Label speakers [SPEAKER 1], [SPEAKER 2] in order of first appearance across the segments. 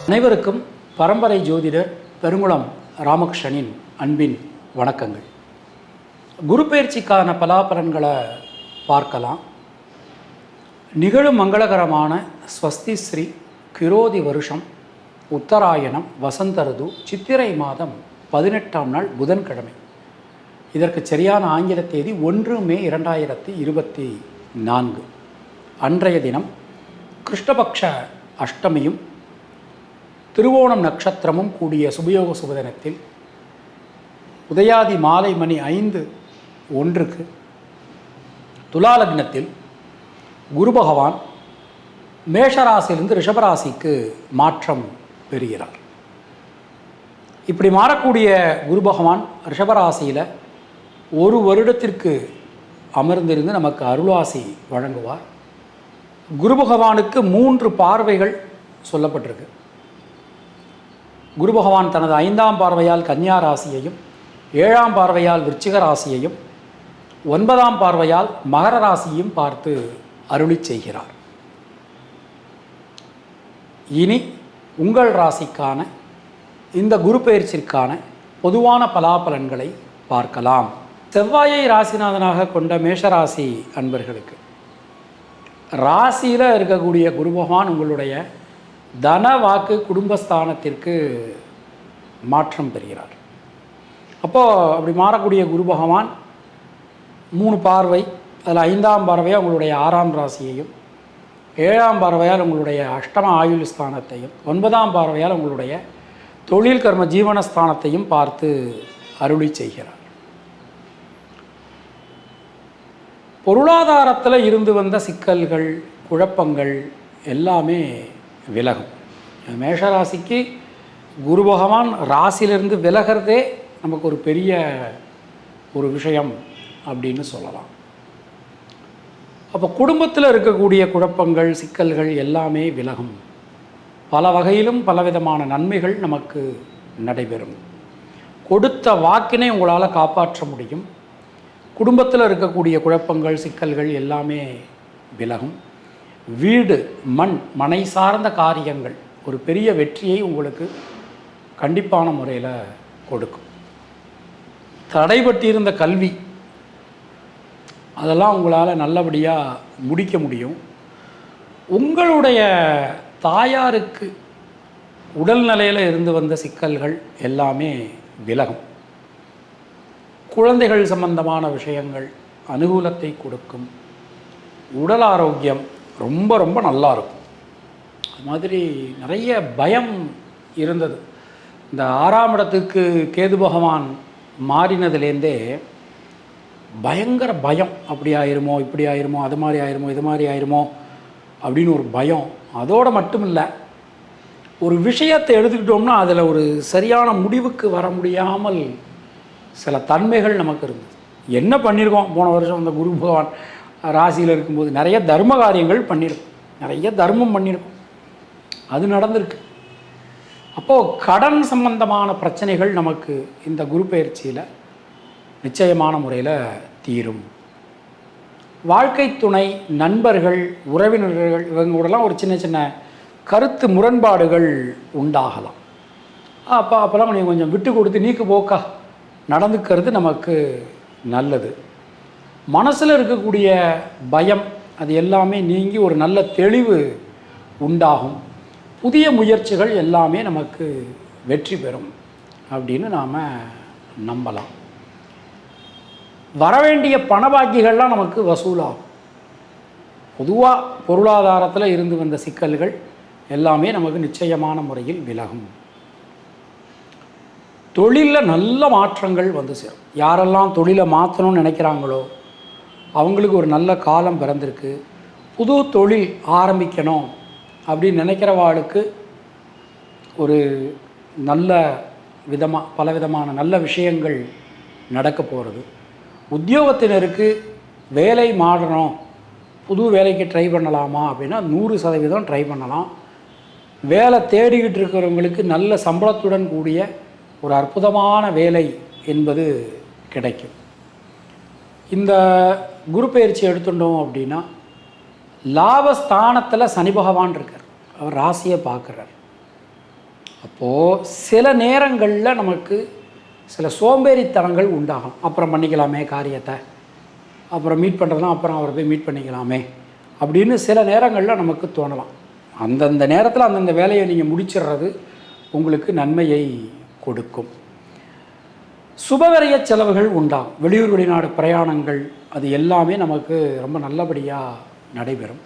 [SPEAKER 1] அனைவருக்கும் பரம்பரை ஜோதிடர் பெருங்குளம் ராமகிருஷ்ணனின் அன்பின் வணக்கங்கள். குரு பெயர்ச்சிக்கான பலாபலன்களை பார்க்கலாம். நிகழும் மங்களகரமான ஸ்வஸ்தி ஸ்ரீ கிரோதி வருஷம் உத்தராயணம் வசந்த ருது சித்திரை மாதம் 18ஆம் நாள் புதன்கிழமை. இதற்கு சரியான ஆங்கில தேதி 1 மே 2024. அன்றைய தினம் கிருஷ்ணபக்ஷ அஷ்டமியும் திருவோணம் நட்சத்திரமும் கூடிய சுபயோக சுபதினத்தில் உதயாதி மாலை மணி 5:01 துலா லக்னத்தில் குரு பகவான் மேஷராசியிலிருந்து ரிஷபராசிக்கு மாற்றம் பெறுகிறார். இப்படி மாறக்கூடிய குரு பகவான் ரிஷபராசியில் ஒரு வருடத்திற்கு அமர்ந்திருந்து நமக்கு அருளாசி வழங்குவார். குரு பகவானுக்கு 3 பார்வைகள் சொல்லப்பட்டிருக்கு. குரு பகவான் தனது 5ஆம் பார்வையால் கன்னியா ராசியையும் 7ஆம் பார்வையால் விருச்சிக ராசியையும் 9ஆம் பார்வையால் மகர ராசியையும் பார்த்து அருளி செய்கிறார். இனி உங்கள் ராசிக்கான இந்த குரு பெயர்ச்சிற்கான பொதுவான பலாபலன்களை பார்க்கலாம். செவ்வாயை ராசிநாதனாக கொண்ட மேஷராசி அன்பர்களுக்கு ராசியில் இருக்கக்கூடிய குரு பகவான் உங்களுடைய தன வாக்கு குடும்பஸ்தானத்திற்கு மாற்றம் பெறுகிறார். அப்போது அப்படி மாறக்கூடிய குரு பகவான் 3 பார்வை, அதில் 5ஆம் பார்வையாக உங்களுடைய 6ஆம் ராசியையும் 7ஆம் பார்வையால் உங்களுடைய அஷ்டம ஆயுள் ஸ்தானத்தையும் 9ஆம் பார்வையால் உங்களுடைய தொழில் கர்ம ஜீவனஸ்தானத்தையும் பார்த்து அருளி செய்கிறார். பொருளாதாரத்தில் இருந்து வந்த சிக்கல்கள் குழப்பங்கள் எல்லாமே விலகும். மேஷராசிக்கு குரு பகவான் ராசியிலிருந்து விலகிறதே நமக்கு ஒரு பெரிய ஒரு விஷயம் அப்படின்னு சொல்லலாம். அப்போ குடும்பத்தில் இருக்கக்கூடிய குழப்பங்கள் சிக்கல்கள் எல்லாமே விலகும். பல வகையிலும் பலவிதமான நன்மைகள் நமக்கு நடைபெறும். கொடுத்த வாக்கினை உங்களால் காப்பாற்ற முடியும். குடும்பத்தில் இருக்கக்கூடிய குழப்பங்கள் சிக்கல்கள் எல்லாமே விலகும். வீடு மனை சார்ந்த காரியங்கள் ஒரு பெரிய வெற்றியை உங்களுக்கு கண்டிப்பான முறையில் கொடுக்கும். தடைபட்டிருந்த கல்வி அதெல்லாம் உங்களால் நல்லபடியாக முடிக்க முடியும். உங்களுடைய தாயாருக்கு உடல்நிலையில் இருந்து வந்த சிக்கல்கள் எல்லாமே விலகும். குழந்தைகள் சம்பந்தமான விஷயங்கள் அனுகூலத்தை கொடுக்கும். உடல் ஆரோக்கியம் ரொம்ப ரொம்ப நல்லா இருக்கும். அது மாதிரி நிறைய பயம் இருந்தது. இந்த 6ஆம் இடத்துக்கு கேது பகவான் மாறினதுலேருந்தே பயங்கர பயம். அப்படி ஆயிருமோ இப்படி ஆயிருமோ அது மாதிரி ஆயிருமோ இது மாதிரி ஆயிருமோ அப்படின்னு ஒரு பயம். அதோடு மட்டும் இல்லை, ஒரு விஷயத்தை எடுத்துக்கிட்டோம்னா அதில் ஒரு சரியான முடிவுக்கு வர முடியாமல் சில தன்மைகள் நமக்கு இருந்தது. என்ன பண்ணியிருக்கோம் போன வருஷம் அந்த குரு பகவான் ராசியில் இருக்கும்போது நிறைய தர்ம காரியங்கள் பண்ணியிருக்கோம், நிறைய தர்மம் பண்ணியிருக்கோம், அது நடந்திருக்கு. அப்போது கடன் சம்பந்தமான பிரச்சனைகள் நமக்கு இந்த குரு பெயர்ச்சியில் நிச்சயமான முறையில் தீரும். வாழ்க்கை துணை, நண்பர்கள், உறவினர்கள் இவங்களோடலாம் ஒரு சின்ன சின்ன கருத்து முரண்பாடுகள் உண்டாகலாம். அப்போல்லாம் நீங்கள் கொஞ்சம் விட்டு கொடுத்து நீக்கு போக்கா நடந்துக்கிறது நமக்கு நல்லது. மனசில் இருக்கக்கூடிய பயம் அது எல்லாமே நீங்கி ஒரு நல்ல தெளிவு உண்டாகும். புதிய முயற்சிகள் எல்லாமே நமக்கு வெற்றி பெறும் அப்படின்னு நாம் நம்பலாம். வரவேண்டிய பணபாக்கிகள்லாம் நமக்கு வசூலாகும். பொதுவாக பொருளாதாரத்தில் இருந்து வந்த சிக்கல்கள் எல்லாமே நமக்கு நிச்சயமான முறையில் விலகும். தொழிலில் நல்ல மாற்றங்கள் வந்து சேரும். யாரெல்லாம் தொழிலை மாற்றணும்னு நினைக்கிறாங்களோ அவங்களுக்கு ஒரு நல்ல காலம் பிறந்திருக்கு. புது தொழில் ஆரம்பிக்கணும் அப்படின்னு நினைக்கிறவாளுக்கு ஒரு நல்ல பலவிதமான நல்ல விஷயங்கள் நடக்க போகிறது. உத்தியோகத்தினருக்கு வேலை மாறணும், புது வேலைக்கு ட்ரை பண்ணலாமா அப்படின்னா 100% ட்ரை பண்ணலாம். வேலை தேடிக்கிட்டு இருக்கிறவங்களுக்கு நல்ல சம்பளத்துடன் கூடிய ஒரு அற்புதமான வேலை என்பது கிடைக்கும். இந்த குரு பெயர்ச்சி எடுத்துட்டோம் அப்படின்னா லாபஸ்தானத்தில் சனி பகவான் இருக்கார், அவர் ராசியை பார்க்குறார். அப்போது சில நேரங்களில் நமக்கு சில சோம்பேறித்தனங்கள் உண்டாகும். அப்புறம் பண்ணிக்கலாமே காரியத்தை, அப்புறம் மீட் பண்ணுறதுலாம் அப்புறம் அவரை போய் மீட் பண்ணிக்கலாமே அப்படின்னு சில நேரங்களில் நமக்கு தோணலாம். அந்தந்த நேரத்தில் அந்தந்த வேலையை நீங்கள் முடிச்சிடுறது உங்களுக்கு நன்மையை கொடுக்கும். சுபவரிய செலவுகள் உண்டாகும். வெளியூர் வெளிநாடு பிரயாணங்கள் அது எல்லாமே நமக்கு ரொம்ப நல்லபடியாக நடைபெறும்.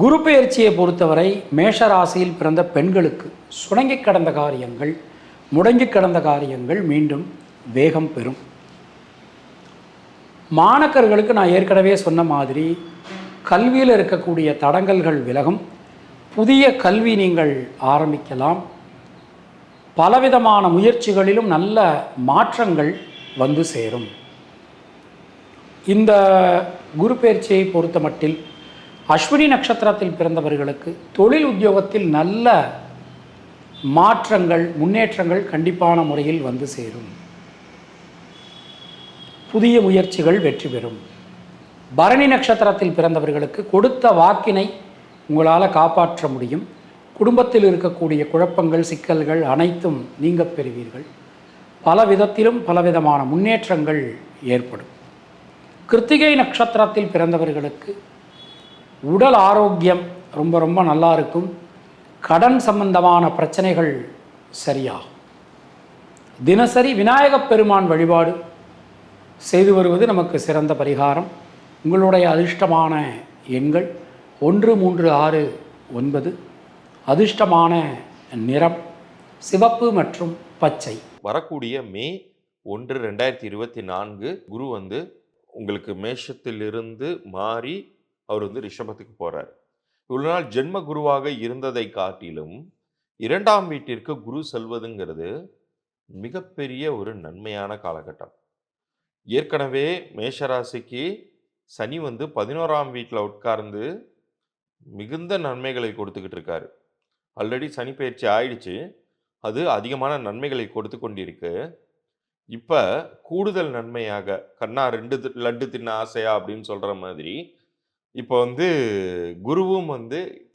[SPEAKER 1] குரு பெயர்ச்சியை பொறுத்தவரை மேஷ ராசியில் பிறந்த பெண்களுக்கு சுணங்கி கடந்த காரியங்கள், முடங்கி கடந்த காரியங்கள் மீண்டும் வேகம் பெறும். மாணக்கர்களுக்கு நான் ஏற்கனவே சொன்ன மாதிரி கல்வியில் இருக்கக்கூடிய தடங்கல்கள் விலகும். புதிய கல்வி நீங்கள் ஆரம்பிக்கலாம். பலவிதமான முயற்சிகளிலும் நல்ல மாற்றங்கள் வந்து சேரும். இந்த குரு பெயர்ச்சியை பொறுத்த மட்டில் அஸ்வினி நட்சத்திரத்தில் பிறந்தவர்களுக்கு தொழில் உத்தியோகத்தில் நல்ல மாற்றங்கள், முன்னேற்றங்கள் கண்டிப்பான முறையில் வந்து சேரும். புதிய முயற்சிகள் வெற்றி பெறும். பரணி நட்சத்திரத்தில் பிறந்தவர்களுக்கு கொடுத்த வாக்கினை உங்களால் காப்பாற்ற முடியும். குடும்பத்தில் இருக்கக்கூடிய குழப்பங்கள், சிக்கல்கள் அனைத்தும் நீங்க பெறுவீர்கள். பல விதத்திலும் பலவிதமான முன்னேற்றங்கள் ஏற்படும். கிருத்திகை நட்சத்திரத்தில் பிறந்தவர்களுக்கு உடல் ஆரோக்கியம் ரொம்ப ரொம்ப நல்லா இருக்கும். கடன் சம்பந்தமான பிரச்சனைகள் சரியாகும். தினசரி விநாயகப் பெருமான் வழிபாடு செய்து வருவது நமக்கு சிறந்த பரிகாரம். உங்களுடைய அதிர்ஷ்டமான எண்கள் 1, 3, 6, 9. அதிர்ஷ்டமான நிறம் சிவப்பு மற்றும் பச்சை.
[SPEAKER 2] வரக்கூடிய மே 1, 2024 குரு உங்களுக்கு மேஷத்திலிருந்து மாறி அவர் ரிஷபத்துக்கு போகிறார். இவ்வளோ நாள் ஜென்ம குருவாக இருந்ததை காட்டிலும் 2ஆம் வீட்டிற்கு குரு செல்வதுங்கிறது மிகப்பெரிய ஒரு நன்மையான காலகட்டம். ஏற்கனவே மேஷராசிக்கு சனி 11ஆம் வீட்டில் உட்கார்ந்து மிகுந்த நன்மைகளை கொடுத்துக்கிட்டு இருக்காரு. ஆல்ரெடி சனி பயிற்சி ஆயிடுச்சு, அது அதிகமான நன்மைகளை கொடுத்து கொண்டிருக்கு. இப்போ கூடுதல் நன்மையாக கண்ணா 2 லட்டு தின்ன ஆசையா அப்படின்னு சொல்கிற மாதிரி இப்போ குருவும்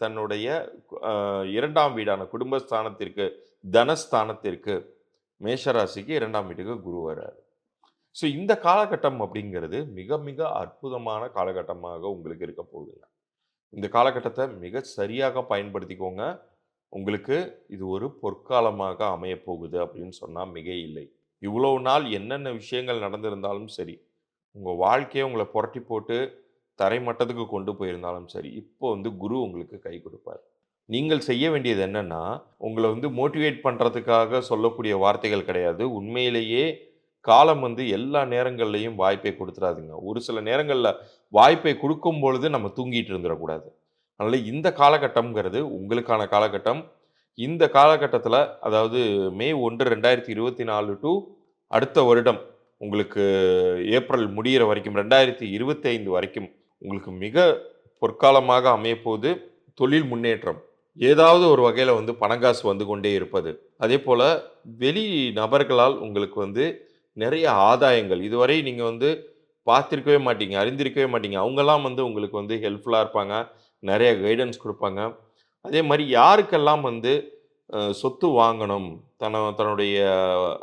[SPEAKER 2] தன்னுடைய 2ஆம் வீடான குடும்பஸ்தானத்திற்கு, தனஸ்தானத்திற்கு, மேஷராசிக்கு 2ஆம் வீட்டுக்கு குரு வர்றாரு. ஸோ இந்த காலகட்டம் அப்படிங்கிறது மிக மிக அற்புதமான காலகட்டமாக உங்களுக்கு இருக்க போகுதுங்க. இந்த காலகட்டத்தை மிக சரியாக பயன்படுத்திக்கோங்க. உங்களுக்கு இது ஒரு பொற்காலமாக அமையப்போகுது அப்படின்னு சொன்னால் மிக இல்லை. இவ்வளவு நாள் என்னென்ன விஷயங்கள் நடந்திருந்தாலும் சரி, உங்கள் வாழ்க்கையை உங்களை புரட்டி போட்டு தரைமட்டத்துக்கு கொண்டு போயிருந்தாலும் சரி, இப்போ குரு உங்களுக்கு கை கொடுப்பார். நீங்கள் செய்ய வேண்டியது என்னன்னா, உங்களை மோட்டிவேட் பண்ணுறதுக்காக சொல்லக்கூடிய வார்த்தைகள் கிடையாது. உண்மையிலேயே காலம் எல்லா நேரங்கள்லையும் வாய்ப்பை கொடுத்துடாதுங்க. ஒரு சில நேரங்களில் வாய்ப்பை கொடுக்கும் பொழுது நம்ம தூங்கிட்டு இருந்துடக்கூடாது. அதனால் இந்த காலகட்டம்ங்கிறது உங்களுக்கான காலகட்டம். இந்த காலகட்டத்தில், அதாவது மே 1, 2024 டு அடுத்த வருடம் உங்களுக்கு ஏப்ரல் முடிகிற வரைக்கும் 2025 வரைக்கும் உங்களுக்கு மிக பொற்காலமாக அமையப்போது. தொழில் முன்னேற்றம், ஏதாவது ஒரு வகையில் பணங்காசு வந்து கொண்டே இருப்பது, அதே போல் வெளி நபர்களால் உங்களுக்கு நிறைய ஆதாயங்கள், இதுவரை நீங்கள் பார்த்துருக்கவே மாட்டீங்க, அறிந்திருக்கவே மாட்டீங்க. அவங்கெல்லாம் உங்களுக்கு ஹெல்ப்ஃபுல்லாக இருப்பாங்க, நிறைய கைடன்ஸ் கொடுப்பாங்க. அதே மாதிரி யாருக்கெல்லாம் சொத்து வாங்கணும், தன்னுடைய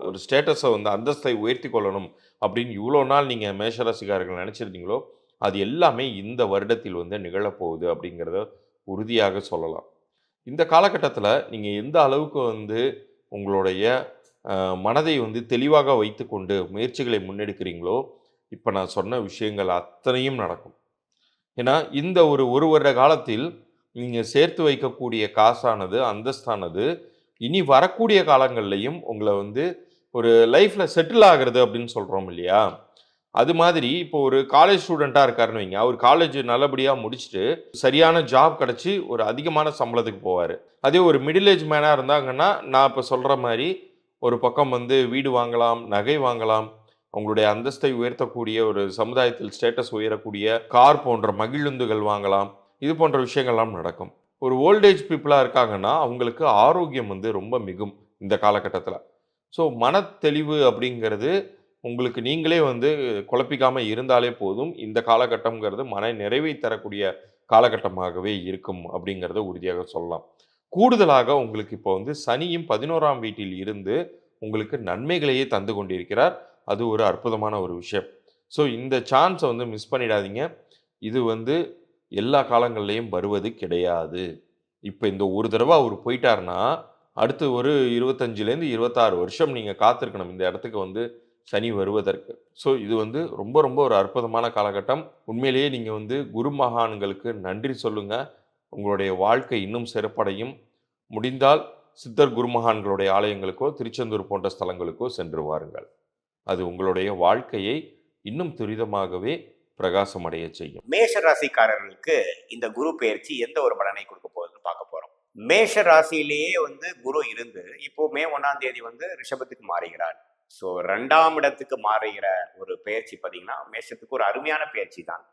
[SPEAKER 2] ஒரு ஸ்டேட்டஸை அந்தஸ்தை உயர்த்தி கொள்ளணும் அப்படின்னு இவ்வளோ நாள் நீங்கள் மேஷராசிக்காரர்கள் நினச்சிருந்தீங்களோ, அது எல்லாமே இந்த வருடத்தில் நிகழப்போகுது அப்படிங்கிறத உறுதியாக சொல்லலாம். இந்த காலகட்டத்தில் நீங்கள் எந்த அளவுக்கு உங்களுடைய மனதை தெளிவாக வைத்து கொண்டு முயற்சிகளை முன்னெடுக்கிறீங்களோ, இப்போ நான் சொன்ன விஷயங்கள் அத்தனையும் நடக்கும். ஏன்னா இந்த ஒரு வருட காலத்தில் நீங்கள் சேர்த்து வைக்கக்கூடிய காசானது, அந்தஸ்தானது இனி வரக்கூடிய காலங்கள்லையும் உங்களை ஒரு லைஃப்பில் செட்டில் ஆகிறது அப்படின்னு சொல்கிறோம் இல்லையா, அது மாதிரி இப்போ ஒரு காலேஜ் ஸ்டூடெண்ட்டாக இருக்காருன்னு வைங்க. அவர் காலேஜ் நல்லபடியாக முடிச்சுட்டு சரியான ஜாப் கிடச்சி ஒரு அதிகமான சம்பளத்துக்கு போவார். அதே ஒரு மிடில் ஏஜ் மேனாக இருந்தாங்கன்னா, நான் இப்போ சொல்கிற மாதிரி ஒரு பக்கம் வீடு வாங்கலாம், நகை வாங்கலாம், அவங்களுடைய அந்தஸ்தை உயர்த்தக்கூடிய, ஒரு சமுதாயத்தில் ஸ்டேட்டஸ் உயரக்கூடிய கார் போன்ற மகிழுந்துகள் வாங்கலாம். இது போன்ற விஷயங்கள்லாம் நடக்கும். ஒரு ஓல்டேஜ் பீப்புளாக இருக்காங்கன்னா அவங்களுக்கு ஆரோக்கியம் ரொம்ப மிகும் இந்த காலகட்டத்தில். ஸோ மனத்தெளிவு அப்படிங்கிறது உங்களுக்கு நீங்களே வந்து குழப்பிக்காமல் இருந்தாலே போதும். இந்த காலகட்டம்ங்கிறது மன நிறைவை தரக்கூடிய காலகட்டமாகவே இருக்கும் அப்படிங்கிறத உறுதியாக சொல்லலாம். கூடுதலாக உங்களுக்கு இப்போ வந்து சனியும் 11ஆம் வீட்டில் இருந்து உங்களுக்கு நன்மைகளையே தந்து கொண்டிருக்கிறார். அது ஒரு அற்புதமான ஒரு விஷயம். ஸோ இந்த சான்ஸை வந்து மிஸ் பண்ணிடாதீங்க. இது வந்து எல்லா காலங்கள்லேயும் வருவது கிடையாது. இப்போ இந்த ஒரு தடவை அவர் போயிட்டாருன்னா, அடுத்து ஒரு 25லேருந்து 26 வருஷம் நீங்கள் காத்திருக்கணும் இந்த இடத்துக்கு வந்து சனி வருவதற்கு. ஸோ இது வந்து ரொம்ப ரொம்ப ஒரு அற்புதமான காலகட்டம். உண்மையிலேயே நீங்கள் வந்து குரு மகான்களுக்கு நன்றி சொல்லுங்க. உங்களுடைய வாழ்க்கை இன்னும் சிறப்படையும். முடிந்தால் சித்தர் குருமகான்களுடைய ஆலயங்களுக்கோ, திருச்செந்தூர் போன்ற ஸ்தலங்களுக்கோ சென்று வாருங்கள். அது உங்களுடைய வாழ்க்கையை இன்னும் துரிதமாகவே பிரகாசமடைய செய்யும்.
[SPEAKER 3] மேஷ ராசிக்காரர்களுக்கு இந்த குரு பெயர்ச்சி எந்த ஒரு பலனை கொடுக்க போகுதுன்னு பார்க்க போறோம். மேஷ ராசியிலேயே வந்து குரு இருந்து இப்போ மே 1ஆம் தேதி வந்து ரிஷபத்துக்கு மாறுகிறார். ஸோ 2ஆம் இடத்துக்கு மாறுகிற ஒரு பெயர்ச்சி பார்த்தீங்கன்னா மேஷத்துக்கு ஒரு அருமையான பெயர்ச்சி தான்.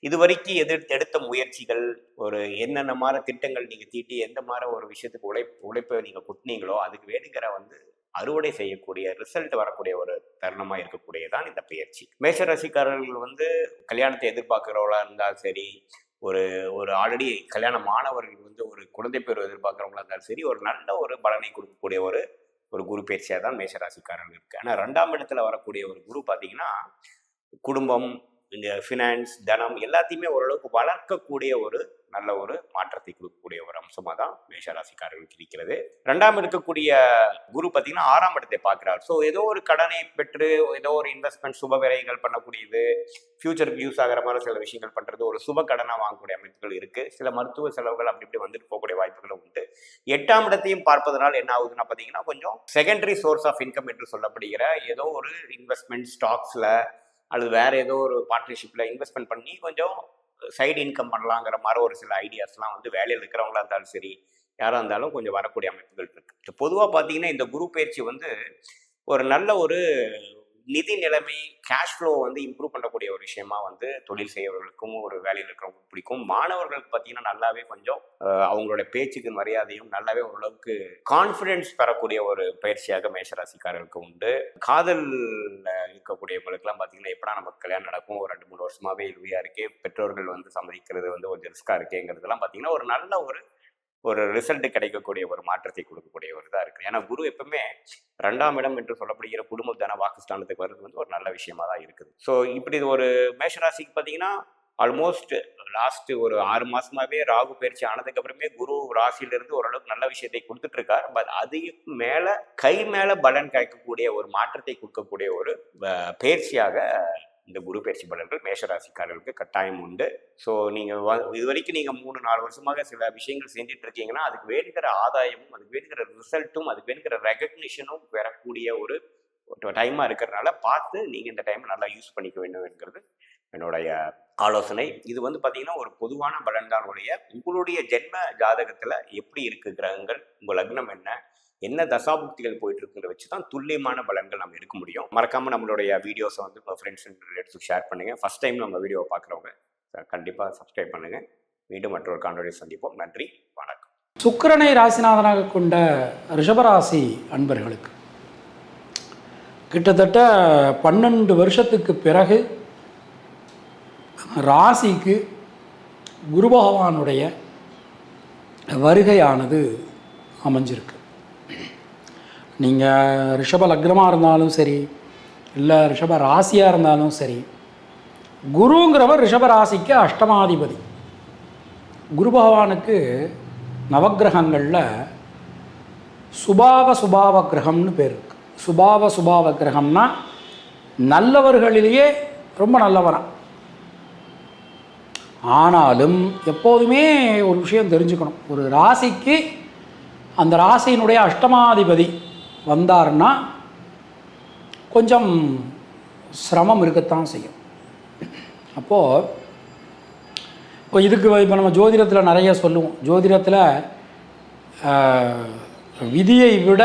[SPEAKER 3] இது வரைக்கும் எடுத்த முயற்சிகள், ஒரு என்னென்ன மாதிரி திட்டங்கள் நீங்கள் தீட்டி எந்த மாதிரி ஒரு விஷயத்துக்கு உழைப்பை நீங்கள் குட்டினீங்களோ அதுக்கு வேணுங்கிற வந்து அறுவடை செய்யக்கூடிய ரிசல்ட் வரக்கூடிய ஒரு தருணமாக இருக்கக்கூடியதான் இந்த பெயர்ச்சி. மேஷ ராசிக்காரர்கள் வந்து கல்யாணத்தை எதிர்பார்க்குறவங்களா இருந்தாலும் சரி, ஒரு ஒரு ஆல்ரெடி கல்யாணமானவர்கள் வந்து ஒரு குழந்தை பேர் எதிர்பார்க்குறவங்களா இருந்தாலும் சரி, ஒரு நல்ல ஒரு பலனை கொடுக்கக்கூடிய ஒரு குரு பயிற்சியாக தான் மேஷராசிக்காரர்கள் இருக்குது. ஆனால் 2ஆம் இடத்துல வரக்கூடிய ஒரு குரு பார்த்தீங்கன்னா குடும்பம், இந்த ஃபினான்ஸ், தனம் எல்லாத்தையுமே ஓரளவுக்கு வளர்க்கக்கூடிய ஒரு நல்ல ஒரு மாற்றத்தை கொடுக்கக்கூடிய ஒரு அம்சமாக தான் மேஷராசிக்காரர்களுக்கு இருக்கிறது. 2ஆம் இருக்கக்கூடிய குரு பார்த்தீங்கன்னா 6ஆம் இடத்தை பார்க்குறாரு. ஸோ ஏதோ ஒரு கடனை பெற்று ஏதோ ஒரு இன்வெஸ்ட்மெண்ட் சுப விரயங்கள் பண்ணக்கூடியது, ஃபியூச்சருக்கு யூஸ் ஆகிற மாதிரி சில விஷயங்கள் பண்ணுறது, ஒரு சுப கடனாக வாங்கக்கூடிய அமைப்புகள் இருக்குது. சில மருத்துவ செலவுகள் அப்படி இப்படி வந்துட்டு போகக்கூடிய வாய்ப்புகளும் உண்டு. 8ஆம் இடத்தையும் பார்ப்பதனால் என்ன ஆகுதுன்னா பார்த்தீங்கன்னா கொஞ்சம் செகண்டரி சோர்ஸ் ஆஃப் இன்கம் என்று சொல்லப்படுகிற ஏதோ ஒரு இன்வெஸ்ட்மெண்ட் ஸ்டாக்ஸில் அல்லது வேறு ஏதோ ஒரு பார்ட்னர்ஷிப்பில் இன்வெஸ்ட்மெண்ட் பண்ணி கொஞ்சம் சைடு இன்கம் பண்ணலாங்கிற மாதிரி ஒரு சில ஐடியாஸ்லாம் வந்து வேலையில் இருக்கிறவங்களா இருந்தாலும் சரி, யாராக இருந்தாலும் கொஞ்சம் வரக்கூடிய அமைப்புகள் இருக்குது. பொதுவாக பார்த்தீங்கன்னா இந்த குரு பயிற்சி வந்து ஒரு நல்ல ஒரு நிதி நிலைமை, கேஷ் ஃப்ளோ வந்து இம்ப்ரூவ் பண்ணக்கூடிய ஒரு விஷயமா வந்து தொழில் செய்யறவர்களுக்கும் ஒரு வேலையில் இருக்கிறவங்களுக்கும் பிடிக்கும். மாணவர்களுக்கு பார்த்தீங்கன்னா நல்லாவே கொஞ்சம் அவங்களோட பேச்சுக்கு மரியாதையும் நல்லாவே ஓரளவுக்கு கான்ஃபிடென்ஸ் பெறக்கூடிய ஒரு பயிற்சியாக மேஷராசிக்காரர்களுக்கு உண்டு. காதல் இருக்கக்கூடியவங்களுக்குலாம் பார்த்தீங்கன்னா எப்படா நமக்கு கல்யாணம் நடக்கும், ஒரு 2-3 வருஷமாவே இழுவையாக இருக்கே, பெற்றோர்கள் வந்து சம்மதிக்கிறது வந்து கொஞ்சம் ரிஸ்காக இருக்கேங்கிறதுலாம் பார்த்தீங்கன்னா ஒரு நல்ல ஒரு ரிசல்ட் கிடைக்கக்கூடிய ஒரு மாற்றத்தை கொடுக்கக்கூடிய ஒரு இதாக இருக்குது. ஏன்னா குரு எப்பவுமே 2ஆம் இடம் என்று சொல்லப்படுகிற குடும்ப தன வாக்குஸ்தானத்துக்கு வர்றது வந்து ஒரு நல்ல விஷயமா தான் இருக்குது. ஸோ இப்படி ஒரு மேஷராசிக்கு பார்த்தீங்கன்னா ஆல்மோஸ்ட் லாஸ்ட் ஒரு 6 மாசமாவே ராகு பயிற்சி ஆனதுக்கு அப்புறமே குரு ராசியிலிருந்து ஓரளவுக்கு நல்ல விஷயத்தை கொடுத்துட்டு இருக்காரு. பட் அதுக்கு மேல கை மேல பலன் கிடைக்கக்கூடிய ஒரு மாற்றத்தை கொடுக்கக்கூடிய ஒரு பயிற்சியாக இந்த குரு பயிற்சி பலன்கள் மேஷராசிக்காரர்களுக்கு கட்டாயம் உண்டு. ஸோ நீங்கள் இது வரைக்கும் நீங்கள் 3-4 வருஷமாக சில விஷயங்கள் செஞ்சுட்டு இருக்கீங்கன்னா அதுக்கு வேணுங்கிற ஆதாயமும், அதுக்கு வேணுங்கிற ரிசல்ட்டும், அதுக்கு வேணுங்கிற ரெகக்னிஷனும் பெறக்கூடிய ஒரு டைமாக இருக்கிறதுனால பார்த்து நீங்கள் இந்த டைம் நல்லா யூஸ் பண்ணிக்க வேண்டும் என்கிறது என்னுடைய ஆலோசனை. இது வந்து பார்த்தீங்கன்னா ஒரு பொதுவான பலன் தான். உங்களுடைய ஜென்ம ஜாதகத்தில் எப்படி இருக்குது கிரகங்கள், உங்கள் லக்னம் என்ன தசாபுக்திகள் போயிட்டு இருக்குன்ற வச்சு தான் துல்லியமான பலன்கள் நம்ம எடுக்க முடியும். மறக்காமல் நம்மளுடைய வீடியோஸை வந்து உங்கள் ஃப்ரெண்ட்ஸ் அண்ட் ரிலேட்டிவ்ஸுக்கு ஷேர் பண்ணுங்கள். ஃபஸ்ட் டைம் நம்ம வீடியோவை பார்க்குறவங்க கண்டிப்பாக சப்ஸ்கிரைப் பண்ணுங்கள். மீண்டும் மற்றொரு காணொலியை சந்திப்போம். நன்றி, வணக்கம்.
[SPEAKER 1] சுக்கிரனை ராசிநாதனாக கொண்ட ரிஷபராசி அன்பர்களுக்கு கிட்டத்தட்ட 12 வருஷத்துக்கு பிறகு ராசிக்கு குரு பகவானுடைய வருகையானது அமைஞ்சிருக்கு. நீங்கள் ரிஷப லக்னமாக இருந்தாலும் சரி, இல்லை ரிஷப ராசியாக இருந்தாலும் சரி, குருங்கிறவர் ரிஷப ராசிக்கு அஷ்டமாதிபதி. குரு பகவானுக்கு நவக்கிரகங்களில் சுபாவ கிரகம்னு பேர் இருக்குது. சுபாவ கிரகம்னா நல்லவர்களிலேயே ரொம்ப நல்லவரான். ஆனாலும் எப்போதுமே ஒரு விஷயம் தெரிஞ்சுக்கணும், ஒரு ராசிக்கு அந்த ராசியினுடைய அஷ்டமாதிபதி வந்தார்னா கொஞ்சம் சிரமம் இருக்கத்தான் செய்யும். அப்போது இப்போ நம்ம ஜோதிடத்தில் நிறைய சொல்லுவோம். ஜோதிடத்தில் விதியை விட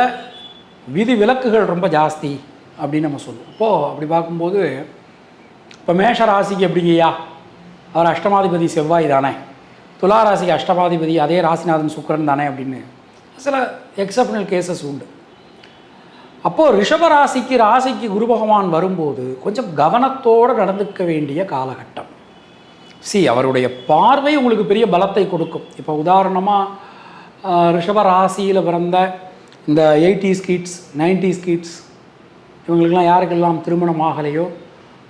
[SPEAKER 1] விதி விலக்குகள் ரொம்ப ஜாஸ்தி அப்படின்னு நம்ம சொல்லுவோம். அப்போது அப்படி பார்க்கும்போது இப்போ மேஷ ராசிக்கு எப்படிங்கய்யா, அவர் அஷ்டமாதிபதி செவ்வாய் தானே, துலா ராசிக்கு அஷ்டமாதிபதி அதே ராசிநாதன் சுக்கிரன் தானே அப்படின்னு சில எக்ஸப்ஷனல் கேசஸ் உண்டு. அப்போது ராசிக்கு குரு பகவான் வரும்போது கொஞ்சம் கவனத்தோடு நடந்துக்க வேண்டிய காலகட்டம். அவருடைய பார்வை உங்களுக்கு பெரிய பலத்தை கொடுக்கும். இப்போ உதாரணமாக ரிஷப ராசியில் பிறந்த இந்த 80s கிட்ஸ் 90s கிட்ஸ் இவங்களுக்கெல்லாம் யாருக்கெல்லாம் திருமணம் ஆகலையோ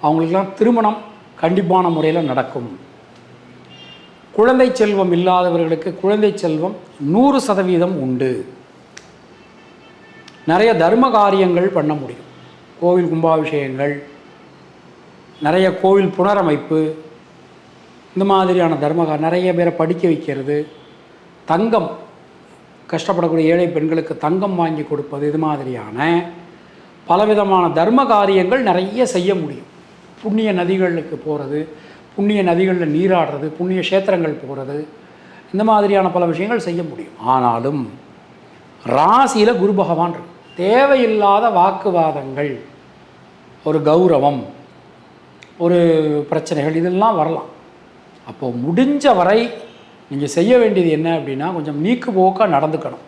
[SPEAKER 1] அவங்களுக்கெல்லாம் திருமணம் கண்டிப்பான முறையில் நடக்கும். குழந்தை செல்வம் இல்லாதவர்களுக்கு குழந்தை செல்வம் 100% உண்டு. நிறைய தர்ம காரியங்கள் பண்ண முடியும். கோவில் கும்பாபிஷேகங்கள், நிறைய கோவில் புனரமைப்பு, இந்த மாதிரியான நிறைய பேரை படிக்க வைக்கிறது, தங்கம் கஷ்டப்படக்கூடிய ஏழை பெண்களுக்கு தங்கம் வாங்கி கொடுப்பது, இது மாதிரியான பலவிதமான தர்ம காரியங்கள் நிறைய செய்ய முடியும். புண்ணிய நதிகளுக்கு போகிறது, புண்ணிய நதிகளில் நீராடுறது, புண்ணிய கஷேத்திரங்கள் போகிறது, இந்த மாதிரியான பல விஷயங்கள் செய்ய முடியும். ஆனாலும் ராசியில் குரு பகவான் இருக்கு. தேவையில்லாத வாக்குவாதங்கள், ஒரு கௌரவம், ஒரு பிரச்சனைகள் இதெல்லாம் வரலாம். அப்போது முடிஞ்ச வரை நீங்கள் செய்ய வேண்டியது என்ன அப்படின்னா, கொஞ்சம் நீக்கு போக்காக நடந்துக்கணும்.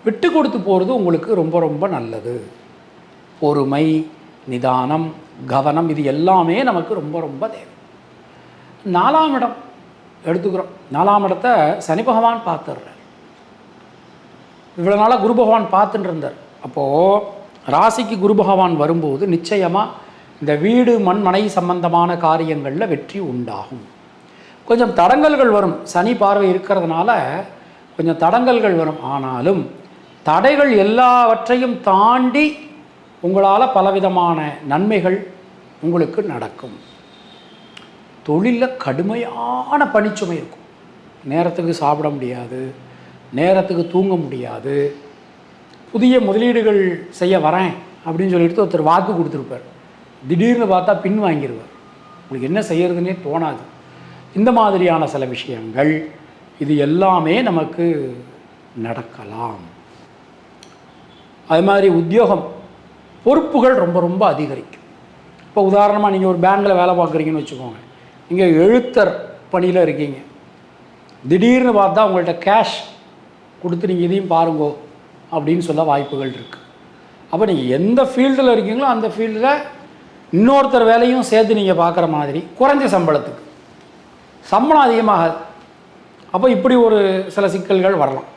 [SPEAKER 1] விட்டு கொடுத்து போகிறது உங்களுக்கு ரொம்ப ரொம்ப நல்லது. பொறுமை, நிதானம், கவனம், இது எல்லாமே நமக்கு ரொம்ப ரொம்ப தேவை. 4ஆம் இடம் எடுத்துக்கிறோம். 4ஆம் இடத்தை சனி பகவான் பார்த்துடுறார். இவ்வளோ நாளாக குரு பகவான் பார்த்துட்டு இருந்தார். அப்போது ராசிக்கு குரு பகவான் வரும்போது நிச்சயமாக இந்த வீடு மண் மனை சம்பந்தமான காரியங்களில் வெற்றி உண்டாகும். கொஞ்சம் தடங்கல்கள் வரும். சனி பார்வை இருக்கிறதுனால கொஞ்சம் தடங்கல்கள் வரும். ஆனாலும் தடைகள் எல்லாவற்றையும் தாண்டி உங்களால் பலவிதமான நன்மைகள் உங்களுக்கு நடக்கும். தொழிலில் கடுமையான பணிச்சுமை இருக்கும். நேரத்துக்கு சாப்பிட முடியாது, நேரத்துக்கு தூங்க முடியாது. புதிய முதலீடுகள் செய்ய வரேன் அப்படின்னு சொல்லிட்டு ஒருத்தர் வாக்கு கொடுத்துருப்பார். திடீர்னு பார்த்தா பின் வாங்கிடுவார். உங்களுக்கு என்ன செய்யறதுன்னே தோணாது. இந்த மாதிரியான சில விஷயங்கள் இது எல்லாமே நமக்கு நடக்கலாம். அது மாதிரி உத்தியோகம், பொறுப்புகள் ரொம்ப ரொம்ப அதிகரிக்கும். இப்போ உதாரணமாக நீங்கள் ஒரு பேங்கில் வேலை பார்க்குறீங்கன்னு வச்சுக்கோங்க. நீங்கள் எழுத்தர் பணியில் இருக்கீங்க. திடீர்னு பார்த்தா உங்கள்கிட்ட கேஷ் கொடுத்து நீங்கள் இதையும் பாருங்கோ அப்படின்னு சொல்ல வாய்ப்புகள் இருக்குது. அப்போ நீங்கள் எந்த ஃபீல்டில் இருக்கீங்களோ அந்த ஃபீல்டில் இன்னொருத்தர் வேலையும் சேர்த்து நீங்கள் பார்க்குற மாதிரி குறைஞ்ச சம்பளத்துக்கு சம்பளம் அதிகமாகாது. அப்போ இப்படி ஒரு சில சிக்கல்கள் வரலாம்.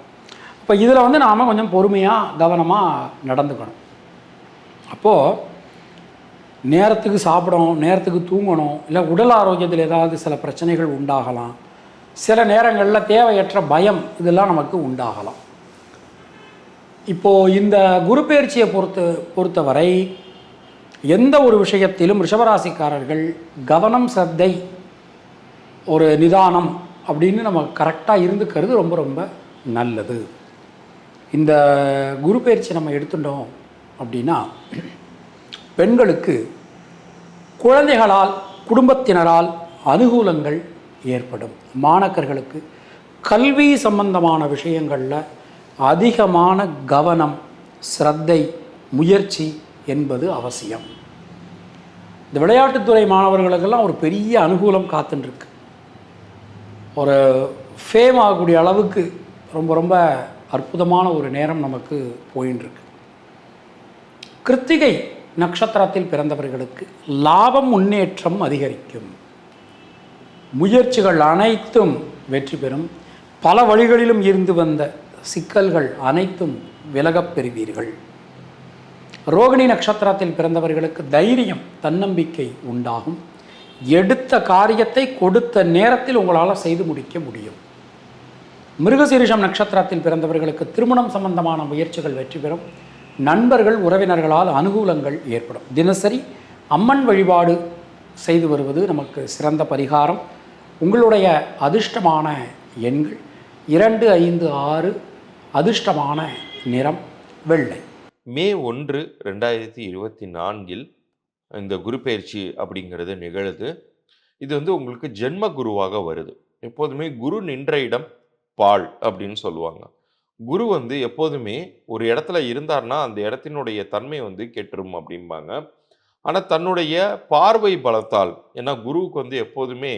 [SPEAKER 1] இப்போ இதில் நாம் கொஞ்சம் பொறுமையாக கவனமாக நடந்துக்கணும். அப்போது நேரத்துக்கு சாப்பிடணும், நேரத்துக்கு தூங்கணும், இல்லை உடல் ஆரோக்கியத்தில் ஏதாவது சில பிரச்சனைகள் உண்டாகலாம். சில நேரங்களில் தேவையற்ற பயம் இதெல்லாம் நமக்கு உண்டாகலாம். இப்போது இந்த குரு பெயர்ச்சியை பொறுத்தவரை எந்த ஒரு விஷயத்திலும் ரிஷபராசிக்காரர்கள் கவனம், சிரத்தை, ஒரு நிதானம் அப்படின்னு நம்ம கரெக்டாக இருந்துக்கிறது ரொம்ப ரொம்ப நல்லது. இந்த குரு பெயர்ச்சி நம்ம எடுத்துட்டோம் அப்படின்னா பெண்களுக்கு குழந்தைகளால், குடும்பத்தினரால் அனுகூலங்கள் ஏற்படும். மாணக்கர்களுக்கு கல்வி சம்பந்தமான விஷயங்களில் அதிகமான கவனம், சிரத்தை, முயற்சி என்பது அவசியம். இந்த விளையாட்டுத்துறை மாணவர்களுக்கெல்லாம் ஒரு பெரிய அனுகூலம் காத்துட்டுருக்கு. ஒரு ஃபேம் ஆகக்கூடிய அளவுக்கு ரொம்ப ரொம்ப அற்புதமான ஒரு நேரம் நமக்கு போயின்ட்டுருக்கு. கிருத்திகை நட்சத்திரத்தில் பிறந்தவர்களுக்கு லாபம், முன்னேற்றம் அதிகரிக்கும். முயற்சிகள் அனைத்தும் வெற்றி பெறும். பல வழிகளிலும் இருந்து வந்த சிக்கல்கள் அனைத்தும் விலகப் பெறுவீர்கள். ரோகிணி நட்சத்திரத்தில் பிறந்தவர்களுக்கு தைரியம், தன்னம்பிக்கை உண்டாகும். எடுத்த காரியத்தை கொடுத்த நேரத்தில் உங்களால் செய்து முடிக்க முடியும். மிருகசீரிஷம் நட்சத்திரத்தில் பிறந்தவர்களுக்கு திருமணம் சம்பந்தமான முயற்சிகள் வெற்றி பெறும். நண்பர்கள், உறவினர்களால் அனுகூலங்கள் ஏற்படும். தினசரி அம்மன் வழிபாடு செய்து வருவது நமக்கு சிறந்த பரிகாரம். உங்களுடைய அதிர்ஷ்டமான எண்கள் 2, 5, 6. அதிர்ஷ்டமான நிறம் வெள்ளை.
[SPEAKER 2] மே 1, 2024 இந்த குரு பெயர்ச்சி அப்படிங்கிறது நிகழுது. இது உங்களுக்கு ஜென்ம குருவாக வருது. எப்போதுமே குரு நின்ற இடம் பால் அப்படின்னு சொல்லுவாங்க. குரு எப்போதுமே ஒரு இடத்துல இருந்தார்னா அந்த இடத்தினுடைய தன்மை கெட்டுரும் அப்படிம்பாங்க. ஆனால் தன்னுடைய பார்வை பலத்தால், ஏன்னா குருவுக்கு எப்போதுமே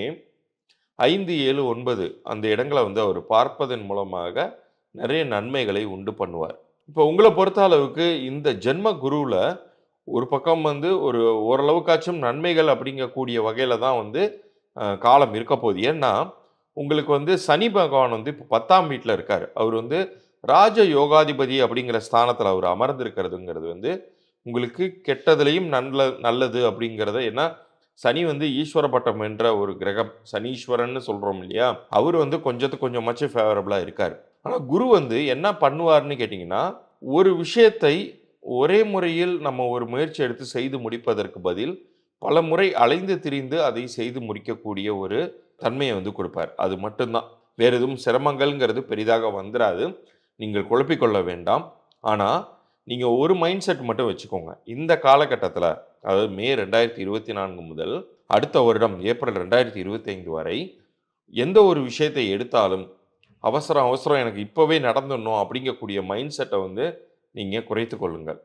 [SPEAKER 2] 5, 7, 9 அந்த இடங்களை அவர் பார்ப்பதன் மூலமாக நிறைய நன்மைகளை உண்டு பண்ணுவார். இப்போ உங்கள பொறுத்த அளவுக்கு இந்த ஜென்ம குருவுல ஒரு பக்கம் வந்து ஒரு ஓரளவுக்காச்சும் நன்மைகள் அப்படிங்கக்கூடிய வகையில தான் வந்து காலம் இருக்க போகுது. ஏன்னா, உங்களுக்கு வந்து சனி பகவான் வந்து இப்போ 10ஆம் வீட்ல இருக்காரு. அவர் வந்து ராஜ யோகாதிபதி அப்படிங்கிற ஸ்தானத்துல அவர் அமர்ந்திருக்கிறதுங்கிறது வந்து, உங்களுக்கு கெட்டதிலயும் நல்லது அப்படிங்கிறத ஏன்னா, சனி வந்து ஈஸ்வர பட்டம் என்ற ஒரு கிரகம். சனீஸ்வரன்னு சொல்றோம் இல்லையா? அவரு வந்து கொஞ்சத்துக்கு கொஞ்சமாச்சும் ஃபேவரபிளா இருக்காரு. ஆனா, குரு வந்து என்ன பண்ணுவாருன்னு கேட்டீங்கன்னா, ஒரு விஷயத்தை ஒரே முறையில் நம்ம ஒரு முயற்சி எடுத்து செய்து முடிப்பதற்கு பதில், பல முறை அலைந்து திரிந்து அதை செய்து முடிக்கக்கூடிய ஒரு தன்மைய வந்து குடுப்பார். அது மட்டும் தான். வேற எதுவும் சிரமங்கள்ங்கிறது பெரிதாக வந்துராது. நீங்கள் குழப்பிக் கொள்ள வேண்டாம். ஆனா, நீங்க ஒரு மைண்ட் செட் மட்டும் வச்சுக்கோங்க. இந்த காலகட்டத்தில, அதாவது மே 2024 முதல் அடுத்த வருடம் ஏப்ரல் 2025 வரை, எந்த ஒரு விஷயத்தை எடுத்தாலும், அவசரம், அவசரம் எனக்கு இப்பவே நடந்துடணும் அப்படிங்கக்கூடிய மைண்ட் செட்ட வந்து நீங்க குறைத்துக் கொள்ளுங்கள்.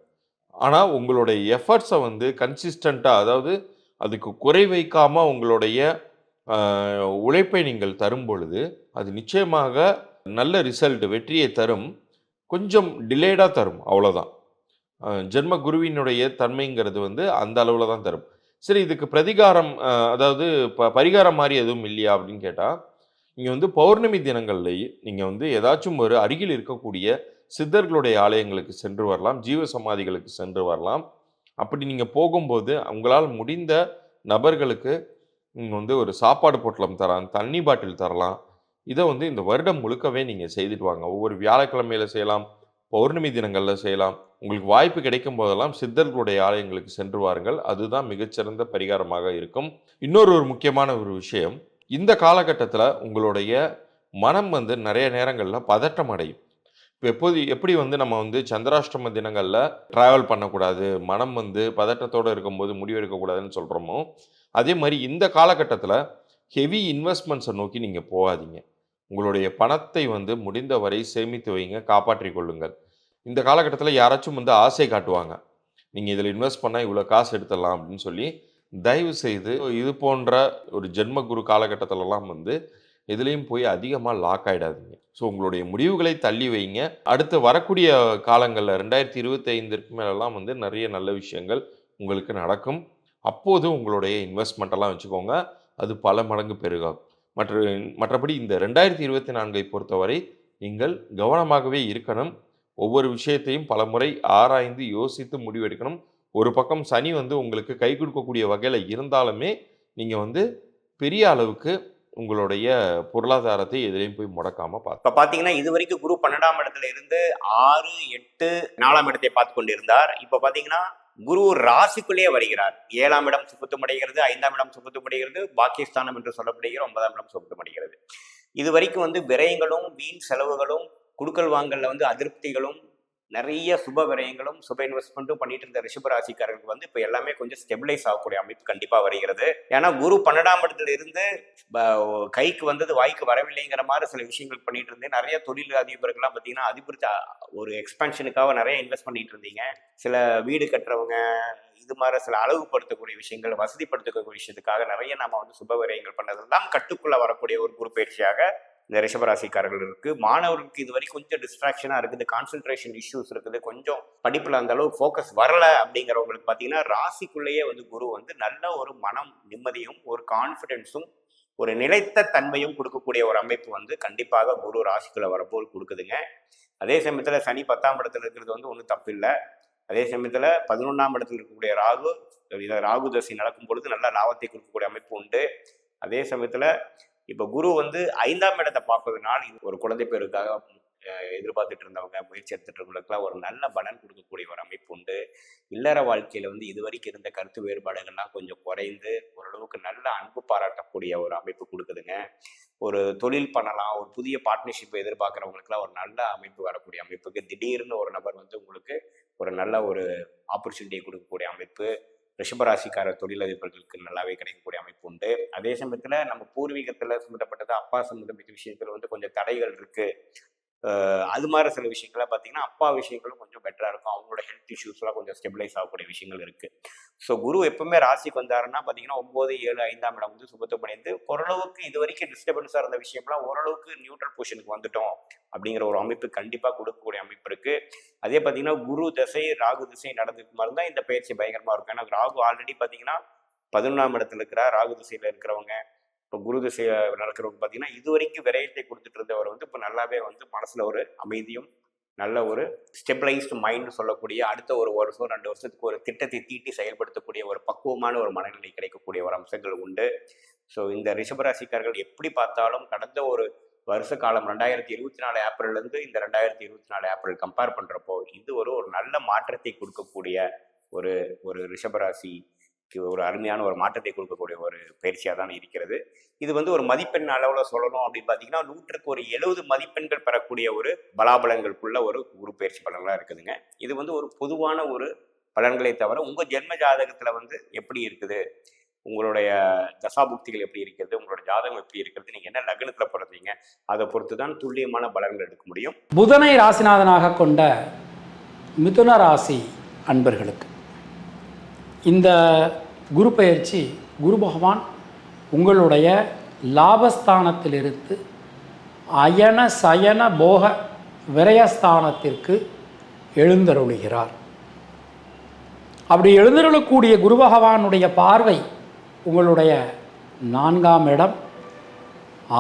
[SPEAKER 2] ஆனா, உங்களுடைய எஃபர்ட்ஸ வந்து கன்சிஸ்டன்ட்டா அதாவது அதுக்கு குறை வைக்காம உங்களுடைய அ உழைப்பை நீங்கள் தரும் பொழுது, அது நிச்சயமாக நல்ல ரிசல்ட் வெற்றியை தரும். கொஞ்சம் டிலேடா தரும். அவ்வளோதான். ஜென்ம குருவினுடைய தன்மைங்கிறது வந்து அந்த அளவுல தான் தரும். சரி இதுக்கு பிரதிகாரம் அதாவது பரிகாரம் மாரி எதுவும் இல்லையா? அப்படின்னு கேட்டா, நீங்க வந்து பௌர்ணமி தினங்கள்லயே நீங்க வந்து ஏதாச்சும் ஒரு அருகில் இருக்கக்கூடிய சித்தர்களுடைய ஆலயங்களுக்கு சென்று வரலாம். ஜீவ சமாதிகளுக்கு சென்று வரலாம். அப்படி நீங்க போகும்போது, உங்களால் முடிந்த நபர்களுக்கு நீங்க வந்து ஒரு சாப்பாடு பொட்டலம் தரலாம், தண்ணி பாட்டில் தரலாம். இத வந்து இந்த வருடம் முழுக்கவே நீங்க செய்துட்டு வாங்க. ஒவ்வொரு வியாழக்கிழமையில செய்யலாம், பௌர்ணமி தினங்கள்ல செய்யலாம். உங்களுக்கு வாய்ப்பு கிடைக்கும் போதெல்லாம் சித்தர்களுடைய ஆலயங்களுக்கு சென்று வாருங்கள். அதுதான் மிகச்சிறந்த பரிகாரமாக இருக்கும். இன்னொரு ஒரு முக்கியமான ஒரு விஷயம், இந்த காலகட்டத்தில உங்களுடைய மனம் வந்து நெறைய நேரங்கள்ல பதட்டம் அடையும். இப்ப எப்படி வந்து நம்ம வந்து சந்திராஷ்டம தினங்கள்ல டிராவல் பண்ணக்கூடாது, மனம் வந்து பதட்டத்தோட இருக்கும்போது முடிவு எடுக்கக்கூடாதுன்னு சொல்றோமோ, அதே மாரி இந்த காலகட்டத்தில ஹெவி இன்வெஸ்ட்மென்ட்ஸ நோக்கி நீங்க போகாதீங்க. உங்களுடைய பணத்தை வந்து முடிந்தவரை சேமித்து வைங்க, காப்பாற்றிக் கொள்ளுங்கள். இந்த காலகட்டத்தில யாராச்சும் வந்து ஆசை காட்டுவாங்க. நீங்க இதில இன்வெஸ்ட் பண்ணா இவ்வளோ காசு எடுத்துடலாம் அப்படின்னு சொல்லி, தயவு செய்து இது போன்ற ஒரு ஜென்ம குரு காலகட்டத்திலலாம் வந்து எதுலயும் போய் அதிகமா லாக் ஆயிடாதீங்க. ஸோ உங்களுடைய முடிவுகளை தள்ளி வைங்க. அடுத்து வரக்கூடிய காலங்கள்ல 2025ற்கு மேலலாம் வந்து நெறைய நல்ல விஷயங்கள் உங்களுக்கு நடக்கும். அப்போது உங்களுடைய இன்வெஸ்ட்மெண்ட் எல்லாம் வச்சுக்கோங்க. அது பல மடங்கு பெருகும். மற்ற மற்றபடி இந்த 2024ஐ பொறுத்தவரை நீங்கள் கவனமாகவே இருக்கணும். ஒவ்வொரு விஷயத்தையும் பலமுறை ஆராய்ந்து யோசித்து முடிவெடுக்கணும். ஒரு பக்கம் சனி வந்து உங்களுக்கு கை குடுக்கக்கூடிய வகையில இருந்தாலுமே, நீங்க வந்து பெரிய அளவுக்கு உங்களுடைய பொருளாதாரத்தை எதிலயும் போய் முடக்காம
[SPEAKER 3] இப்ப பாத்தீங்கன்னா இதுவரைக்கும் குரு 12ஆம் இடத்துல இருந்து 6, 8, 4ஆம் இடத்தை பார்த்து கொண்டிருந்தார். இப்ப பாத்தீங்கன்னா குரு ராசிக்குள்ளேயே வருகிறார். 7ஆம் இடம் சுபத்துவமடைகிறது, 5ஆம் இடம் சுபத்துவமடைகிறது, பாக்கியஸ்தானம் என்று சொல்லப்படுகிற 9ஆம் இடம் சுபத்துவமடைகிறது. இது வரைக்கும் வந்து விரயங்களும், வீண் செலவுகளும், குடுக்கல் வாங்கல்ல வந்து அதிருப்திகளும், நிறைய சுப விரயங்களும், சுப இன்வெஸ்ட்மெண்ட்டும் பண்ணிட்டு இருந்த ரிஷப ராசிக்காரர்களுக்கு வந்து இப்ப எல்லாமே கொஞ்சம் ஸ்டெபிலைஸ் ஆகக்கூடிய அமைப்பு கண்டிப்பா வருகிறது. ஏன்னா குரு 12ஆம் இடத்துல இருந்து கைக்கு வந்தது வாய்க்கு வரவில்லைங்கிற மாதிரி சில விஷயங்கள் பண்ணிட்டு இருந்தேன். நிறைய தொழில் அதிபர்கள்லாம் பார்த்தீங்கன்னா அதிபர்த்த ஒரு எக்ஸ்பென்ஷனுக்காக நிறைய இன்வெஸ்ட் பண்ணிட்டு இருந்தீங்க. சில வீடு கட்டுறவங்க இது மாதிரி சில அளவுபடுத்தக்கூடிய விஷயங்கள், வசதிப்படுத்தக்கூடிய விஷயத்துக்காக நிறைய நாம வந்து சுப விரயங்கள் பண்ணதெல்லாம் கட்டுக்குள்ள வரக்கூடிய ஒரு குரு பயிற்சியாக இந்த ரிஷபராசிக்காரர்கள் இருக்கு. மாணவர்களுக்கு இது வரைக்கும் கொஞ்சம் டிஸ்ட்ராக்ஷனா இருக்குது, கான்சென்ட்ரேஷன் இஷ்யூஸ் இருக்குது, கொஞ்சம் படிப்புல அந்த அளவு ஃபோக்கஸ் வரல அப்படிங்கிறவங்களுக்கு பார்த்தீங்கன்னா ராசிக்குள்ளேயே வந்து குரு வந்து நல்ல ஒரு மனம் நிம்மதியும், ஒரு கான்ஃபிடென்ஸும், ஒரு நிலைத்த தன்மையும் கொடுக்கக்கூடிய ஒரு அமைப்பு வந்து கண்டிப்பாக குரு ராசிக்குள்ள வரப்போல் கொடுக்குதுங்க. அதே சமயத்துல சனி 10ஆம் இடத்துல இருக்கிறது வந்து ஒன்றும் தப்பு இல்லை. அதே சமயத்துல 11ஆம் இடத்துல இருக்கக்கூடிய ராகு, ராகு தசை நடக்கும் பொழுது நல்ல லாபத்தை கொடுக்கக்கூடிய அமைப்பு உண்டு. அதே சமயத்துல இப்ப குரு வந்து 5ஆம் இடத்தை பார்ப்பதனால் ஒரு குழந்தை பேருக்காக எதிர்பார்த்துட்டு இருந்தவங்க, முயற்சி எடுத்துட்டு இருக்கவங்களுக்குலாம் ஒரு நல்ல பலன் கொடுக்கக்கூடிய ஒரு அமைப்பு உண்டு. இல்லற வாழ்க்கையில வந்து இதுவரைக்கும் இருந்த கருத்து வேறுபாடுகள்லாம் கொஞ்சம் குறைந்து ஓரளவுக்கு நல்ல அன்பு பாராட்டக்கூடிய ஒரு அமைப்பு கொடுக்குதுங்க. ஒரு தொழில் பண்ணலாம், ஒரு புதிய பார்ட்னர்ஷிப் எதிர்பார்க்குறவங்களுக்குலாம் ஒரு நல்ல அமைப்பு வரக்கூடிய அமைப்புக்கு திடீர்னு ஒரு நபர் வந்து உங்களுக்கு ஒரு நல்ல ஒரு ஆப்பர்ச்சுனிட்டியை கொடுக்கக்கூடிய அமைப்பு ரிஷபராசிக்கார தொழிலதிபர்களுக்கு நல்லாவே கிடைக்கக்கூடிய அமைப்பு உண்டு. அதே சமயத்துல நம்ம பூர்வீகத்துல சம்மந்தப்பட்டது, அப்பா சம்மந்தப்பட்ட விஷயத்துல வந்து கொஞ்சம் தடைகள் இருக்கு, அது மாதிரி சில விஷயங்கள்லாம் பார்த்தீங்கன்னா அப்பா விஷயங்களும் கொஞ்சம் பெட்டராக இருக்கும். அவங்களோட ஹெல்த் இஷ்யூஸ்லாம் கொஞ்சம் ஸ்டெபிலைஸ் ஆகக்கூடிய விஷயங்கள் இருக்குது. ஸோ குரு எப்பவுமே ராசிக்கு வந்தாருன்னா பார்த்தீங்கன்னா 9, 7, 5ஆம் இடம் வந்து சுபத்துவம் அடைந்து ஓரளவுக்கு இது வரைக்கும் டிஸ்டர்பன்ஸாக இருந்த விஷயம்லாம் ஓரளவுக்கு நியூட்ரல் பொசிஷனுக்கு வந்துட்டோம் அப்படிங்கிற ஒரு அமைப்பு கண்டிப்பாக கொடுக்கக்கூடிய அமைப்பு இருக்குது. அதே பார்த்தீங்கன்னா குரு தசை ராகு திசை நடந்துட்டு மாதிரி தான் இந்த பயிற்சி பயங்கரமாக இருக்கும். ஏன்னா ராகு ஆல்ரெடி பார்த்தீங்கன்னா 11ஆம் இடத்துல இருக்கிறார். ராகு திசையில் இருக்கிறவங்க இப்போ குரு திசை நடக்கிறவங்க பார்த்தீங்கன்னா இது வரைக்கும் விரயத்தை கொடுத்துட்டு இருந்தவர் வந்து இப்போ நல்லாவே வந்து மனசில் ஒரு அமைதியும் நல்ல ஒரு ஸ்டெபிளைஸ்டு மைண்ட் சொல்லக்கூடிய அடுத்த ஒரு வருஷம் 2 வருஷத்துக்கு ஒரு திட்டத்தை தீட்டி செயல்படுத்தக்கூடிய ஒரு பக்குவமான ஒரு மனநிலை கிடைக்கக்கூடிய ஒரு அம்சங்கள் உண்டு. ஸோ இந்த ரிஷபராசிக்காரர்கள் எப்படி பார்த்தாலும் கடந்த ஒரு வருஷ காலம் 2024 ஏப்ரல்லேருந்து இந்த 2024 ஏப்ரல் கம்பேர் பண்ணுறப்போ இது ஒரு நல்ல மாற்றத்தை கொடுக்கக்கூடிய ஒரு ஒரு ரிஷபராசி ஒரு அருமையான ஒரு மாற்றத்தை கொடுக்கக்கூடிய ஒரு பயிற்சியாக தான் இருக்கிறது. இது வந்து ஒரு மதிப்பெண் அளவில் சொல்லணும் அப்படின்னு பார்த்தீங்கன்னா 100க்கு ஒரு 70 மதிப்பெண்கள் பெறக்கூடிய ஒரு பலாபலங்களுக்குள்ள ஒரு குரு பயிற்சி பலன்களாக இருக்குதுங்க. இது வந்து ஒரு பொதுவான ஒரு பலன்களை தவிர உங்கள் ஜென்ம ஜாதகத்தில் வந்து எப்படி இருக்குது, உங்களுடைய தசாபுக்திகள் எப்படி இருக்கிறது, உங்களோட ஜாதகம் எப்படி இருக்கிறது, நீங்கள் என்ன லக்னத்தில் பிறந்தீங்க அதை பொறுத்து தான் துல்லியமான பலன்கள் எடுக்க முடியும்.
[SPEAKER 1] புதனை ராசிநாதனாக கொண்ட மிதுன ராசி அன்பர்களுக்கு இந்த குரு பயிற்சி குரு பகவான் உங்களுடைய லாபஸ்தானத்திலிருந்து அயன சயன போக விரயஸ்தானத்திற்கு எழுந்தருளுகிறார். அப்படி எழுந்தருளக்கூடிய குரு பகவானுடைய பார்வை உங்களுடைய 4ஆம் இடம்,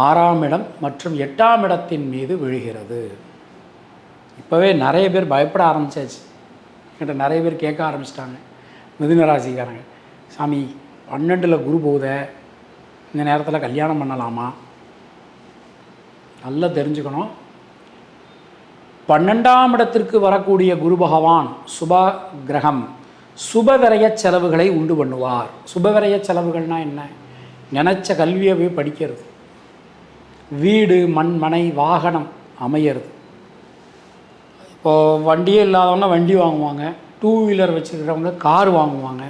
[SPEAKER 1] 6ஆம் இடம் மற்றும் 8ஆம் இடத்தின் மீது விழுகிறது. இப்போவே நிறைய பேர் பயப்பட ஆரம்பிச்சாச்சு. என்கிட்ட நிறைய பேர் கேட்க ஆரம்பிச்சிட்டாங்க, மிதுன ராசிக்காரங்க, சாமி 12ல் குரு போகுத இந்த நேரத்தில் கல்யாணம் பண்ணலாமா? நல்லா தெரிஞ்சுக்கணும். 12ஆம் இடத்திற்கு வரக்கூடிய குரு பகவான் சுப கிரகம் சுபவிரய செலவுகளை உண்டு பண்ணுவார். சுபவிரய செலவுகள்னால் என்ன? நினச்ச கல்வியை போய் படிக்கிறது, வீடு மண் மனை வாகனம் அமையிறது. இப்போது வண்டியே இல்லாதவங்க வண்டி வாங்குவாங்க, 2 வீலர் வச்சுருக்கிறவங்க கார் வாங்குவாங்க,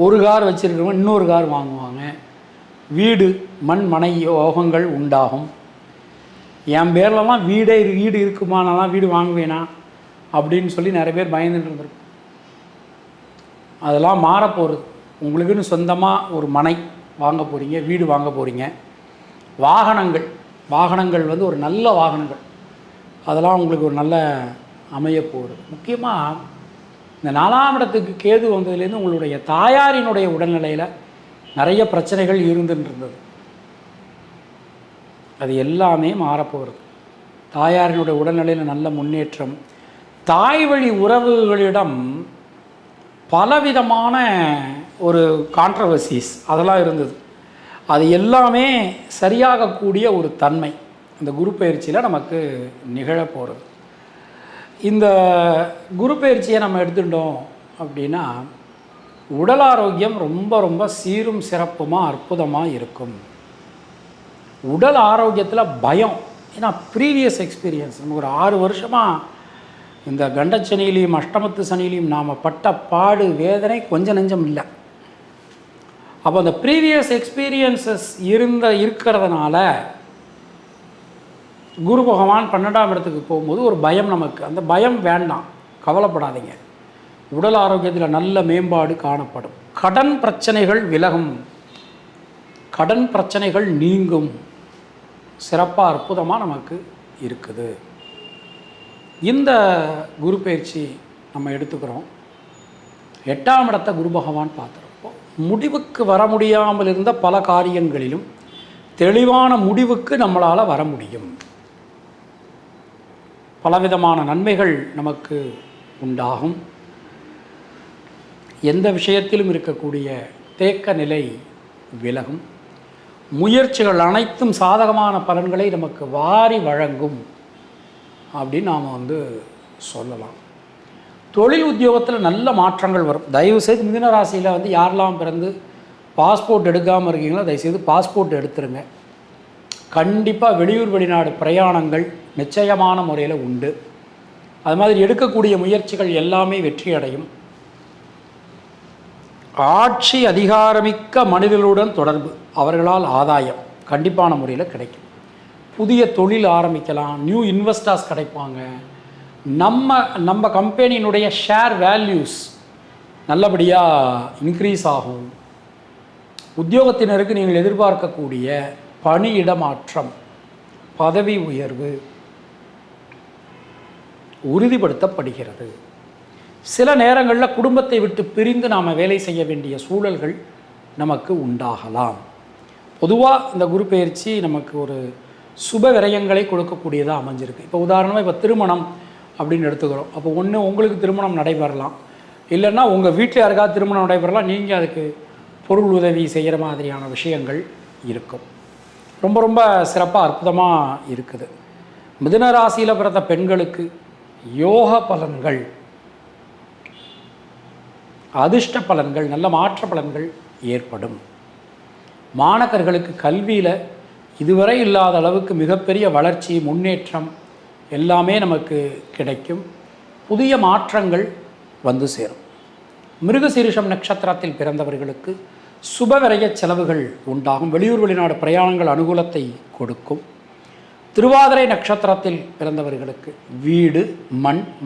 [SPEAKER 1] ஒரு கார் வச்சுருக்கிறவங்க இன்னொரு கார் வாங்குவாங்க. வீடு மண் மனை யோகங்கள் உண்டாகும். என் பேர்லலாம் வீடு இருக்குமானலாம் வீடு வாங்குவேனா அப்படின்னு சொல்லி நிறைய பேர் பயந்துட்டு இருந்திருக்கும். அதெல்லாம் மாறப்போகிறது. உங்களுக்குன்னு சொந்தமாக ஒரு மனை வாங்க போகிறீங்க, வீடு வாங்க போகிறீங்க. வாகனங்கள் வந்து ஒரு நல்ல வாகனங்கள், அதெல்லாம் உங்களுக்கு ஒரு நல்ல அமையப்போகுது. முக்கியமாக இந்த 4ஆம் இடத்துக்கு கேது வந்ததுலேருந்து உங்களுடைய தாயாரினுடைய உடல்நிலையில் நிறைய பிரச்சனைகள் இருந்துருந்தது. அது எல்லாமே மாறப்போகிறது. தாயாரினுடைய உடல்நிலையில் நல்ல முன்னேற்றம். தாய் வழி உறவுகளிடம் பலவிதமான ஒரு கான்ட்ரவர்சிஸ் அதெல்லாம் இருந்தது. அது எல்லாமே சரியாகக்கூடிய ஒரு தன்மை இந்த குரு பயிற்சியில் நமக்கு நிகழப்போகிறது. இந்த குரு பயிற்சியை நம்ம எடுத்துட்டோம் அப்படின்னா உடல் ஆரோக்கியம் ரொம்ப ரொம்ப சீரும் சிறப்புமாக அற்புதமாக இருக்கும். உடல் ஆரோக்கியத்தில் பயம், ஏன்னா ப்ரீவியஸ் எக்ஸ்பீரியன்ஸ் நமக்கு ஒரு 6 வருஷமாக இந்த கண்டச்சனிலையும் அஷ்டமத்து சனிலையும் நாம் பட்ட பாடு வேதனை கொஞ்சம் நெஞ்சம் இல்லை. அப்போ அந்த ப்ரீவியஸ் எக்ஸ்பீரியன்சஸ் இருக்கிறதுனால குரு பகவான் 12ஆம் இடத்துக்கு போகும்போது ஒரு பயம் நமக்கு. அந்த பயம் வேண்டாம், கவலைப்படாதீங்க. உடல் ஆரோக்கியத்தில் நல்ல மேம்பாடு காணப்படும். கடன் பிரச்சனைகள் விலகும், கடன் பிரச்சனைகள் நீங்கும். சிறப்பாக அற்புதமாக நமக்கு இருக்குது. இந்த குரு பயிற்சி நம்ம எடுத்துக்கிறோம். 8ஆம் இடத்தை குரு பகவான் பார்த்துருப்போம். முடிவுக்கு வர முடியாமல் இருந்த பல காரியங்களிலும் தெளிவான முடிவுக்கு நம்மளால் வர முடியும். பலவிதமான நன்மைகள் நமக்கு உண்டாகும். எந்த விஷயத்திலும் இருக்கக்கூடிய தேக்க நிலை விலகும். முயற்சிகள் அனைத்தும் சாதகமான பலன்களை நமக்கு வாரி வழங்கும் அப்படின்னு நாம் சொல்லலாம். தொழில் உத்தியோகத்தில் நல்ல மாற்றங்கள் வரும். தயவுசெய்து மிதுன ராசியில் யாரெல்லாம் பிறந்து பாஸ்போர்ட் எடுக்காமல் இருக்கீங்களோ தயவுசெய்து பாஸ்போர்ட் எடுத்துருங்க. கண்டிப்பாக வெளியூர் வெளிநாடு பிரயாணங்கள் நிச்சயமான முறையில் உண்டு. அது மாதிரி எடுக்கக்கூடிய முயற்சிகள் எல்லாமே வெற்றி அடையும். ஆட்சி அதிகாரமிக்க மனிதர்களுடன் தொடர்பு, அவர்களால் ஆதாயம் கண்டிப்பான முறையில் கிடைக்கும். புதிய தொழில் ஆரம்பிக்கலாம், நியூ இன்வெஸ்டர்ஸ் கிடைப்பாங்க, நம்ம கம்பெனியினுடைய ஷேர் வேல்யூஸ் நல்லபடியாக இன்க்ரீஸ் ஆகும். உத்தியோகத்தினருக்கு நீங்கள் எதிர்பார்க்கக்கூடிய பணியிட மாற்றம், பதவி உயர்வு உறுதிப்படுத்தப்படுகிறது. சில நேரங்களில் குடும்பத்தை விட்டு பிரிந்து நாம் வேலை செய்ய வேண்டிய சூழல்கள் நமக்கு உண்டாகலாம். பொதுவாக இந்த குரு பெயர்ச்சி நமக்கு ஒரு சுப விரயங்களை கொடுக்கக்கூடியதாக அமைஞ்சிருக்கு. இப்போ உதாரணமாக இப்போ திருமணம் அப்படின்னு எடுத்துக்கிறோம். அப்போ ஒன்று உங்களுக்கு திருமணம் நடைபெறலாம், இல்லைன்னா உங்கள் வீட்டில் யாருக்காவது திருமணம் நடைபெறலாம், நீங்கள் அதுக்கு பொருள் உதவி செய்கிற மாதிரியான விஷயங்கள் இருக்கும். ரொம்ப ரொம்ப சிறப்பாக அற்புதமாக இருக்குது. மிதுன ராசியில் பிறந்த பெண்களுக்கு யோக பலன்கள், அதிர்ஷ்ட பலன்கள், நல்ல மாற்ற பலன்கள் ஏற்படும். மாணவர்களுக்கு கல்வியில் இதுவரை இல்லாத அளவுக்கு மிகப்பெரிய வளர்ச்சி, முன்னேற்றம் எல்லாமே நமக்கு கிடைக்கும். புதிய மாற்றங்கள் வந்து சேரும். மிருகசீரிஷம் நட்சத்திரத்தில் பிறந்தவர்களுக்கு சுபவிரய செலவுகள் உண்டாகும். வெளியூர் வெளிநாடு பிரயாணங்கள் அனுகூலத்தை கொடுக்கும். திருவாதிரை நட்சத்திரத்தில் பிறந்தவர்களுக்கு வீடு,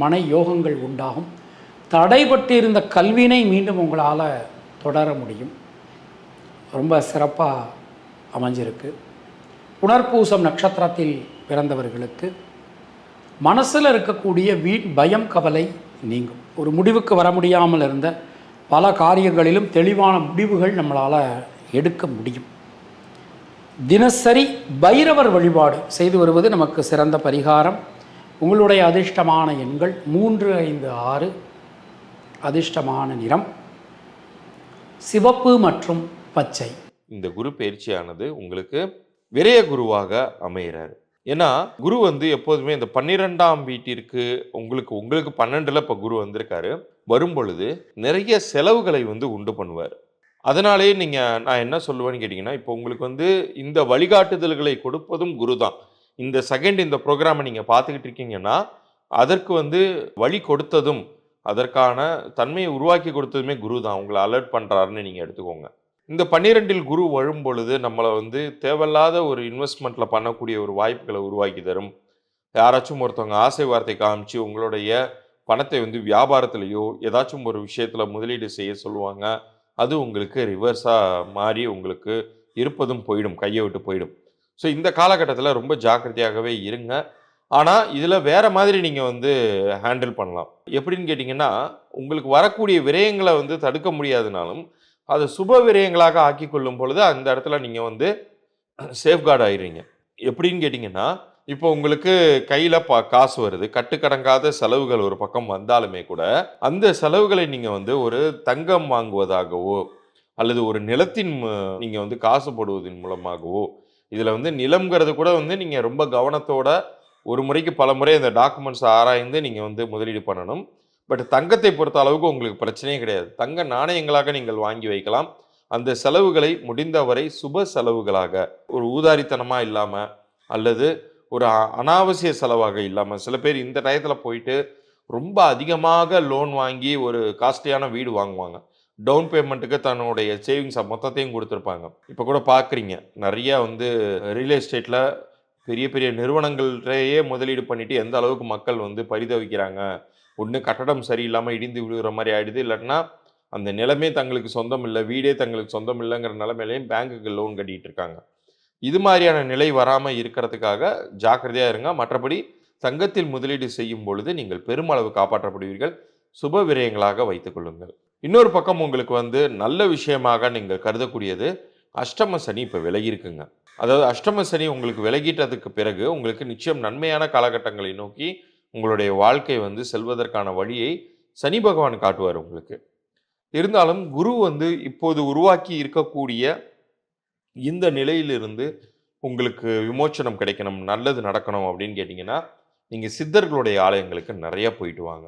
[SPEAKER 1] மனை யோகங்கள் உண்டாகும். தடைபட்டு இருந்த கல்வியினை மீண்டும் உங்களால் தொடர முடியும். ரொம்ப சிறப்பாக அமைஞ்சிருக்கு. புனர்பூசம் நட்சத்திரத்தில் பிறந்தவர்களுக்கு மனசில் இருக்கக்கூடிய பயம், கவலை நீங்கும். ஒரு முடிவுக்கு வர முடியாமல் இருந்த பல காரியங்களிலும் தெளிவான முடிவுகள் நம்மளால் எடுக்க முடியும். தினசரி பைரவர் வழிபாடு செய்து வருவது நமக்கு சிறந்த பரிகாரம். உங்களுடைய அதிர்ஷ்டமான எண்கள் 3, 5, 6. அதிர்ஷ்டமான நிறம் சிவப்பு மற்றும் பச்சை.
[SPEAKER 2] இந்த குரு பயிற்சியானது உங்களுக்கு விரய குருவாக அமைகிறார். ஏன்னா குரு வந்து எப்போதுமே இந்த 12ஆம் வீட்டிற்கு உங்களுக்கு 12ல் இப்போ குரு வந்திருக்காரு. வரும் பொழுது நிறைய செலவுகளை வந்து உண்டு பண்ணுவார். அதனாலே நான் என்ன சொல்லுவேன்னு கேட்டிங்கன்னா, இப்போ உங்களுக்கு வந்து இந்த வழிகாட்டுதல்களை கொடுப்பதும் குரு தான். இந்த ப்ரோக்ராமை நீங்கள் பார்த்துக்கிட்டு இருக்கீங்கன்னா, அதற்கு வந்து வழி கொடுத்ததும், அதற்கான தன்மையை உருவாக்கி கொடுத்ததுமே குரு தான். உங்களை அலர்ட் பண்ணுறாருன்னு நீங்கள் எடுத்துக்கோங்க. இந்த 12இல் குரு வரும் பொழுது நம்மளை வந்து தேவையில்லாத ஒரு இன்வெஸ்ட்மெண்ட்டில் பண்ணக்கூடிய ஒரு வாய்ப்புகளை உருவாக்கி தரும். யாராச்சும் ஒருத்தவங்க ஆசை வார்த்தை காமிச்சு உங்களுடைய பணத்தை வந்து வியாபாரத்திலேயோ ஏதாச்சும் ஒரு விஷயத்தில் முதலீடு செய்ய சொல்லுவாங்க. அது உங்களுக்கு ரிவர்ஸாக மாறி உங்களுக்கு இருப்பதும் போயிடும், கையை விட்டு போயிடும். ஸோ இந்த காலகட்டத்தில் ரொம்ப ஜாக்கிரதையாகவே இருங்க. ஆனால் இதில் வேறு மாதிரி நீங்கள் வந்து ஹேண்டில் பண்ணலாம். எப்படின்னு கேட்டிங்கன்னா, உங்களுக்கு வரக்கூடிய விரயங்களை வந்து தடுக்க முடியாதுனாலும் அதை சுப விரயங்களாக ஆக்கி கொள்ளும் பொழுது அந்த இடத்துல நீங்கள் வந்து சேஃப்கார்டு ஆயிடுறீங்க. எப்படின்னு கேட்டிங்கன்னா, இப்போ உங்களுக்கு கையில் காசு வருது, கட்டுக்கடங்காத செலவுகள் ஒரு பக்கம் வந்தாலுமே கூட அந்த செலவுகளை நீங்கள் வந்து ஒரு தங்கம் வாங்குவதாகவோ அல்லது ஒரு நிலத்தின் நீங்கள் வந்து காசு போடுவதன் மூலமாகவோ, இதில் வந்து நிலம்ங்கிறது கூட வந்து நீங்கள் ரொம்ப கவனத்தோட ஒரு முறைக்கு பல முறை அந்த டாக்குமெண்ட்ஸ் ஆராய்ந்து நீங்கள் வந்து முதலீடு பண்ணணும். பட் தங்கத்தை பொறுத்த அளவுக்கு உங்களுக்கு பிரச்சனையே கிடையாது. தங்க நாணயங்களாக நீங்கள் வாங்கி வைக்கலாம். அந்த செலவுகளை முடிந்தவரை சுப செலவுகளாக, ஒரு ஊதாரித்தனமாக இல்லாமல் அல்லது ஒரு அனாவசிய செலவாக இல்லாமல், சில பேர் இந்த டயத்தில் போயிட்டு ரொம்ப அதிகமாக லோன் வாங்கி ஒரு காஸ்ட்லியான வீடு வாங்குவாங்க. டவுன் பேமெண்ட்டுக்கு தன்னுடைய சேவிங்ஸை மொத்தத்தையும் கொடுத்துருப்பாங்க. இப்போ கூட பார்க்குறீங்க, நிறையா வந்து ரியல் எஸ்டேட்டில் பெரிய பெரிய நிறுவனங்கள்கிட்டயே முதலீடு பண்ணிவிட்டு எந்த அளவுக்கு மக்கள் வந்து பரிதவிக்கிறாங்க. ஒன்று கட்டடம் சரியில்லாமல் இடிந்து விழுகிற மாதிரி ஆகிடுது, இல்லைன்னா அந்த நிலமே தங்களுக்கு சொந்தம் இல்லை, வீடே தங்களுக்கு சொந்தம் இல்லைங்கிற நிலைமையிலையும் பேங்குக்கு லோன் கட்டிகிட்டு இருக்காங்க. இது மாதிரியான நிலை வராமல் இருக்கிறதுக்காக ஜாக்கிரதையாக இருங்க. மற்றபடி தங்கத்தில் முதலீடு செய்யும் பொழுது நீங்கள் பெருமளவு காப்பாற்றப்படுவீர்கள். சுப விரயங்களாக வைத்துக் கொள்ளுங்கள். இன்னொரு பக்கம் உங்களுக்கு வந்து நல்ல விஷயமாக நீங்கள் கருதக்கூடியது, அஷ்டம சனி இப்போ விலகி இருக்குங்க. அதாவது அஷ்டம சனி உங்களுக்கு விலகிட்டதுக்கு பிறகு உங்களுக்கு நிச்சயம் நன்மையான காலகட்டங்களை நோக்கி உங்களுடைய வாழ்க்கை வந்து செல்வதற்கான வழியை சனி பகவான் காட்டுவார் உங்களுக்கு. இருந்தாலும் குரு வந்து இப்போது உருவாக்கி இருக்கக்கூடிய இந்த நிலையிலிருந்து உங்களுக்கு விமோச்சனம் கிடைக்கணும், நல்லது நடக்கணும் அப்படின்னு கேட்டிங்கன்னா, நீங்கள் சித்தர்களுடைய ஆலயங்களுக்கு நிறைய போயிட்டு வாங்க.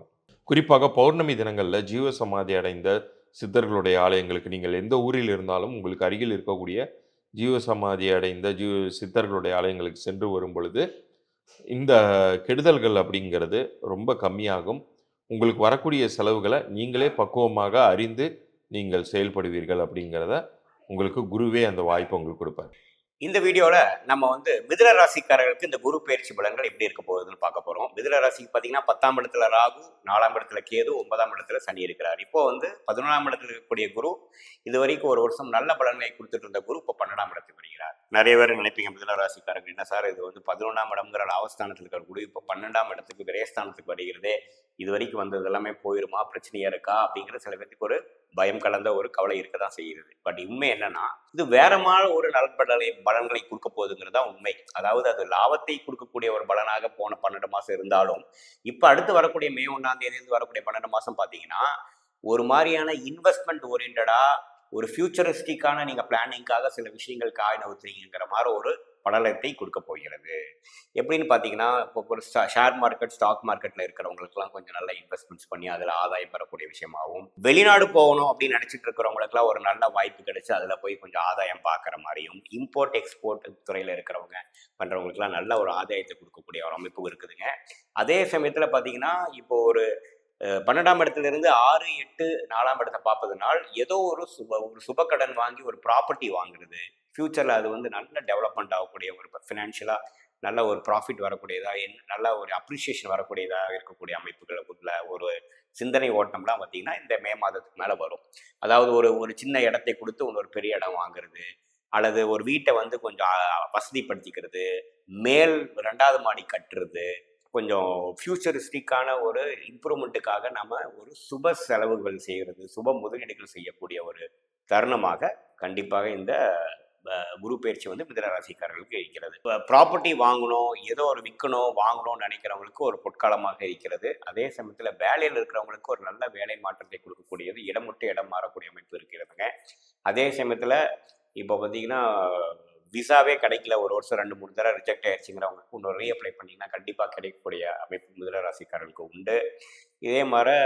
[SPEAKER 2] குறிப்பாக பௌர்ணமி தினங்களில் ஜீவசமாதி அடைந்த சித்தர்களுடைய ஆலயங்களுக்கு நீங்கள் எந்த ஊரில் இருந்தாலும் உங்களுக்கு அருகில் இருக்கக்கூடிய ஜீவசமாதி அடைந்த சித்தர்களுடைய ஆலயங்களுக்கு சென்று வரும் பொழுது இந்த கெடுதல்கள் அப்படிங்கிறது ரொம்ப கம்மியாகும். உங்களுக்கு வரக்கூடிய செலவுகளை நீங்களே பக்குவமாக அறிந்து நீங்கள் செயல்படுவீர்கள் அப்படிங்கிறத உங்களுக்கு குருவே அந்த வாய்ப்பை உங்களுக்கு கொடுப்பார்.
[SPEAKER 3] இந்த வீடியோல நம்ம வந்து மிதுன ராசிக்காரர்களுக்கு இந்த குரு பயிற்சி பலன்கள் எப்படி இருக்க போகுதுன்னு பார்க்க போறோம். மிதுன ராசிக்கு பார்த்தீங்கன்னா 10ஆம் இடத்துல ராகு, 4ஆம் இடத்துல கேது, 9ஆம் இடத்துல சனி இருக்கிறார். இப்போ வந்து 11ஆம் இடத்துல இருக்கக்கூடிய குரு இது வரைக்கும் ஒரு வருஷம் நல்ல பலன்களை கொடுத்துட்டு இருந்த குரு இப்போ 12ஆம் இடத்துக்கு வருகிறார். நிறைய பேர் நினைப்பீங்க மிதுன ராசிக்காரர்கள் என்ன சார் இது வந்து 11ஆம் இடம்ங்கிற லாபஸ்தானத்தில் இருக்கிற குரு இப்போ 12ஆம் இடத்துக்கு விரயஸ்தானத்துக்கு வருகிறதே, இது வரைக்கும் வந்தது எல்லாமே போயிருமா, பிரச்சனையா இருக்கா அப்படிங்கிற சில பேருக்கு ஒரு பயம் கலந்த ஒரு கவலை இருக்க தான் செய்கிறது. பட் உண்மை என்னன்னா இது வேற மாதிரி ஒரு பலன்களை கொடுக்க போகுதுங்கிறது தான் உண்மை. அதாவது அது லாபத்தை கொடுக்கக்கூடிய ஒரு பலனாக போன 12 மாசம் இருந்தாலும் இப்ப அடுத்து வரக்கூடிய மே 1ஆம் தேதியிலிருந்து வரக்கூடிய 12 மாசம் பாத்தீங்கன்னா ஒரு மாதிரியான இன்வெஸ்ட்மெண்ட் ஓரியன்டா ஒரு ஃபியூச்சரிஸ்டிக்கான நீங்க பிளானிங்காக சில விஷயங்கள் காய் நவுத்துறீங்கிற மாதிரி ஒரு படலத்தை கொடுக்க போகிறது. எப்படின்னு பார்த்தீங்கன்னா இப்போ ஒரு ஷேர் மார்க்கெட், ஸ்டாக் மார்க்கெட்டில் இருக்கிறவங்களுக்குலாம் கொஞ்சம் நல்ல இன்வெஸ்ட்மெண்ட்ஸ் பண்ணி அதில் ஆதாயம் பெறக்கூடிய விஷயமாகவும், வெளிநாடு போகணும் அப்படின்னு நினச்சிட்டு இருக்கிறவங்களுக்குலாம் ஒரு நல்ல வாய்ப்பு கிடைச்சி அதில் போய் கொஞ்சம் ஆதாயம் பார்க்குற மாதிரியும், இம்போர்ட் எக்ஸ்போர்ட் துறையில் இருக்கிறவங்க பண்ணுறவங்களுக்குலாம் நல்ல ஒரு ஆதாயத்தை கொடுக்கக்கூடிய ஒரு அமைப்பு இருக்குதுங்க. அதே சமயத்தில் பார்த்தீங்கன்னா இப்போ ஒரு 12ஆம் இடத்துலேருந்து 6, 8, 4ஆம் இடத்தை பார்ப்பதுனால் ஏதோ ஒரு சுப கடன் வாங்கி ஒரு ப்ராப்பர்ட்டி வாங்குறது, ஃப்யூச்சரில் அது வந்து நல்ல டெவலப்மெண்ட் ஆகக்கூடிய ஒரு ஃபினான்ஷியலாக நல்ல ஒரு ப்ராஃபிட் வரக்கூடியதாக, நல்ல ஒரு அப்ரிஷியேஷன் வரக்கூடியதாக இருக்கக்கூடிய அமைப்புகளை உள்ள ஒரு சிந்தனை ஓட்டம்லாம் பார்த்தீங்கன்னா இந்த மே மாதத்துக்கு மேலே வரும். அதாவது ஒரு சின்ன இடத்தை கொடுத்து ஒரு பெரிய இடம் வாங்குறது, அல்லது ஒரு வீட்டை வந்து கொஞ்சம் வசதிப்படுத்திக்கிறது, மேல் 2வது மாடி கட்டுறது, கொஞ்சம் ஃபியூச்சரிஸ்டிக்கான ஒரு இம்ப்ரூவ்மெண்ட்டுக்காக நம்ம ஒரு சுப செலவுகள் செய்கிறது, சுப முதலீடுகள் செய்யக்கூடிய ஒரு தருணமாக கண்டிப்பாக இந்த குரு பயிற்சி வந்து மிதுன ராசிக்காரர்களுக்கு இருக்கிறது. இப்போ ப்ராப்பர்ட்டி வாங்கணும், ஏதோ ஒரு விற்கணும், வாங்கணும்னு நினைக்கிறவங்களுக்கு ஒரு பொற்காலமாக இருக்கிறது. அதே சமயத்தில் வேலையில் இருக்கிறவங்களுக்கு ஒரு நல்ல வேலை மாற்றத்தை கொடுக்கக்கூடியது, இடம் விட்டு இடம் மாறக்கூடிய அமைப்பு இருக்கிறதுங்க. அதே சமயத்தில் இப்போ பார்த்தீங்கன்னா விசாவே கிடைக்கல, ஒரு வருஷம் 2-3 தடவை ரிஜெக்ட் ஆயிடுச்சுங்கிறவங்களுக்கு இன்னொரு ரீஅப்ளை பண்ணிங்கன்னா கண்டிப்பாக கிடைக்கக்கூடிய அமைப்பு மிதுன ராசிக்காரர்களுக்கு உண்டு. இதே மாதிரி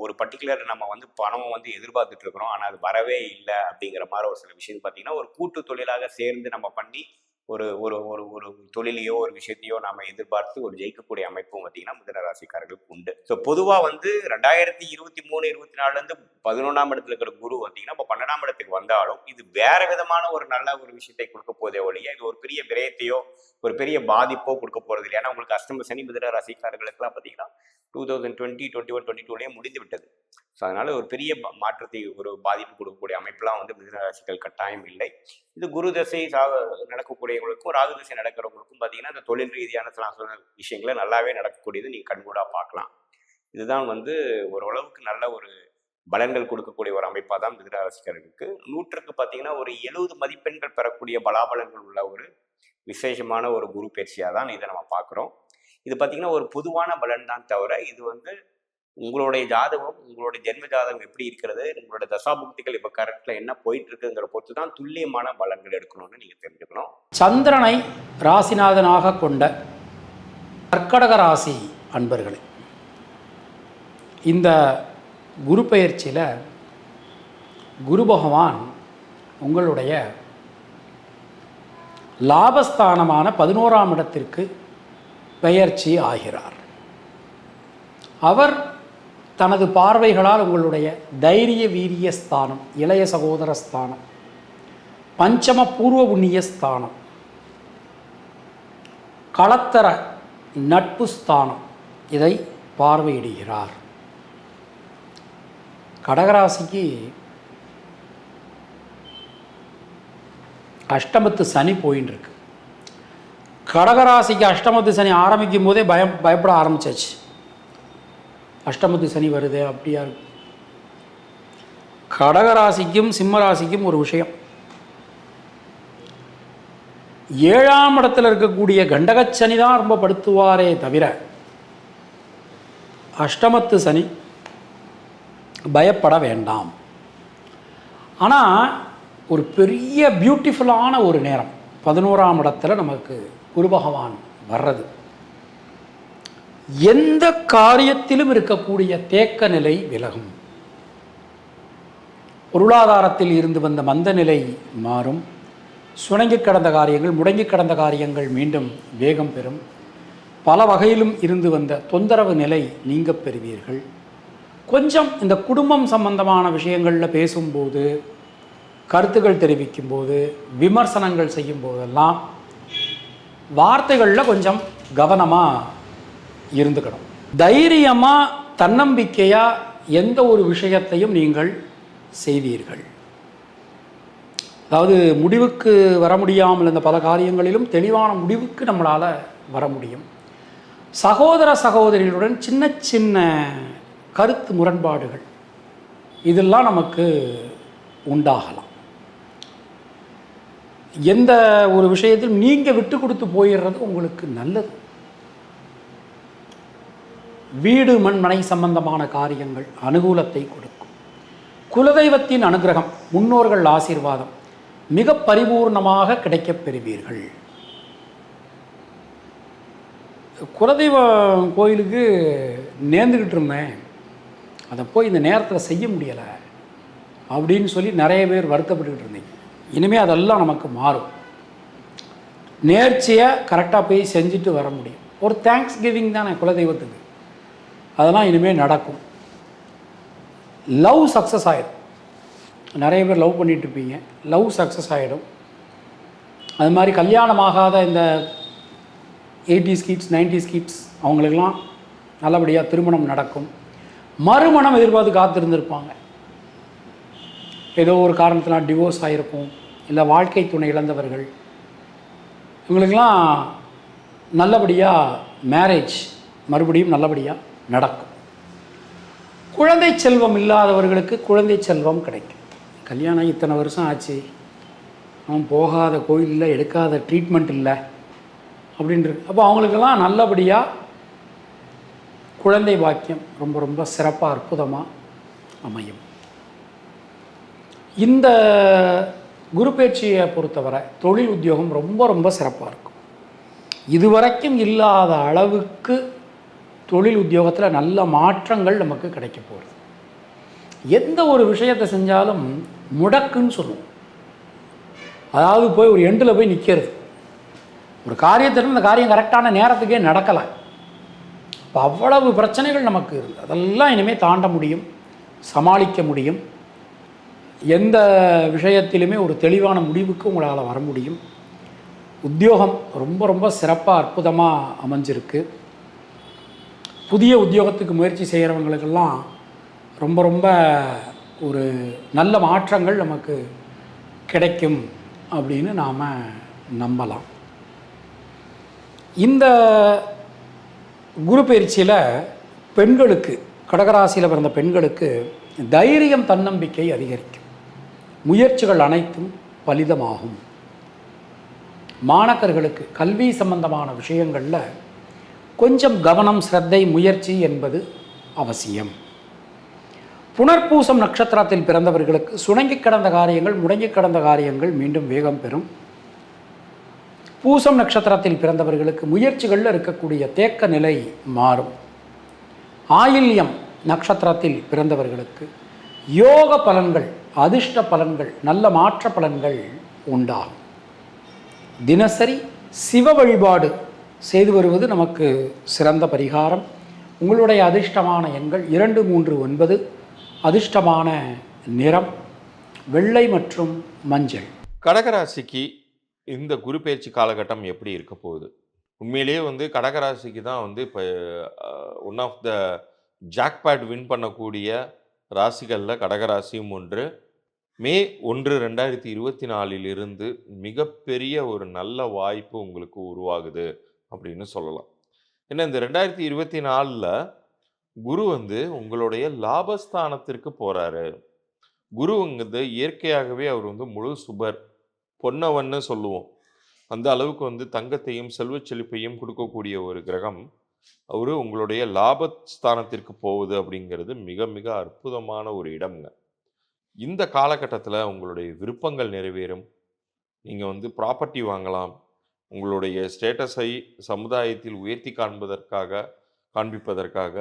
[SPEAKER 3] ஒரு பர்டிகுலர் நம்ம வந்து பணம் வந்து எதிர்பார்த்துட்டு இருக்கிறோம், ஆனால் அது வரவே இல்லை அப்படிங்கிற மாதிரி ஒரு சில விஷயம் பார்த்தீங்கன்னா ஒரு கூட்டு தொழிலாக சேர்ந்து நம்ம பண்ணி ஒரு ஒரு ஒரு ஒரு தொழிலையோ ஒரு விஷயத்தையோ நாம எதிர்பார்த்து ஒரு ஜெயிக்கக்கூடிய அமைப்பும் பார்த்தீங்கன்னா மிதுன ராசிக்காரர்களுக்கு உண்டு. ஸோ பொதுவாக வந்து 2023-24 11ஆம் இடத்துல இருக்கிற குரு பார்த்தீங்கன்னா இப்போ 12ஆம் இடத்துக்கு வந்தாலும் இது வேற விதமான ஒரு நல்ல ஒரு விஷயத்தை கொடுக்க போதே ஒழிய இது ஒரு பெரிய விரயத்தையோ ஒரு பெரிய பாதிப்போ கொடுக்க போறது இல்லை. ஏன்னா உங்களுக்கு அஷ்டம சனி மிதுன ராசிக்காரர்களுக்கெல்லாம் பார்த்தீங்கன்னா 2020, 21, 22 முடிந்து விட்டது. ஸோ அதனால ஒரு பெரிய மாற்றத்தை ஒரு பாதிப்பு கொடுக்கக்கூடிய அமைப்பெல்லாம் வந்து மிதுன ராசிகள் கட்டாயம் இல்லை. இது குரு தசை நடக்கக்கூடியவங்களுக்கும் ராகு தசை நடக்கிறவங்களுக்கும் பார்த்தீங்கன்னா இந்த தொழில் ரீதியான சில விஷயங்களை நல்லாவே நடக்கக்கூடியது நீங்கள் கண்கூடா பார்க்கலாம். இதுதான் வந்து ஓரளவுக்கு நல்ல ஒரு பலன்கள் கொடுக்கக்கூடிய ஒரு அமைப்பாக தான் மிதுன ராசிக்காரர்களுக்கு 100க்கு பார்த்தீங்கன்னா ஒரு 70 மதிப்பெண்கள் பெறக்கூடிய பலாபலன்கள் உள்ள ஒரு விசேஷமான ஒரு குரு பயிற்சியாக தான் இதை நம்ம பார்க்குறோம். இது பார்த்தீங்கன்னா ஒரு பொதுவான பலன் தான் தவிர இது வந்து உங்களுடைய ஜாதகம், உங்களுடைய ஜென்ம ஜாதகம் எப்படி இருக்கிறது, உங்களோட தசாபுக்திகள் இப்போ கரெக்டில் என்ன போயிட்டு இருக்குங்கிற பொறுத்து தான் துல்லியமான பலன்கள் எடுக்கணும்னு நீங்கள் தெரிஞ்சுக்கணும்.
[SPEAKER 1] சந்திரனை ராசிநாதனாக கொண்ட கர்க்கடக ராசி அன்பர்களே, இந்த குரு பயிற்சியில் குரு பகவான் உங்களுடைய லாபஸ்தானமான 11ஆம் இடத்திற்கு பெயர்ச்சி ஆகிறார். அவர் தனது பார்வைகளால் உங்களுடைய தைரிய வீரிய ஸ்தானம், இளைய சகோதர ஸ்தானம், பஞ்சம பூர்வ புண்ணிய ஸ்தானம், களத்தர நட்பு ஸ்தானம் இதை பார்வையிடுகிறார். கடகராசிக்கு அஷ்டமத்து சனி போயின்னு இருக்கு. கடகராசிக்கு அஷ்டமத்து சனி ஆரம்பிக்கும் போதே பயப்பட ஆரம்பிச்சாச்சு. அஷ்டமத்து சனி வருது அப்படியா இருக்கு. கடகராசிக்கும் சிம்மராசிக்கும் ஒரு விஷயம், 7ஆம் இடத்துல இருக்கக்கூடிய கண்டகச்சனி தான் ரொம்ப படுத்துவாரே தவிர அஷ்டமத்து சனி பயப்பட வேண்டாம். ஆனால் ஒரு பெரிய பியூட்டிஃபுல்லான ஒரு நேரம் 11ஆம் இடத்துல நமக்கு குரு பகவான் வர்றது. எந்த காரியத்திலும் இருக்கக்கூடிய தேக்க நிலை விலகும். பொருளாதாரத்தில் இருந்து வந்த மந்த நிலை மாறும். சுணங்கி கடந்த காரியங்கள், முடங்கி கடந்த காரியங்கள் மீண்டும் வேகம் பெறும். பல வகையிலும் இருந்து வந்த தொந்தரவு நிலை நீங்க பெறுவீர்கள். கொஞ்சம் இந்த குடும்பம் சம்பந்தமான விஷயங்களில் பேசும்போது கருத்துக்கள் தெரிவிக்கும் போது, விமர்சனங்கள் செய்யும் போதெல்லாம் வார்த்தைகளில் கொஞ்சம் கவனமாக இருந்துக்கணும். தைரியமாக தன்னம்பிக்கையாக எந்த ஒரு விஷயத்தையும் நீங்கள் செய்வீர்கள். அதாவது முடிவுக்கு வர முடியாமல் இருந்த பல காரியங்களிலும் தெளிவான முடிவுக்கு நம்மளால் வர முடியும். சகோதர சகோதரிகளுடன் சின்ன சின்ன கருத்து முரண்பாடுகள் இதெல்லாம் நமக்கு உண்டாகலாம். எந்த ஒரு விஷயத்தில் நீங்கள் விட்டு கொடுத்து போயிடுறது உங்களுக்கு நல்லது. வீடு மண் மனை சம்பந்தமான காரியங்கள் அனுகூலத்தை கொடுக்கும். குலதெய்வத்தின் அனுகிரகம், முன்னோர்கள் ஆசீர்வாதம் மிக பரிபூர்ணமாக கிடைக்கப் பெறுவீர்கள். குலதெய்வ கோயிலுக்கு நேர்ந்துக்கிட்டு இருந்தேன், அதை போய் இந்த நேரத்தில் செய்ய முடியலை அப்படின்னு சொல்லி நிறைய பேர் வருத்தப்பட்டுக்கிட்டு இருந்தீங்க. இனிமேல் அதெல்லாம் நமக்கு மாறும். நேர்ச்சியாக கரெக்டாக போய் செஞ்சுட்டு வர முடியும். ஒரு தேங்க்ஸ் கிவிங் தானே குலதெய்வத்துக்கு, அதெல்லாம் இனிமேல் நடக்கும். லவ் சக்ஸஸ் ஆகிடும். நிறைய பேர் லவ் பண்ணிகிட்ருப்பீங்க, லவ் சக்ஸஸ் ஆகிடும். அது மாதிரி கல்யாணமாகாத இந்த 80s கிட்ஸ் 90s கிட்ஸ் அவங்களுக்கெல்லாம் நல்லபடியாக திருமணம் நடக்கும். மறுமணம் எதிர்பார்த்து காத்திருந்திருப்பாங்க, ஏதோ ஒரு காரணத்தினால் டிவோர்ஸ் ஆகிருக்கும், இல்லை வாழ்க்கை துணை இழந்தவர்கள், இவங்களுக்கெல்லாம் நல்லபடியாக மேரேஜ் மறுபடியும் நல்லபடியாக நடக்கும். குழந்தை செல்வம் இல்லாதவர்களுக்கு குழந்தை செல்வம் கிடைக்கும். கல்யாணம் இத்தனை வருஷம் ஆச்சு, அவன் போகாத கோயில் இல்லை, எடுக்காத ட்ரீட்மெண்ட் இல்லை அப்படின்றது. அப்போ அவங்களுக்கெல்லாம் நல்லபடியாக குழந்தை பாக்கியம் ரொம்ப ரொம்ப சிறப்பாக அற்புதமாக அமையும். இந்த குரு பயிற்சியை பொறுத்தவரை தொழில் உத்தியோகம் ரொம்ப ரொம்ப சிறப்பாக இருக்கும். இதுவரைக்கும் இல்லாத அளவுக்கு தொழில் உத்தியோகத்தில் நல்ல மாற்றங்கள் நமக்கு கிடைக்க போகிறது. எந்த ஒரு விஷயத்தை செஞ்சாலும் முடக்குன்னு சொல்லுவோம். அதாவது போய் ஒரு எண்டில் போய் நிற்கிறது. ஒரு காரியத்தில் இந்த காரியம் கரெக்டான நேரத்துக்கே நடக்கலை. இப்போ அவ்வளவு பிரச்சனைகள் நமக்கு இருக்குது. அதெல்லாம் இனிமேல் தாண்ட முடியும், சமாளிக்க முடியும். எந்த விஷயத்திலுமே ஒரு தெளிவான முடிவுக்கு உங்களால் வர முடியும். உத்தியோகம் ரொம்ப ரொம்ப சிறப்பாக அற்புதமாக அமைஞ்சிருக்கு. புதிய உத்தியோகத்துக்கு முயற்சி செய்கிறவங்களுக்கெல்லாம் ரொம்ப ரொம்ப ஒரு நல்ல மாற்றங்கள் நமக்கு கிடைக்கும் அப்படின்னு நாம் நம்பலாம். இந்த குரு பயிற்சியில் பெண்களுக்கு, கடகராசியில் பிறந்த பெண்களுக்கு தைரியம் தன்னம்பிக்கை அதிகரிக்கும். முயற்சிகள் அனைத்தும் பலிதமாகும். மாணக்கர்களுக்கு கல்வி சம்பந்தமான விஷயங்களில் கொஞ்சம் கவனம், சிரத்தை, முயற்சி என்பது அவசியம். புனர்பூசம் நட்சத்திரத்தில் பிறந்தவர்களுக்கு சுணங்கி கிடந்த காரியங்கள், முடங்கி கிடந்த காரியங்கள் மீண்டும் வேகம் பெறும். பூசம் நட்சத்திரத்தில் பிறந்தவர்களுக்கு முயற்சிகளில் இருக்கக்கூடிய தேக்க நிலை மாறும். ஆயில்யம் நட்சத்திரத்தில் பிறந்தவர்களுக்கு யோக பலன்கள், அதிர்ஷ்ட பலன்கள், நல்ல மாற்ற பலன்கள் உண்டாகும். தினசரி சிவ வழிபாடு செய்து வருவது நமக்கு சிறந்த பரிகாரம். உங்களுடைய அதிர்ஷ்டமான எண்கள் 2, 3, 9. அதிர்ஷ்டமான நிறம் வெள்ளை மற்றும் மஞ்சள்.
[SPEAKER 2] கடகராசிக்கு இந்த குரு பயிற்சி காலகட்டம் எப்படி இருக்க போகுது? உண்மையிலேயே வந்து கடகராசிக்கு தான் வந்து இப்போ one of the jackpot win பண்ணக்கூடிய ராசிகளில் கடகராசியும் ஒன்று. மே 1, 2024 மிகப்பெரிய ஒரு நல்ல வாய்ப்பு உங்களுக்கு உருவாகுது அப்படின்னு சொல்லலாம். ஏன்னா இந்த 2024 குரு வந்து உங்களுடைய லாபஸ்தானத்திற்கு போகிறாரு. குருங்கிறது இயற்கையாகவே அவர் வந்து முழு சுபர், பொன்னவன்னு சொல்லுவோம். அந்த அளவுக்கு வந்து தங்கத்தையும் செல்வச் செழிப்பையும் கொடுக்கக்கூடிய ஒரு கிரகம். அவர் உங்களுடைய லாபஸ்தானத்திற்கு போகுது அப்படிங்கிறது மிக மிக அற்புதமான ஒரு இடம்ங்க. இந்த காலகட்டத்தில் உங்களுடைய விருப்பங்கள் நிறைவேறும். நீங்கள் வந்து ப்ராப்பர்ட்டி வாங்கலாம். உங்களுடைய ஸ்டேட்டஸை சமுதாயத்தில் உயர்த்தி காண்பிப்பதற்காக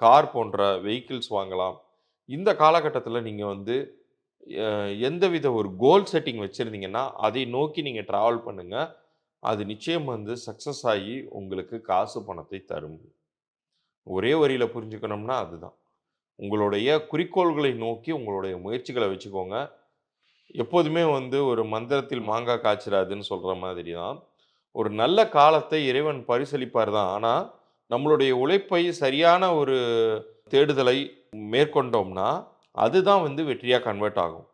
[SPEAKER 2] கார் போன்ற வெஹிக்கிள்ஸ் வாங்கலாம். இந்த காலகட்டத்தில் நீங்கள் வந்து எந்தவித ஒரு கோல் செட்டிங் வச்சுருந்தீங்கன்னா அதை நோக்கி நீங்கள் ட்ராவல் பண்ணுங்கள். அது நிச்சயம் வந்து சக்ஸஸ் ஆகி உங்களுக்கு காசு பணத்தை தரும். ஒரே வரியில் புரிஞ்சுக்கணும்னா அதுதான். உங்களுடைய குறிக்கோள்களை நோக்கி உங்களுடைய முயற்சிகளை வச்சுக்கோங்க. எப்போதுமே வந்து ஒரு மந்திரத்தில் மாங்காய் காய்ச்சிராதுன்னு சொல்ற மாதிரி தான். ஒரு நல்ல காலத்தை இறைவன் பரிசளிப்பார் தான். ஆனா, நம்மளுடைய உழைப்பை சரியான ஒரு தேடுதலை மேற்கொண்டோம்னா, அதுதான் வந்து வெற்றியா கன்வெர்ட் ஆகும்.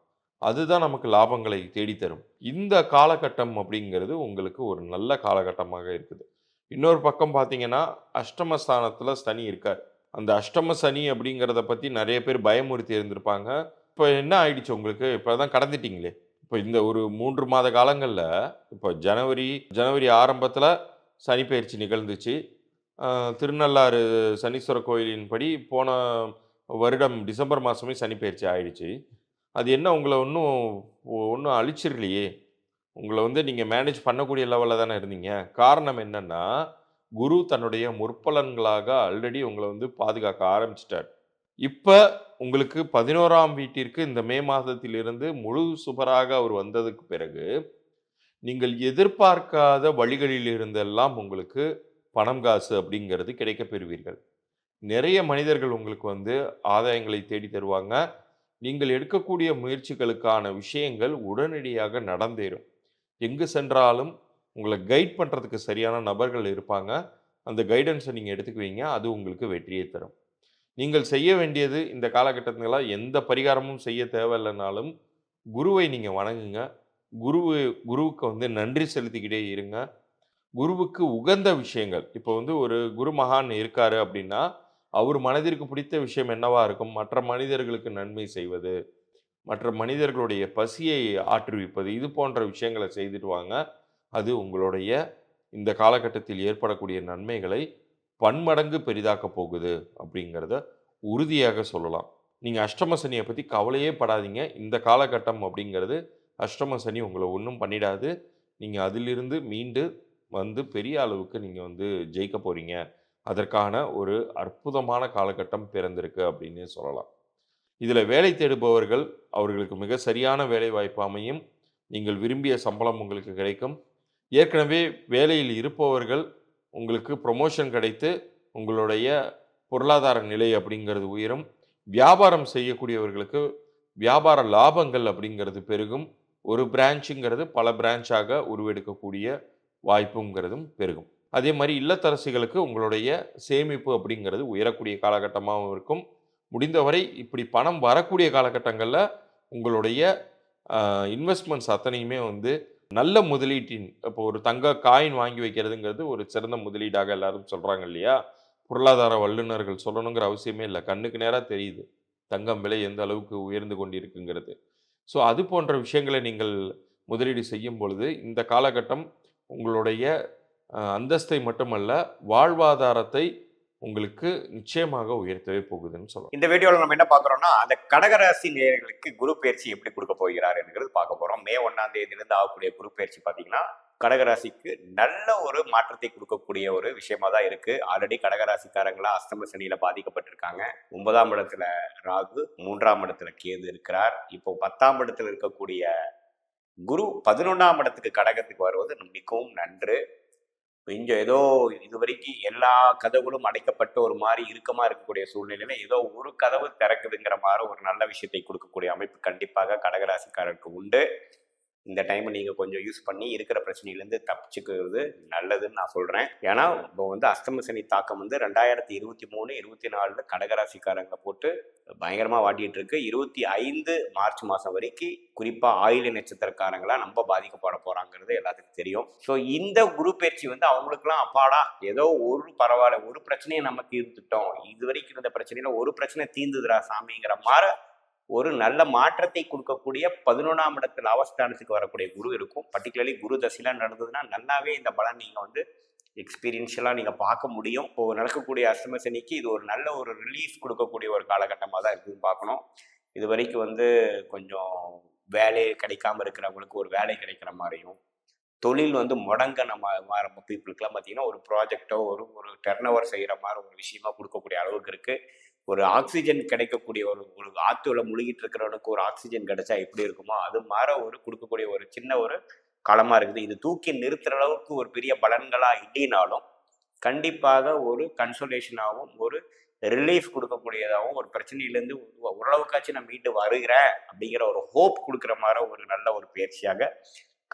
[SPEAKER 2] அதுதான் நமக்கு லாபங்களை தேடித் தரும். இந்த காலகட்டம் அப்படிங்கிறது உங்களுக்கு ஒரு நல்ல காலகட்டமாக இருக்குது. இன்னொரு பக்கம் பார்த்தீங்கன்னா, அஷ்டமஸ்தானத்தில சனி இருக்கார். அந்த அஷ்டம சனி அப்படிங்கிறத பத்தி நெறைய பேர் பயமுறுத்தி இருந்திருப்பாங்க. இப்ப என்ன ஆயிடுச்சு உங்களுக்கு? இப்ப தான் கடந்துட்டீங்களே! இப்ப இந்த ஒரு 3 மாத காலங்கள்ல, இப்ப ஜனவரி ஆரம்பத்தில சனி பெயர்ச்சி நிகழ்ந்துச்சு. அ திருநள்ளாறு சனீஸ்வரர் கோயிலின்படி போன வருடம் டிசம்பர் மாசமே சனி பெயர்ச்சி ஆயிடுச்சு. அது என்ன உங்கள ஒண்ணும் அழிச்சிரலையே! உங்கள வந்து நீங்க மேனேஜ் பண்ணக்கூடிய லெவல்ல தானே இருந்தீங்க. காரணம் என்னன்னா, குரு தன்னுடைய முற்பலன்களாக ஆல்ரெடி உங்கள வந்து பாதுகாக்க ஆரம்பிச்சுட்டார். இப்ப உங்களுக்கு 11ஆம் வீட்டிற்கு இந்த மே மாதத்திலிருந்து முழு சுபராக அவர் வந்ததுக்கு பிறகு, நீங்கள் எதிர்பார்க்காத வழிகளில் இருந்தெல்லாம் உங்களுக்கு பணம், காசு அப்படிங்கிறது கிடைக்கப் பெறுவீர்கள். நிறைய மனிதர்கள் உங்களுக்கு வந்து ஆதாயங்களை தேடி தருவாங்க. நீங்கள் எடுக்கக்கூடிய முயற்சிகளுக்கான விஷயங்கள் உடனடியாக நடந்தேறும். எங்கு சென்றாலும் உங்கள கைட் பண்றதுக்கு சரியான நபர்கள் இருப்பாங்க. அந்த கைடன்ஸ நீங்க எடுத்துக்குவீங்க. அது உங்களுக்கு வெற்றியை தரும். நீங்கள் செய்ய வேண்டியது இந்த காலகட்டத்தில எந்த பரிகாரமும் செய்ய தேவையில்லனாலும், குருவை நீங்க வணங்குங்க. குருவு குருவுக்கு வந்து நன்றி செலுத்திக்கிட்டே இருங்க. குருவுக்கு உகந்த விஷயங்கள் இப்போ வந்து ஒரு குரு மகான் இருக்காரு அப்படின்னா, அவர் மனதிற்கு பிடித்த விஷயம் என்னவா இருக்கும்? மற்ற மனிதர்களுக்கு நன்மை செய்வது, மற்ற மனிதர்களுடைய பசியை ஆற்றுவிப்பது, இது போன்ற விஷயங்கள செய்துட்டு வாங்க. அது உங்களுடைய இந்த காலகட்டத்தில் ஏற்படக்கூடிய நன்மைகளை பன்மடங்கு பெரிதாக்கப் போகுது அப்படிங்கிறத உறுதியாக சொல்லலாம். நீங்க அஷ்டம சனிய பத்தி கவலையே படாதீங்க. இந்த காலகட்டம் அப்படிங்கிறது அஷ்டம சனி உங்கள ஒண்ணும் பண்ணிடாது. நீங்க அதிலிருந்து மீண்டு வந்து பெரிய அளவுக்கு நீங்க வந்து ஜெயிக்க போறீங்க. அதற்கான ஒரு அற்புதமான காலகட்டம் பிறந்திருக்கு அப்படின்னே சொல்லலாம். இதில வேலை தேடுபவர்கள், அவர்களுக்கு மிக சரியான வேலைவாய்ப்பு அமையும். நீங்கள் விரும்பிய சம்பளம் உங்களுக்கு கிடைக்கும். ஏற்கனவே வேலையில் இருப்பவர்கள், உங்களுக்கு புரமோஷன் கிடைத்து, உங்களுடைய பொருளாதார நிலை அப்படிங்கிறது உயரும். வியாபாரம் செய்யக்கூடியவர்களுக்கு, வியாபார லாபங்கள் அப்படிங்கிறது பெருகும். ஒரு பிரான்ச்சுங்கிறது பல பிரான்ச்சாக உருவெடுக்கக்கூடிய வாய்ப்புங்கிறதும் பெருகும். அதே மாரி இல்லத்தரசிகளுக்கு உங்களுடைய சேமிப்பு அப்படிங்கிறது உயரக்கூடிய காலகட்டமாவும் இருக்கும். முடிந்தவரை இப்படி பணம் வரக்கூடிய காலகட்டங்கள்ல உங்களுடைய இன்வெஸ்ட்மெண்ட்ஸ் அத்தனையுமே வந்து நல்ல முதலீட்டின் இப்போ ஒரு தங்க காயின் வாங்கி வைக்கிறதுங்கிறது ஒரு சிறந்த முதலீடாக எல்லாரும் சொல்றாங்க இல்லையா? பொருளாதார வல்லுனர்கள் சொல்லணுங்கிற அவசியமே இல்ல. கண்ணுக்கு நேரா தெரியுது. தங்கம் விலை எந்த அளவுக்கு உயர்ந்து கொண்டிருக்குங்கிறது. ஸோ அது போன்ற விஷயங்களை நீங்கள் முதலீடு செய்யும் பொழுது, இந்த காலகட்டம் உங்களுடைய அந்தஸ்தை மட்டுமல்ல, வாழ்வாதாரத்தை உங்களுக்கு நிச்சயமாக உயர்த்தவே போகுதுன்னு சொல்லலாம்.
[SPEAKER 3] இந்த வீடியோவில் நம்ம என்ன பார்க்குறோம்னா, அந்த கடகராசி நேயர்களுக்கு குரு பயிற்சி எப்படி கொடுக்க போகிறார் என்கிறது பார்க்க போகிறோம். மே 1ஆம் தேதியிலிருந்து ஆகக்கூடிய குரு பயிற்சி பார்த்தீங்கன்னா, கடகராசிக்கு நல்ல ஒரு மாற்றத்தை கொடுக்கக்கூடிய ஒரு விஷயமா தான் இருக்கு. ஆல்ரெடி கடகராசிக்காரங்களா அஷ்டம சனியில பாதிக்கப்பட்டிருக்காங்க. 9ஆம் இடத்துல ராகு, 3ஆம் இடத்துல கேது இருக்கிறார். இப்போ 10ஆம் இடத்துல இருக்கக்கூடிய குரு 11ஆம் இடத்துக்கு கடகத்துக்கு வருவது மிகவும் நன்று. கொஞ்சம் ஏதோ இதுவரைக்கும் எல்லா கதவுகளும் அடைக்கப்பட்டு ஒரு மாதிரி இறுக்கமா இருக்கக்கூடிய சூழ்நிலையில ஏதோ ஒரு கதவு திறக்குதுங்கிற மாதிரி ஒரு நல்ல விஷயத்தை கொடுக்கக்கூடிய அமைப்பு கண்டிப்பாக கடகராசிக்காரருக்கு உண்டு. இந்த டைம் நீங்க கொஞ்சம் யூஸ் பண்ணி இருக்கிற பிரச்சனையிலேருந்து தப்பிச்சுக்கிறது நல்லதுன்னு நான் சொல்றேன். ஏன்னா இப்போ வந்து அஷ்டம சனி தாக்கம் வந்து 2023, 24 கடகராசிக்காரங்களை போட்டு பயங்கரமா வாட்டிட்டு இருக்கு. 25 மார்ச் மாசம் வரைக்கும் குறிப்பா ஆயில்ய நட்சத்திரக்காரங்களா ரொம்ப பாதிக்கப்பட போறாங்கிறது எல்லாத்துக்கும் தெரியும். ஸோ இந்த குரு பயிற்சி வந்து அவங்களுக்குலாம் அப்பாடா ஏதோ ஒரு பரவாயில்ல, ஒரு பிரச்சனையை நம்ம தீர்த்துட்டோம், இது வரைக்கும் இருந்த பிரச்சனையில ஒரு பிரச்சனை தீர்ந்துதுரா சாமிங்கிற மாதிரி ஒரு நல்ல மாற்றத்தை கொடுக்கக்கூடிய 11ஆம் இடத்துல அவஸ்தானத்துக்கு வரக்கூடிய குரு இருக்கும். பர்டிகுலர்லி குரு தசைலாம் நடந்ததுன்னா நல்லாவே இந்த பலன் நீங்க வந்து எக்ஸ்பீரியன்ஷியலாக நீங்கள் பார்க்க முடியும். இப்போ நடக்கக்கூடிய அஷ்டம சனிக்கு இது ஒரு நல்ல ஒரு ரிலீஃப் கொடுக்கக்கூடிய ஒரு காலகட்டமாக தான் இருக்குதுன்னு பார்க்கணும். இது வரைக்கும் வந்து கொஞ்சம் வேலை கிடைக்காம இருக்கிறவங்களுக்கு ஒரு வேலை கிடைக்கிற மாதிரியும், தொழில் வந்து முடங்க நம்ம பீப்புளுக்குலாம் பார்த்தீங்கன்னா ஒரு ப்ராஜெக்டோ ஒரு டர்ன் ஓவர் செய்கிற மாதிரி ஒரு விஷயமா கொடுக்கக்கூடிய அளவுக்கு இருக்குது. ஒரு ஆக்சிஜன் கிடைக்கக்கூடிய ஒரு ஆற்றுல முழுகிட்டு இருக்கிறவனுக்கு ஒரு ஆக்சிஜன் கிடைச்சா எப்படி இருக்குமோ அது மாதிரி ஒரு கொடுக்கக்கூடிய ஒரு சின்ன ஒரு காலமாக இருக்குது. இது தூக்கி நிறுத்துற அளவுக்கு ஒரு பெரிய பலன்களாக இல்லைனாலும் கண்டிப்பாக ஒரு கன்சோலேஷனாகவும் ஒரு ரிலீஃப் கொடுக்கக்கூடியதாகவும், ஒரு பிரச்சனையிலேருந்து ஓரளவுக்காச்சும் நான் மீண்டு வருகிறேன் அப்படிங்கிற ஒரு ஹோப் கொடுக்குற மாதிரி ஒரு நல்ல ஒரு பயிற்சியாக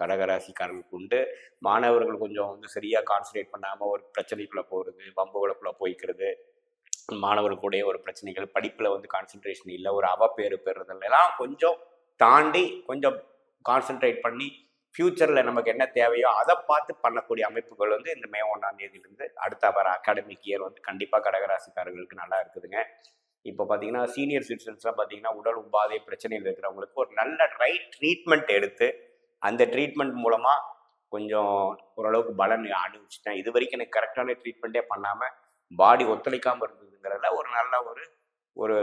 [SPEAKER 3] கடகராசிக்காரர்களுக்கு உண்டு. மாணவர்கள் கொஞ்சம் வந்து சரியாக கான்சன்ட்ரேட் பண்ணாமல் ஒரு பிரச்சனைக்குள்ளே போகிறது, வம்புகளுக்குள்ளே போய்க்கிறது, மாணவர்களுடைய ஒரு பிரச்சனைகள், படிப்பில் வந்து கான்சன்ட்ரேஷன் இல்லை, ஒரு அவப்பேறு பெறுறதுலாம் கொஞ்சம் தாண்டி கொஞ்சம் கான்சென்ட்ரேட் பண்ணி ஃப்யூச்சரில் நமக்கு என்ன தேவையோ அதை பார்த்து பண்ணக்கூடிய அமைப்புகள் வந்து இந்த மே 1ஆம் தேதியிலேருந்து அடுத்த வர அகாடமிக் இயர் வந்து கண்டிப்பாக கடகராசிக்காரர்களுக்கு நல்லா இருக்குதுங்க. இப்போ பார்த்தீங்கன்னா சீனியர் சிட்டிசன்ஸ்லாம் பார்த்தீங்கன்னா உடல் உபாதை பிரச்சனையில் இருக்கிறவங்களுக்கு ஒரு நல்ல ரைட் ட்ரீட்மெண்ட் எடுத்து அந்த ட்ரீட்மெண்ட் மூலமாக கொஞ்சம் ஓரளவுக்கு பலன் அனுபவிச்சிட்டேன். இது வரைக்கும் எனக்கு கரெக்டான ட்ரீட்மெண்ட்டே பண்ணாமல் பாடி ஒத்துழைக்காமல் இருந்ததுங்கிறதுல ஒரு நல்ல ஒரு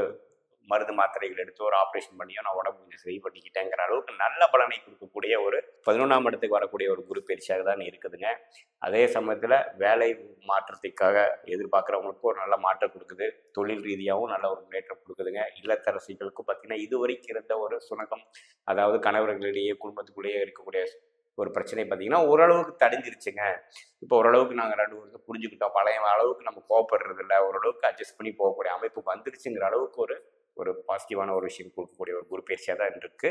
[SPEAKER 3] மருந்து மாத்திரைகள் எடுத்து ஒரு ஆப்ரேஷன் பண்ணியோ நான் உடம்பு கொஞ்சம் சரி பண்ணிக்கிட்டேங்கிற அளவுக்கு நல்ல பலனை கொடுக்கக்கூடிய ஒரு 11ஆம் இடத்துக்கு வரக்கூடிய ஒரு குரு பயிற்சியாக தான் இருக்குதுங்க. அதே சமயத்தில் வேலை மாற்றத்துக்காக எதிர்பார்க்குறவங்களுக்கும் ஒரு நல்ல மாற்றம் கொடுக்குது. தொழில் ரீதியாகவும் நல்ல ஒரு முன்னேற்றம் கொடுக்குதுங்க. இல்லத்தரசிகளுக்கும் பார்த்தீங்கன்னா இதுவரைக்கும் இருந்த ஒரு சுணக்கம், அதாவது கணவர்களிடையே குடும்பத்துக்குள்ளேயே இருக்கக்கூடிய ஒரு பிரச்சனை பார்த்தீங்கன்னா ஓரளவுக்கு தடிஞ்சிருச்சுங்க. இப்போ ஓரளவுக்கு நாங்கள் 2 வருஷம் புரிஞ்சுக்கிட்டோம், பழைய அளவுக்கு நம்ம கோவப்படுறது இல்லை, ஓரளவுக்கு அட்ஜஸ்ட் பண்ணி போகக்கூடிய அமைப்பு வந்துருச்சுங்கிற அளவுக்கு ஒரு பாசிட்டிவான ஒரு விஷயம் கொடுக்கக்கூடிய ஒரு குரு பயிற்சியாக தான் இருக்குது.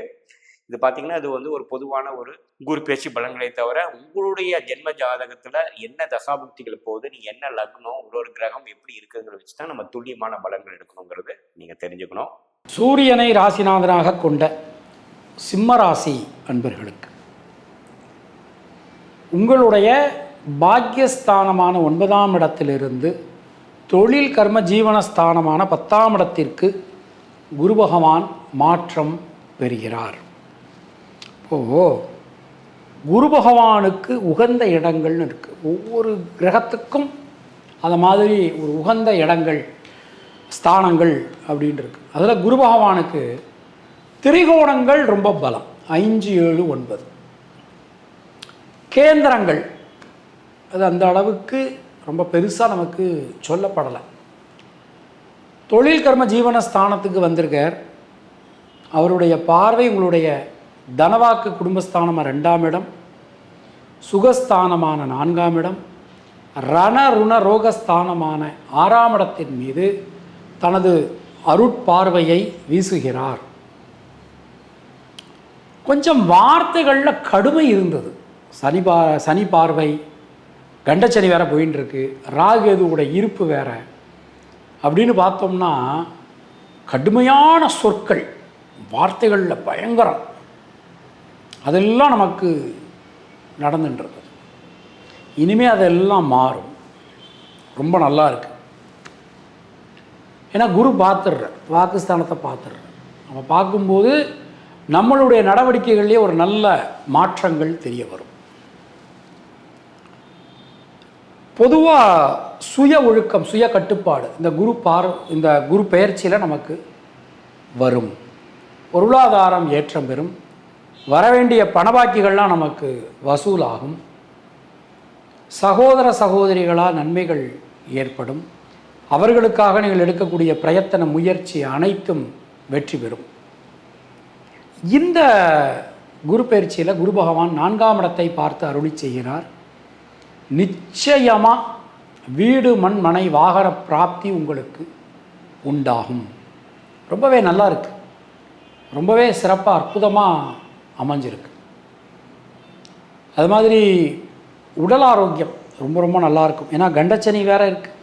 [SPEAKER 3] இது பார்த்தீங்கன்னா இது வந்து ஒரு பொதுவான ஒரு குரு பயிற்சி பலன்களை தவிர உங்களுடைய ஜென்ம ஜாதகத்தில் என்ன தசாபுக்திகள் போகுது, நீங்கள் என்ன லக்னம், ஒரு கிரகம் எப்படி இருக்குங்கிறத வச்சு தான் நம்ம துல்லியமான பலன்கள் எடுக்கணுங்கிறது நீங்கள் தெரிஞ்சுக்கணும்.
[SPEAKER 1] சூரியனை ராசிநாதனாக கொண்ட சிம்ம ராசி அன்பர்களுக்கு உங்களுடைய பாக்கியஸ்தானமான 9ஆம் இடத்திலிருந்து தொழில் கர்ம ஜீவனஸ்தானமான 10ஆம் இடத்திற்கு குரு பகவான் மாற்றம் பெறுகிறார். இப்போது குரு பகவானுக்கு உகந்த இடங்கள்னு இருக்குது. ஒவ்வொரு கிரகத்துக்கும் அது மாதிரி ஒரு உகந்த இடங்கள், ஸ்தானங்கள் அப்படின்னு இருக்குது. அதில் குரு பகவானுக்கு திரிகோணங்கள் ரொம்ப பலம், 5, 7, 9. கேந்திரங்கள் அது அந்த அளவுக்கு ரொம்ப பெருசாக நமக்கு சொல்லப்படலை. தொழில் கர்ம ஜீவனஸ்தானத்துக்கு வந்திருக்கார். அவருடைய பார்வை உங்களுடைய தனவாக்கு குடும்பஸ்தானமான 2ஆம் இடம், சுகஸ்தானமான 4ஆம் இடம், ரண ருண ரோகஸ்தானமான 6ஆம் இடத்தின் மீது தனது அருட்பார்வையை வீசுகிறார். கொஞ்சம் வார்த்தைகளில் கடுமை இருந்தது. சனி பார்வை, கண்டச்சனி வேற போயின்னு இருக்கு, ராகுவோட இருப்பு வேற அப்படின்னு பார்த்தோம்னா கடுமையான சொற்கள், வார்த்தைகளில் பயங்கரம், அதெல்லாம் நமக்கு நடந்துன்றது. இனிமேல் அதெல்லாம் மாறும், ரொம்ப நல்லா இருக்கு. ஏன்னா குரு பார்த்துடுற வாக்குஸ்தானத்தை பார்த்துடுற, நம்ம பார்க்கும்போது நம்மளுடைய நடவடிக்கைகள்லேயே ஒரு நல்ல மாற்றங்கள் தெரிய வரும். பொதுவாக சுய ஒழுக்கம், சுய கட்டுப்பாடு இந்த குரு பெயர்ச்சியில் நமக்கு வரும். பொருளாதாரம் ஏற்றம் பெறும். வரவேண்டிய பணபாக்கிகள்லாம் நமக்கு வசூலாகும். சகோதர சகோதரிகளால் நன்மைகள் ஏற்படும். அவர்களுக்காக நீங்கள் எடுக்கக்கூடிய பிரயத்தன முயற்சி அனைத்தும் வெற்றி பெறும். இந்த குரு பயிற்சியில் குரு பகவான் 4ஆம் இடத்தை பார்த்து அருளி செய்கிறார். நிச்சயமாக வீடு மண் மனை வாகன பிராப்தி உங்களுக்கு உண்டாகும். ரொம்பவே நல்லா இருக்கு, ரொம்பவே சிறப்பாக அற்புதமாக அமைஞ்சிருக்கு. அது மாதிரி உடல் ஆரோக்கியம் ரொம்ப ரொம்ப நல்லாயிருக்கும். ஏன்னா கண்டச்சனி வேறு இருக்குது.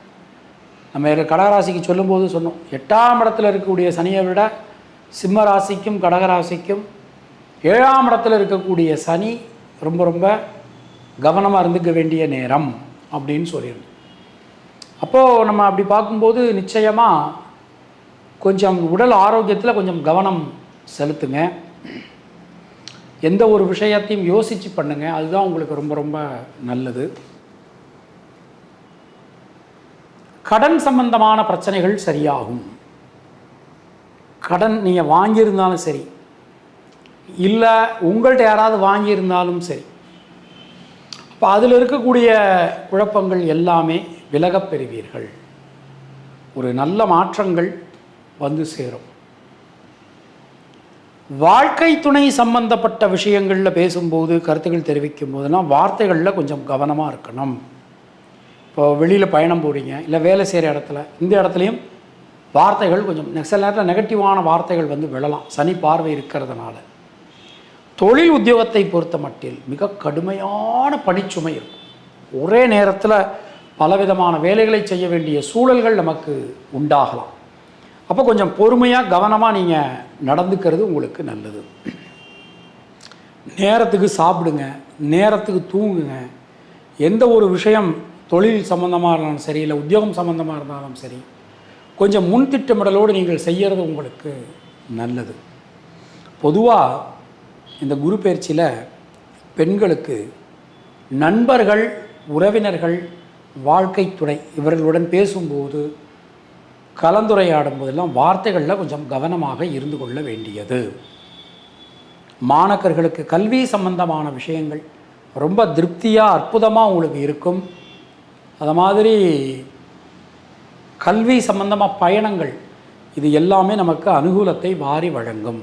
[SPEAKER 1] நம்ம கடகராசிக்கு சொல்லும்போது சொன்னோம், 8ஆம் இடத்துல இருக்கக்கூடிய சனியை விட சிம்ம ராசிக்கும் கடகராசிக்கும் 7ஆம் இடத்துல இருக்கக்கூடிய சனி ரொம்ப ரொம்ப கவனமாக இருந்துக்க வேண்டிய நேரம் அப்படின்னு சொல்லியிருந்தோம். அப்போது நம்ம அப்படி பார்க்கும்போது நிச்சயமாக கொஞ்சம் உடல் ஆரோக்கியத்தில் கொஞ்சம் கவனம் செலுத்துங்க. எந்த ஒரு விஷயத்தையும் யோசித்து பண்ணுங்க, அதுதான் உங்களுக்கு ரொம்ப ரொம்ப நல்லது. கடன் சம்பந்தமான பிரச்சனைகள் சரியாகும். கடன் நீங்கள் வாங்கியிருந்தாலும் சரி, இல்லை உங்கள்கிட்ட யாராவது வாங்கியிருந்தாலும் சரி, அப்போ அதில் இருக்கக்கூடிய குழப்பங்கள் எல்லாமே விலகப் பெறுவீர்கள். ஒரு நல்ல மாற்றங்கள் வந்து சேரும். வாழ்க்கை துணை சம்பந்தப்பட்ட விஷயங்களில் பேசும்போது, கருத்துக்கள் தெரிவிக்கும் போதெல்லாம் வார்த்தைகளில் கொஞ்சம் கவனமாக இருக்கணும். இப்போ வெளியில் பயணம் போகிறீங்க, இல்லை வேலை செய்கிற இடத்துல, இந்த இடத்துலையும் வார்த்தைகள் கொஞ்சம் சில நேரத்தில் நெகட்டிவான வார்த்தைகள் வந்து விழலாம், சனி பார்வை இருக்கிறதுனால. தொழில் உத்தியோகத்தை பொறுத்த மட்டில் மிக கடுமையான பணிச்சுமை இருக்கும். ஒரே நேரத்தில் பலவிதமான வேலைகளை செய்ய வேண்டிய சூழல்கள் நமக்கு உண்டாகலாம். அப்போ கொஞ்சம் பொறுமையாக கவனமாக நீங்கள் நடந்துக்கிறது உங்களுக்கு நல்லது. நேரத்துக்கு சாப்பிடுங்க, நேரத்துக்கு தூங்குங்க. எந்த ஒரு விஷயம் தொழில் சம்மந்தமாக இருந்தாலும் சரி, இல்லை உத்தியோகம் சம்மந்தமாக இருந்தாலும் சரி, கொஞ்சம் முன் திட்டமிடலோடு நீங்கள் செய்கிறது உங்களுக்கு நல்லது. பொதுவாக இந்த குரு பயிற்சியில் பெண்களுக்கு நண்பர்கள், உறவினர்கள், வாழ்க்கை துணை இவர்களுடன் பேசும்போது, கலந்துரையாடும் போதெல்லாம் வார்த்தைகளில் கொஞ்சம் கவனமாக இருந்து கொள்ள வேண்டியது. மாணவர்களுக்கு கல்வி சம்பந்தமான விஷயங்கள் ரொம்ப திருப்தியாக அற்புதமாக உங்களுக்கு இருக்கும். அது மாதிரி கல்வி சம்பந்தமாக பயணங்கள் இது எல்லாமே நமக்கு அனுகூலத்தை வாரி வழங்கும்.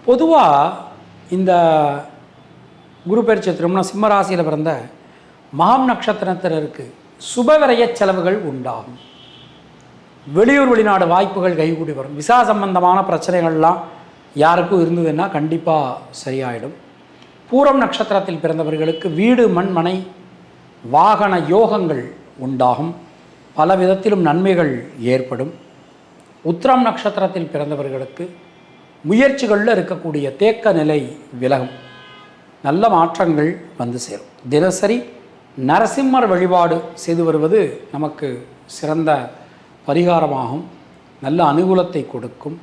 [SPEAKER 1] பொதுவாக இந்த குரு பயிற்சி திருமண சிம்மராசியில் பிறந்த மகம் நட்சத்திரத்தினருக்கு சுபவிரய செலவுகள் உண்டாகும். வெளியூர் வெளிநாடு வாய்ப்புகள் கைகூடி வரும். விசா சம்பந்தமான பிரச்சனைகள்லாம் யாருக்கும் இருந்ததுன்னா கண்டிப்பாக சரியாயிடும். பூரம் நட்சத்திரத்தில் பிறந்தவர்களுக்கு வீடு, மண், மனை, வாகன யோகங்கள் உண்டாகும். பல விதத்திலும் நன்மைகள் ஏற்படும். உத்திரம் நட்சத்திரத்தில் பிறந்தவர்களுக்கு முயற்சிகளில் இருக்கக்கூடிய தேக்க நிலை விலகும். நல்ல மாற்றங்கள் வந்து சேரும். தினசரி நரசிம்மர் வழிபாடு செய்து வருவது நமக்கு சிறந்த பரிகாரமாகும். நல்ல அனுகூலத்தை கொடுக்கும்.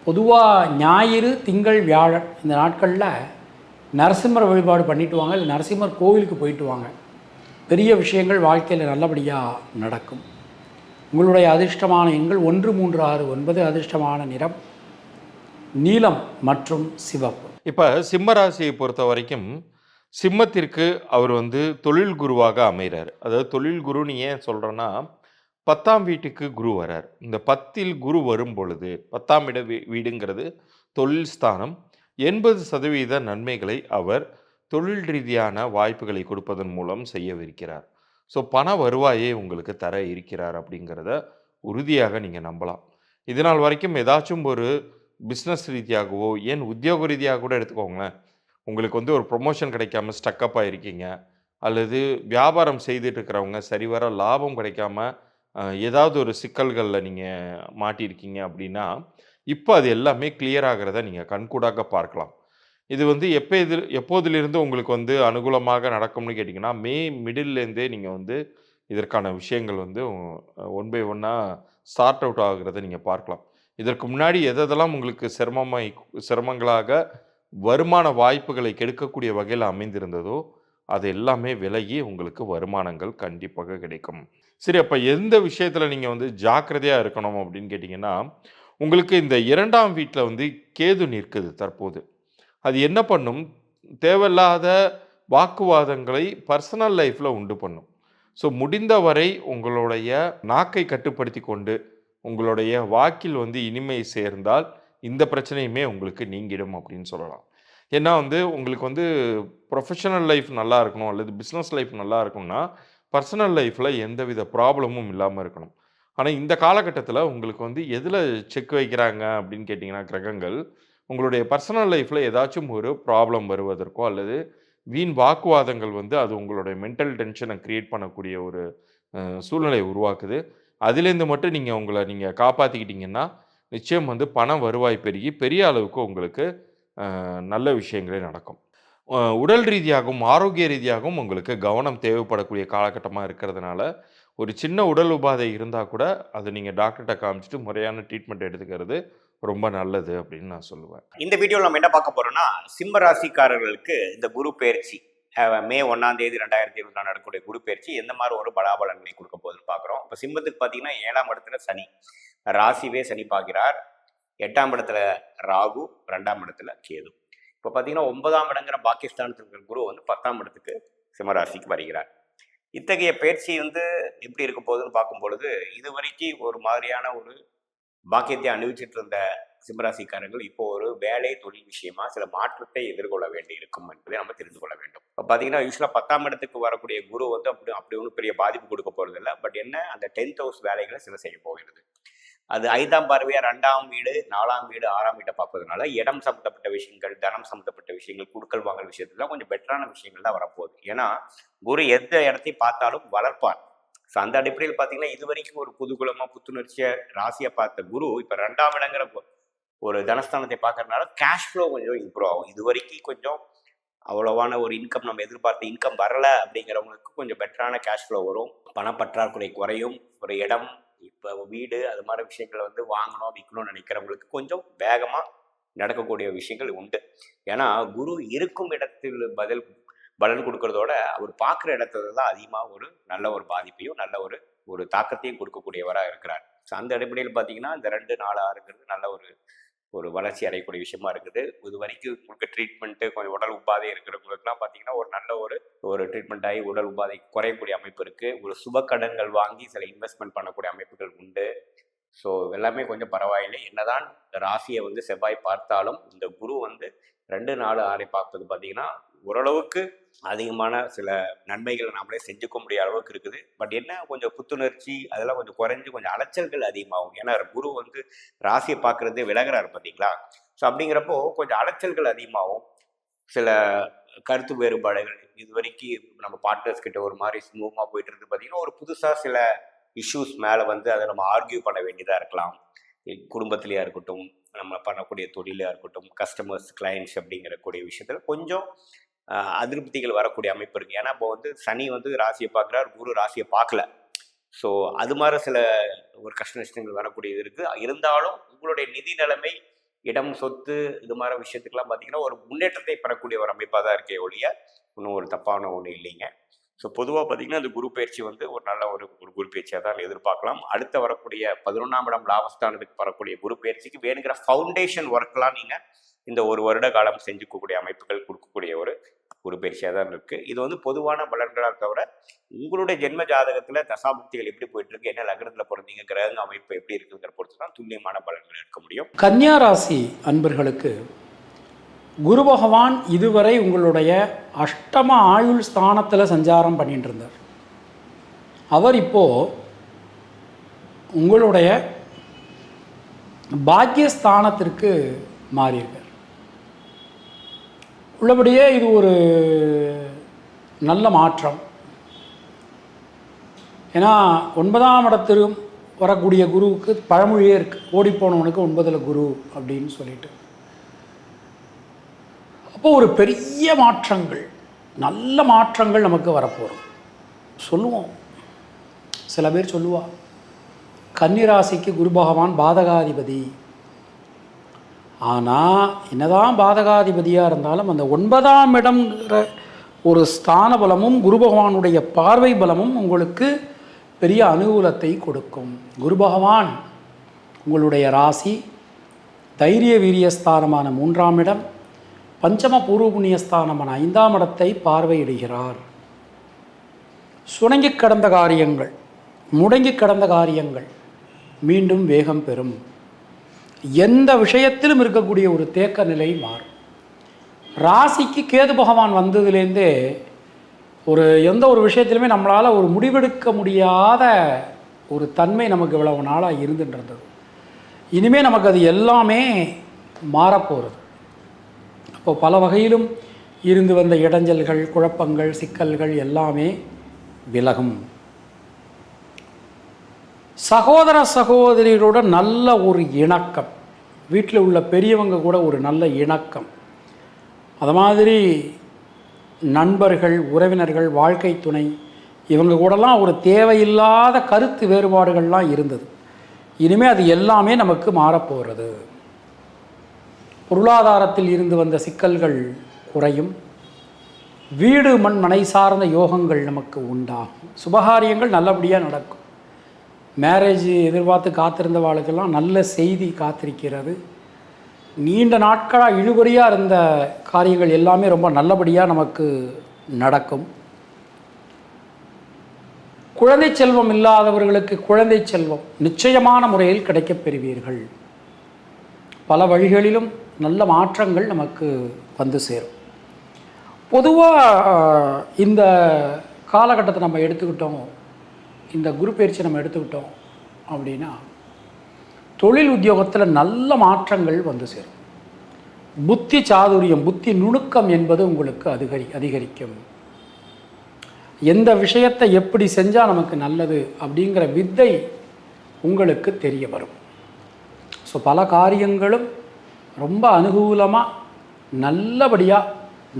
[SPEAKER 1] பொதுவாக ஞாயிறு, திங்கள், வியாழன் இந்த நாட்களில் நரசிம்மர் வழிபாடு பண்ணிட்டு வாங்க, இல்லை நரசிம்மர் கோவிலுக்கு போயிட்டு வாங்க. பெரிய விஷயங்கள் வாழ்க்கையில் நல்லபடியாக நடக்கும். உங்களுடைய அதிர்ஷ்டமான எண்கள் 1, 3, 6, 9. அதிர்ஷ்டமான நிறம் நீலம் மற்றும் சிவப்பு.
[SPEAKER 2] இப்போ சிம்மராசியை பொறுத்த வரைக்கும் சிம்மத்திற்கு அவர் வந்து தொழில் குருவாக அமைகிறார். அதாவது தொழில் குருன்னு ஏன் சொல்கிறேன்னா, 10ஆம் வீட்டுக்கு குரு வரார். இந்த 10இல் குரு வரும் பொழுது 10ஆம் இட வீடுங்கிறது தொழில் ஸ்தானம். 80% நன்மைகளை அவர் தொழில் ரீதியான வாய்ப்புகளை கொடுப்பதன் மூலம் செய்யவிருக்கிறார். ஸோ பண வருவாயை உங்களுக்கு தர இருக்கிறார் அப்படிங்கிறத உறுதியாக நீங்கள் நம்பலாம். இதனால் வரைக்கும் ஏதாச்சும் ஒரு பிஸ்னஸ் ரீதியாகவோ, ஏன் உத்தியோக ரீதியாக கூட எடுத்துக்கோங்களேன், உங்களுக்கு வந்து ஒரு ப்ரொமோஷன் கிடைக்காம ஸ்டக்கப் ஆகிருக்கீங்க, அல்லது வியாபாரம் செய்துட்டு இருக்கிறவங்க சரிவர லாபம் கிடைக்காம ஏதாவது ஒரு சிக்கல்களில் நீங்கள் மாட்டியிருக்கீங்க அப்படின்னா, இப்போ அது எல்லாமே கிளியர் ஆகிறத நீங்கள் கண்கூடாக பார்க்கலாம். இது வந்து எப்போதிலிருந்து உங்களுக்கு வந்து அனுகூலமாக நடக்கும்னு கேட்டிங்கன்னா, மே மிடில்லேருந்தே நீங்கள் வந்து இதற்கான விஷயங்கள் வந்து ஒன் பை ஒன்னாக சார்ட் அவுட் ஆகிறத நீங்கள் பார்க்கலாம். இதற்கு முன்னாடி எதெல்லாம் உங்களுக்கு சிரமங்களாக வருமான வாய்ப்புகளை கெடுக்கக்கூடிய வகையில் அமைந்திருந்ததோ, அது எல்லாமே விலகி உங்களுக்கு வருமானங்கள் கண்டிப்பாக கிடைக்கும். சரி, அப்போ எந்த விஷயத்தில் நீங்கள் வந்து ஜாக்கிரதையாக இருக்கணும் அப்படின்னு கேட்டிங்கன்னா, உங்களுக்கு இந்த 2ஆம் வீட்டில் வந்து கேது நிற்குது தற்போது. அது என்ன பண்ணும், தேவையில்லாத வாக்குவாதங்களை பர்சனல் லைஃப்பில் உண்டு பண்ணும். ஸோ முடிந்தவரை உங்களுடைய நாக்கை கட்டுப்படுத்தி கொண்டு, உங்களுடைய வாக்கில் வந்து இனிமை சேர்ந்தால் இந்த பிரச்சனையுமே உங்களுக்கு நீங்கிடும் அப்படின்னு சொல்லலாம். ஏன்னா வந்து உங்களுக்கு வந்து ப்ரொஃபஷனல் லைஃப் நல்லா இருக்கணும், அல்லது பிஸ்னஸ் லைஃப் நல்லா இருக்கணும்னா பர்சனல் லைஃப்பில் எந்தவித ப்ராப்ளமும் இல்லாமல் இருக்கணும். ஆனால் இந்த காலகட்டத்தில் உங்களுக்கு வந்து எதில் செக் வைக்கிறாங்க அப்படின்னு கேட்டிங்கன்னா, கிரகங்கள் உங்களுடைய பர்சனல் லைஃப்பில் ஏதாச்சும் ஒரு ப்ராப்ளம் வருவதற்கோ, அல்லது வீண் வாக்குவாதங்கள் வந்து அது உங்களுடைய மென்டல் டென்ஷனை க்ரியேட் பண்ணக்கூடிய ஒரு சூழ்நிலை உருவாக்குது. அதுலேருந்து மட்டும் நீங்கள் காப்பாற்றிக்கிட்டிங்கன்னா, நிச்சயம் வந்து பண வருவாய் பெருகி பெரிய அளவுக்கு உங்களுக்கு நல்ல விஷயங்களே நடக்கும். உடல் ரீதியாகவும் ஆரோக்கிய ரீதியாகவும் உங்களுக்கு கவனம் தேவைப்படக்கூடிய காலகட்டமாக இருக்கிறதுனால, ஒரு சின்ன உடல் உபாதை இருந்தால் கூட அதை நீங்கள் டாக்டர்கிட்ட காமிச்சிட்டு முறையான ட்ரீட்மெண்ட் எடுத்துக்கிறது ரொம்ப நல்லது அப்படின்னு நான் சொல்லுவேன்.
[SPEAKER 3] இந்த வீடியோவில் நம்ம என்ன பார்க்க போறோம்னா, சிம்ம ராசிக்காரர்களுக்கு இந்த குரு பயிற்சி மே 1ஆம் தேதி 2024 நடக்கக்கூடிய குரு பயிற்சி எந்த மாதிரி ஒரு பலாபலன்களை கொடுக்க போகுதுன்னு பார்க்குறோம். இப்போ சிம்மத்துக்கு பார்த்தீங்கன்னா 7ஆம் இடத்துல சனி, ராசிவே சனி பார்க்கிறார். 8ஆம் இடத்துல ராகு, 2ஆம் இடத்துல கேது. இப்போ பார்த்தீங்கன்னா 9ஆம் இடங்கிற பாகிஸ்தானத்தில் இருக்கிற குரு வந்து 10ஆம் இடத்துக்கு சிம்மராசிக்கு வருகிறார். இத்தகைய பயிற்சி வந்து எப்படி இருக்க போகுதுன்னு பார்க்கும் பொழுது, இது வரைக்கும் ஒரு மாதிரியான ஒரு பாக்கியத்தை அனுபவிச்சுட்டு இருந்த சிம்மராசிக்காரர்கள் இப்போ ஒரு வேலை தொழில் விஷயமா சில மாற்றத்தை எதிர்கொள்ள வேண்டி இருக்கும் என்பதை நம்ம தெரிந்து கொள்ள வேண்டும். இப்போ பார்த்தீங்கன்னா யூஸ்வலாக 10ஆம் இடத்துக்கு வரக்கூடிய குரு வந்து அப்படி ஒன்றும் பெரிய பாதிப்பு கொடுக்க போகிறது இல்லை. பட் என்ன, அந்த 10th ஹவுஸ் வேலைகளை சில செய்ய போகிறது. அது 5ஆம் பார்வையா 2ஆம் வீடு, 4ஆம் வீடு, 6ஆம் வீட்டை பார்ப்பதுனால இடம் சம்மந்தப்பட்ட விஷயங்கள், தனம் சம்மந்தப்பட்ட விஷயங்கள், குடுக்கல் வாங்கல் விஷயத்துல கொஞ்சம் பெட்டரான விஷயங்கள் தான் வரப்போகுது. ஏன்னா குரு எந்த இடத்தையும் பார்த்தாலும் வளர்ப்பார். ஸோ அந்த அடிப்படையில் பார்த்தீங்கன்னா இது வரைக்கும் ஒரு புதுகுலமா புத்துணர்ச்சியா ராசியை பார்த்த குரு இப்போ 2ஆம் இடங்கிற ஒரு தனஸ்தானத்தை பார்க்கறதுனால கேஷ் ஃப்ளோ கொஞ்சம் இம்ப்ரூவ் ஆகும். இது வரைக்கும் கொஞ்சம் அவ்வளவான ஒரு இன்கம் நம்ம எதிர்பார்த்த இன்கம் வரல அப்படிங்கிறவங்களுக்கு கொஞ்சம் பெட்டரான கேஷ் ஃப்ளோ வரும். பணப்பற்றாக்குறை குறையும். ஒரு இடம், இப்போ வீடு, அது மாதிரி விஷயங்களை வந்து வாங்கணும் விற்கணும்னு நினைக்கிறவங்களுக்கு கொஞ்சம் வேகமாக நடக்கக்கூடிய விஷயங்கள் உண்டு. ஏன்னா குரு இருக்கும் இடத்தில் பலன் கொடுக்கறதோட அவர் பார்க்குற இடத்துல தான் அதிகமாக ஒரு நல்ல ஒரு பாதிப்பையும் நல்ல ஒரு தாக்கத்தையும் கொடுக்கக்கூடியவராக இருக்கிறார். ஸோ அந்த அடிப்படையில் பார்த்தீங்கன்னா இந்த 2, 4, 6ங்கிறது நல்ல ஒரு வளர்ச்சி அடையக்கூடிய விஷயமா இருக்குது. இது வரைக்கும் உங்களுக்கு ட்ரீட்மெண்ட்டு கொஞ்சம் உடல் உபாதை இருக்கிறவங்களுக்குலாம் பார்த்தீங்கன்னா ஒரு நல்ல ஒரு ட்ரீட்மெண்ட் ஆகி உடல் உபாதை குறையக்கூடிய அமைப்பு இருக்குது. ஒரு சுப கடன்கள் வாங்கி சில இன்வெஸ்ட்மெண்ட் பண்ணக்கூடிய அமைப்புகள் உண்டு. ஸோ எல்லாமே கொஞ்சம் பரவாயில்லை. என்னதான் ராசியை வந்து செவ்வாய் பார்த்தாலும் இந்த குரு வந்து 2, 4, 6 பார்ப்பது பார்த்தீங்கன்னா ஓரளவுக்கு அதிகமான சில நன்மைகளை நம்மளே செஞ்சுக்க முடியாத அளவுக்கு இருக்குது. பட் என்ன கொஞ்சம் புத்துணர்ச்சி அதெல்லாம் கொஞ்சம் குறைஞ்சி கொஞ்சம் அலைச்சல்கள் அதிகமாகும். ஏன்னா குரு வந்து ராசியை பார்க்கறது விலகிறாரு பார்த்தீங்களா. ஸோ அப்படிங்கிறப்போ கொஞ்சம் அலைச்சல்கள் அதிகமாகும். சில கருத்து வேறுபாடுகள் இது வரைக்கும் நம்ம பார்ட்னர்ஸ் கிட்ட ஒரு மாதிரி ஸ்மூத்மாக போயிட்டு இருந்து பார்த்தீங்கன்னா ஒரு புதுசாக சில இஷ்யூஸ் மேலே வந்து அதை நம்ம ஆர்கியூ பண்ண வேண்டியதாக இருக்கலாம். குடும்பத்திலேயா இருக்கட்டும், நம்ம பண்ணக்கூடிய தொழிலாக இருக்கட்டும், கஸ்டமர்ஸ் கிளைண்ட்ஸ் அப்படிங்கிறக்கூடிய விஷயத்தில் கொஞ்சம் அதிருப்திகள் வரக்கூடிய அமைப்பு இருக்குது. ஏன்னா இப்போ வந்து சனி வந்து ராசியை பார்க்குறாரு, குரு ராசியை பார்க்கல. ஸோ அது மாதிரி சில ஒரு கஷ்ட நஷ்டங்கள் வரக்கூடியது இருக்குது. இருந்தாலும் உங்களுடைய நிதி நிலைமை, இடம், சொத்து இது மாதிரி விஷயத்துக்கெல்லாம் பார்த்தீங்கன்னா ஒரு முன்னேற்றத்தை பெறக்கூடிய ஒரு அமைப்பாக தான் இருக்கே ஒழிய இன்னும் ஒரு தப்பான ஒன்றும் இல்லைங்க. ஸோ பொதுவாக பார்த்தீங்கன்னா இந்த குரு பயிற்சி வந்து ஒரு நல்ல ஒரு குரு பயிற்சியாக தான் எதிர்பார்க்கலாம். அடுத்த வரக்கூடிய 11ஆம் இடம் லாபஸ்தானத்துக்கு வரக்கூடிய குரு பயிற்சிக்கு வேணுங்கிற ஃபவுண்டேஷன் ஒர்க்லாம் நீங்கள் இந்த ஒரு வருட காலம் செஞ்சுக்கக்கூடிய அமைப்புகள் கொடுக்கக்கூடிய ஒரு குரு பயிற்சியாக தான் இருக்குது. இது வந்து பொதுவான பலன்களாக தவிர உங்களுடைய ஜென்ம ஜாதகத்தில் தசாபுக்திகள் எப்படி போயிட்டு இருக்கு, என்ன லக்னத்தில் பிறந்தீங்க, கிரக அமைப்பு எப்படி இருக்குங்கிற பொறுத்து தான் துல்லியமான பலன்கள் எடுக்க முடியும்.
[SPEAKER 1] கன்னியா ராசி அன்பர்களுக்கு குரு பகவான் இதுவரை உங்களுடைய அஷ்டம ஆயுள் ஸ்தானத்தில் சஞ்சாரம் பண்ணிட்டு இருந்தார். அவர் இப்போ உங்களுடைய பாக்கியஸ்தானத்திற்கு மாறியிருக்கார். உள்ளபடியே இது ஒரு நல்ல மாற்றம். ஏன்னா 9ஆம் இடத்திலும் வரக்கூடிய குருவுக்கு பழமொழியே இருக்குது, ஓடிப்போனவனுக்கு 9ல் குரு அப்படின்னு சொல்லிட்டு. அப்போ ஒரு பெரிய மாற்றங்கள், நல்ல மாற்றங்கள் நமக்கு வரப்போகிறோம். சொல்லுவோம், சில பேர் சொல்லுவா கன்னிராசிக்கு குரு பகவான் பாதகாதிபதி. ஆனால் என்னதான் பாதகாதிபதியாக இருந்தாலும் அந்த 9ஆம் இடம்ங்கிற ஒரு ஸ்தான பலமும் குரு பகவானுடைய பார்வை பலமும் உங்களுக்கு பெரிய அனுகூலத்தை கொடுக்கும். குரு பகவான் உங்களுடைய ராசி, தைரிய வீரியஸ்தானமான 3ஆம் இடம், பஞ்சம பூர்வ புண்ணியஸ்தானமான 5ஆம் இடத்தை பார்வையிடுகிறார். சுணங்கி கடந்த காரியங்கள், முடங்கி கடந்த காரியங்கள் மீண்டும் வேகம் பெறும். எந்த விஷயத்திலும் இருக்கக்கூடிய ஒரு தேக்க நிலை மாறும். ராசிக்கு கேது பகவான் வந்ததுலேருந்தே எந்த ஒரு விஷயத்திலுமே நம்மளால் ஒரு முடிவெடுக்க முடியாத ஒரு தன்மை நமக்கு இவ்வளவு நாளாக இருந்துன்றது. இனிமேல் நமக்கு அது எல்லாமே மாறப்போகிறது. அப்போ பல வகையிலும் இருந்து வந்த இடைஞ்சல்கள், குழப்பங்கள், சிக்கல்கள் எல்லாமே விலகும். சகோதர சகோதரிகளோட நல்ல ஒரு இணக்கம், வீட்டில் உள்ள பெரியவங்க கூட ஒரு நல்ல இணக்கம், அது மாதிரி நண்பர்கள், உறவினர்கள், வாழ்க்கை துணை இவங்க கூடலாம் ஒரு தேவையில்லாத கருத்து வேறுபாடுகள்லாம் இருந்தது. இனிமேல் அது எல்லாமே நமக்கு மாறப்போகிறது. பொருளாதாரத்தில் இருந்து வந்த சிக்கல்கள் குறையும். வீடு மண் மனை சார்ந்த யோகங்கள் நமக்கு உண்டாகும். சுபகாரியங்கள் நல்லபடியாக நடக்கும். மேரேஜ் எதிர்பார்த்து காத்திருந்த வாழ்க்கெல்லாம் நல்ல செய்தி காத்திருக்கிறது. நீண்ட நாட்களாக இழுபறியாக இருந்த காரியங்கள் எல்லாமே ரொம்ப நல்லபடியாக நமக்கு நடக்கும். குழந்தை செல்வம் இல்லாதவர்களுக்கு குழந்தை செல்வம் நிச்சயமான முறையில் கிடைக்கப் பெறுவீர்கள். பல வழிகளிலும் நல்ல மாற்றங்கள் நமக்கு வந்து சேரும். பொதுவாக இந்த காலகட்டத்தை நம்ம எடுத்துக்கிட்டோம், இந்த குரு பயிற்சி நம்ம எடுத்துக்கிட்டோம் அப்படின்னா தொழில் உத்தியோகத்தில் நல்ல மாற்றங்கள் வந்து சேரும். புத்தி சாதுரியம், புத்தி நுணுக்கம் என்பது உங்களுக்கு அதிகரிக்கும். எந்த விஷயத்தை எப்படி செஞ்சால் நமக்கு நல்லது அப்படிங்கிற வித்தை உங்களுக்கு தெரிய வரும். ஸோ பல காரியங்களும் ரொம்ப அனுகூலமாக நல்லபடியாக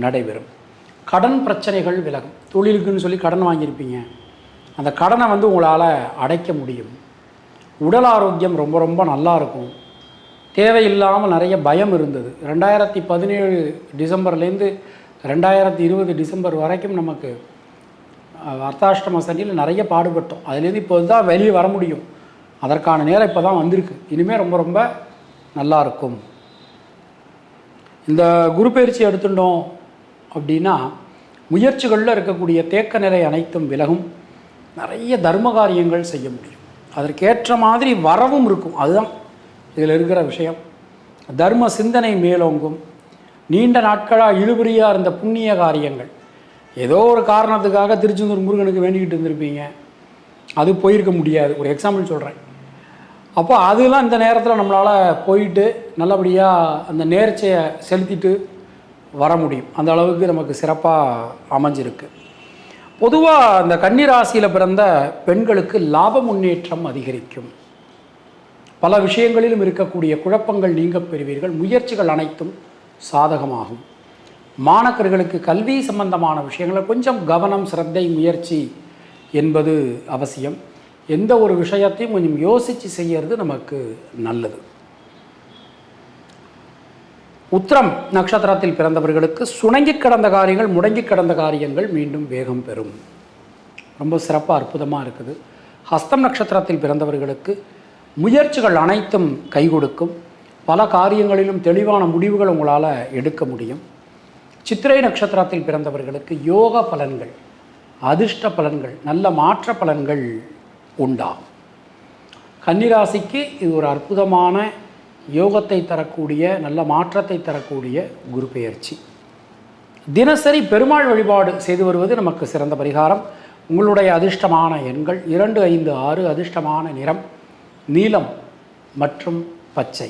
[SPEAKER 1] நடைபெறும். கடன் பிரச்சனைகள் விலகும். தொழிலுக்குன்னு சொல்லி கடன் வாங்கியிருப்பீங்க, அந்த கடனை வந்து உங்களால் அடைக்க முடியும். உடல் ஆரோக்கியம் ரொம்ப ரொம்ப நல்லா இருக்கும். தேவையில்லாமல் நிறைய பயம் இருந்தது. 2017 டிசம்பர்லேருந்து 2020 டிசம்பர் வரைக்கும் நமக்கு அர்த்தாஷ்டம சனியில் நிறைய பாடுபட்டோம். அதுலேருந்து இப்போ தான் வெளியே வர முடியும். அதற்கான நேரம் இப்போ தான் வந்திருக்கு. இனிமேல் ரொம்ப ரொம்ப நல்லா இருக்கும். இந்த குரு பயிற்சி எடுத்துட்டோம் அப்படின்னா முயற்சிகளில் இருக்கக்கூடிய தேக்க நிலை அனைத்தும் விலகும். நிறைய தர்ம காரியங்கள் செய்ய முடியும். அதற்கேற்ற மாதிரி வரவும் இருக்கும். அதுதான் இதில் இருக்கிற விஷயம். தர்ம சிந்தனை மேலோங்கும். நீண்ட நாட்களாக இழுபறியாக இருந்த புண்ணிய காரியங்கள், ஏதோ ஒரு காரணத்துக்காக திருச்செந்தூர் முருகனுக்கு வேண்டிக்கிட்டு இருந்திருப்பீங்க, அது போயிருக்க முடியாது. ஒரு எக்ஸாம்பிள் சொல்கிறேன். அப்போ அதெல்லாம் இந்த நேரத்தில் நம்மளால் போயிட்டு நல்லபடியாக அந்த நேர்ச்சையை செலுத்திட்டு வர முடியும். அந்த அளவுக்கு நமக்கு சிறப்பாக அமைஞ்சிருக்கு. பொதுவாக அந்த கன்னி ராசியில் பிறந்த பெண்களுக்கு லாப முன்னேற்றம் அதிகரிக்கும். பல விஷயங்களிலும் இருக்கக்கூடிய குழப்பங்கள் நீங்க பெறுவீர்கள். முயற்சிகள் அனைத்தும் சாதகமாகும். மாணவர்களுக்கு கல்வி சம்பந்தமான விஷயங்களில் கொஞ்சம் கவனம், சிரத்தை, முயற்சி என்பது அவசியம். எந்த ஒரு விஷயத்தையும் கொஞ்சம் யோசித்து செய்யறது நமக்கு நல்லது. உத்திரம் நட்சத்திரத்தில் பிறந்தவர்களுக்கு சுணங்கி கிடந்த காரியங்கள், முடங்கி கிடந்த காரியங்கள் மீண்டும் வேகம் பெறும். ரொம்ப சிறப்பாக அற்புதமாக இருக்குது. ஹஸ்தம் நட்சத்திரத்தில் பிறந்தவர்களுக்கு முயற்சிகள் அனைத்தும் கை கொடுக்கும். பல காரியங்களிலும் தெளிவான முடிவுகள் உங்களால் எடுக்க முடியும். சித்திரை நட்சத்திரத்தில் பிறந்தவர்களுக்கு யோக பலன்கள், அதிர்ஷ்ட பலன்கள், நல்ல மாற்ற பலன்கள் உண்டாகும். கன்னிராசிக்கு இது ஒரு அற்புதமான யோகத்தை தரக்கூடிய, நல்ல மாற்றத்தை தரக்கூடிய குரு பெயர்ச்சி. தினசரி பெருமாள் வழிபாடு செய்து வருவது நமக்கு சிறந்த பரிகாரம். உங்களுடைய அதிர்ஷ்டமான எண்கள் 2, 5, 6. அதிர்ஷ்டமான நிறம் நீலம் மற்றும் பச்சை.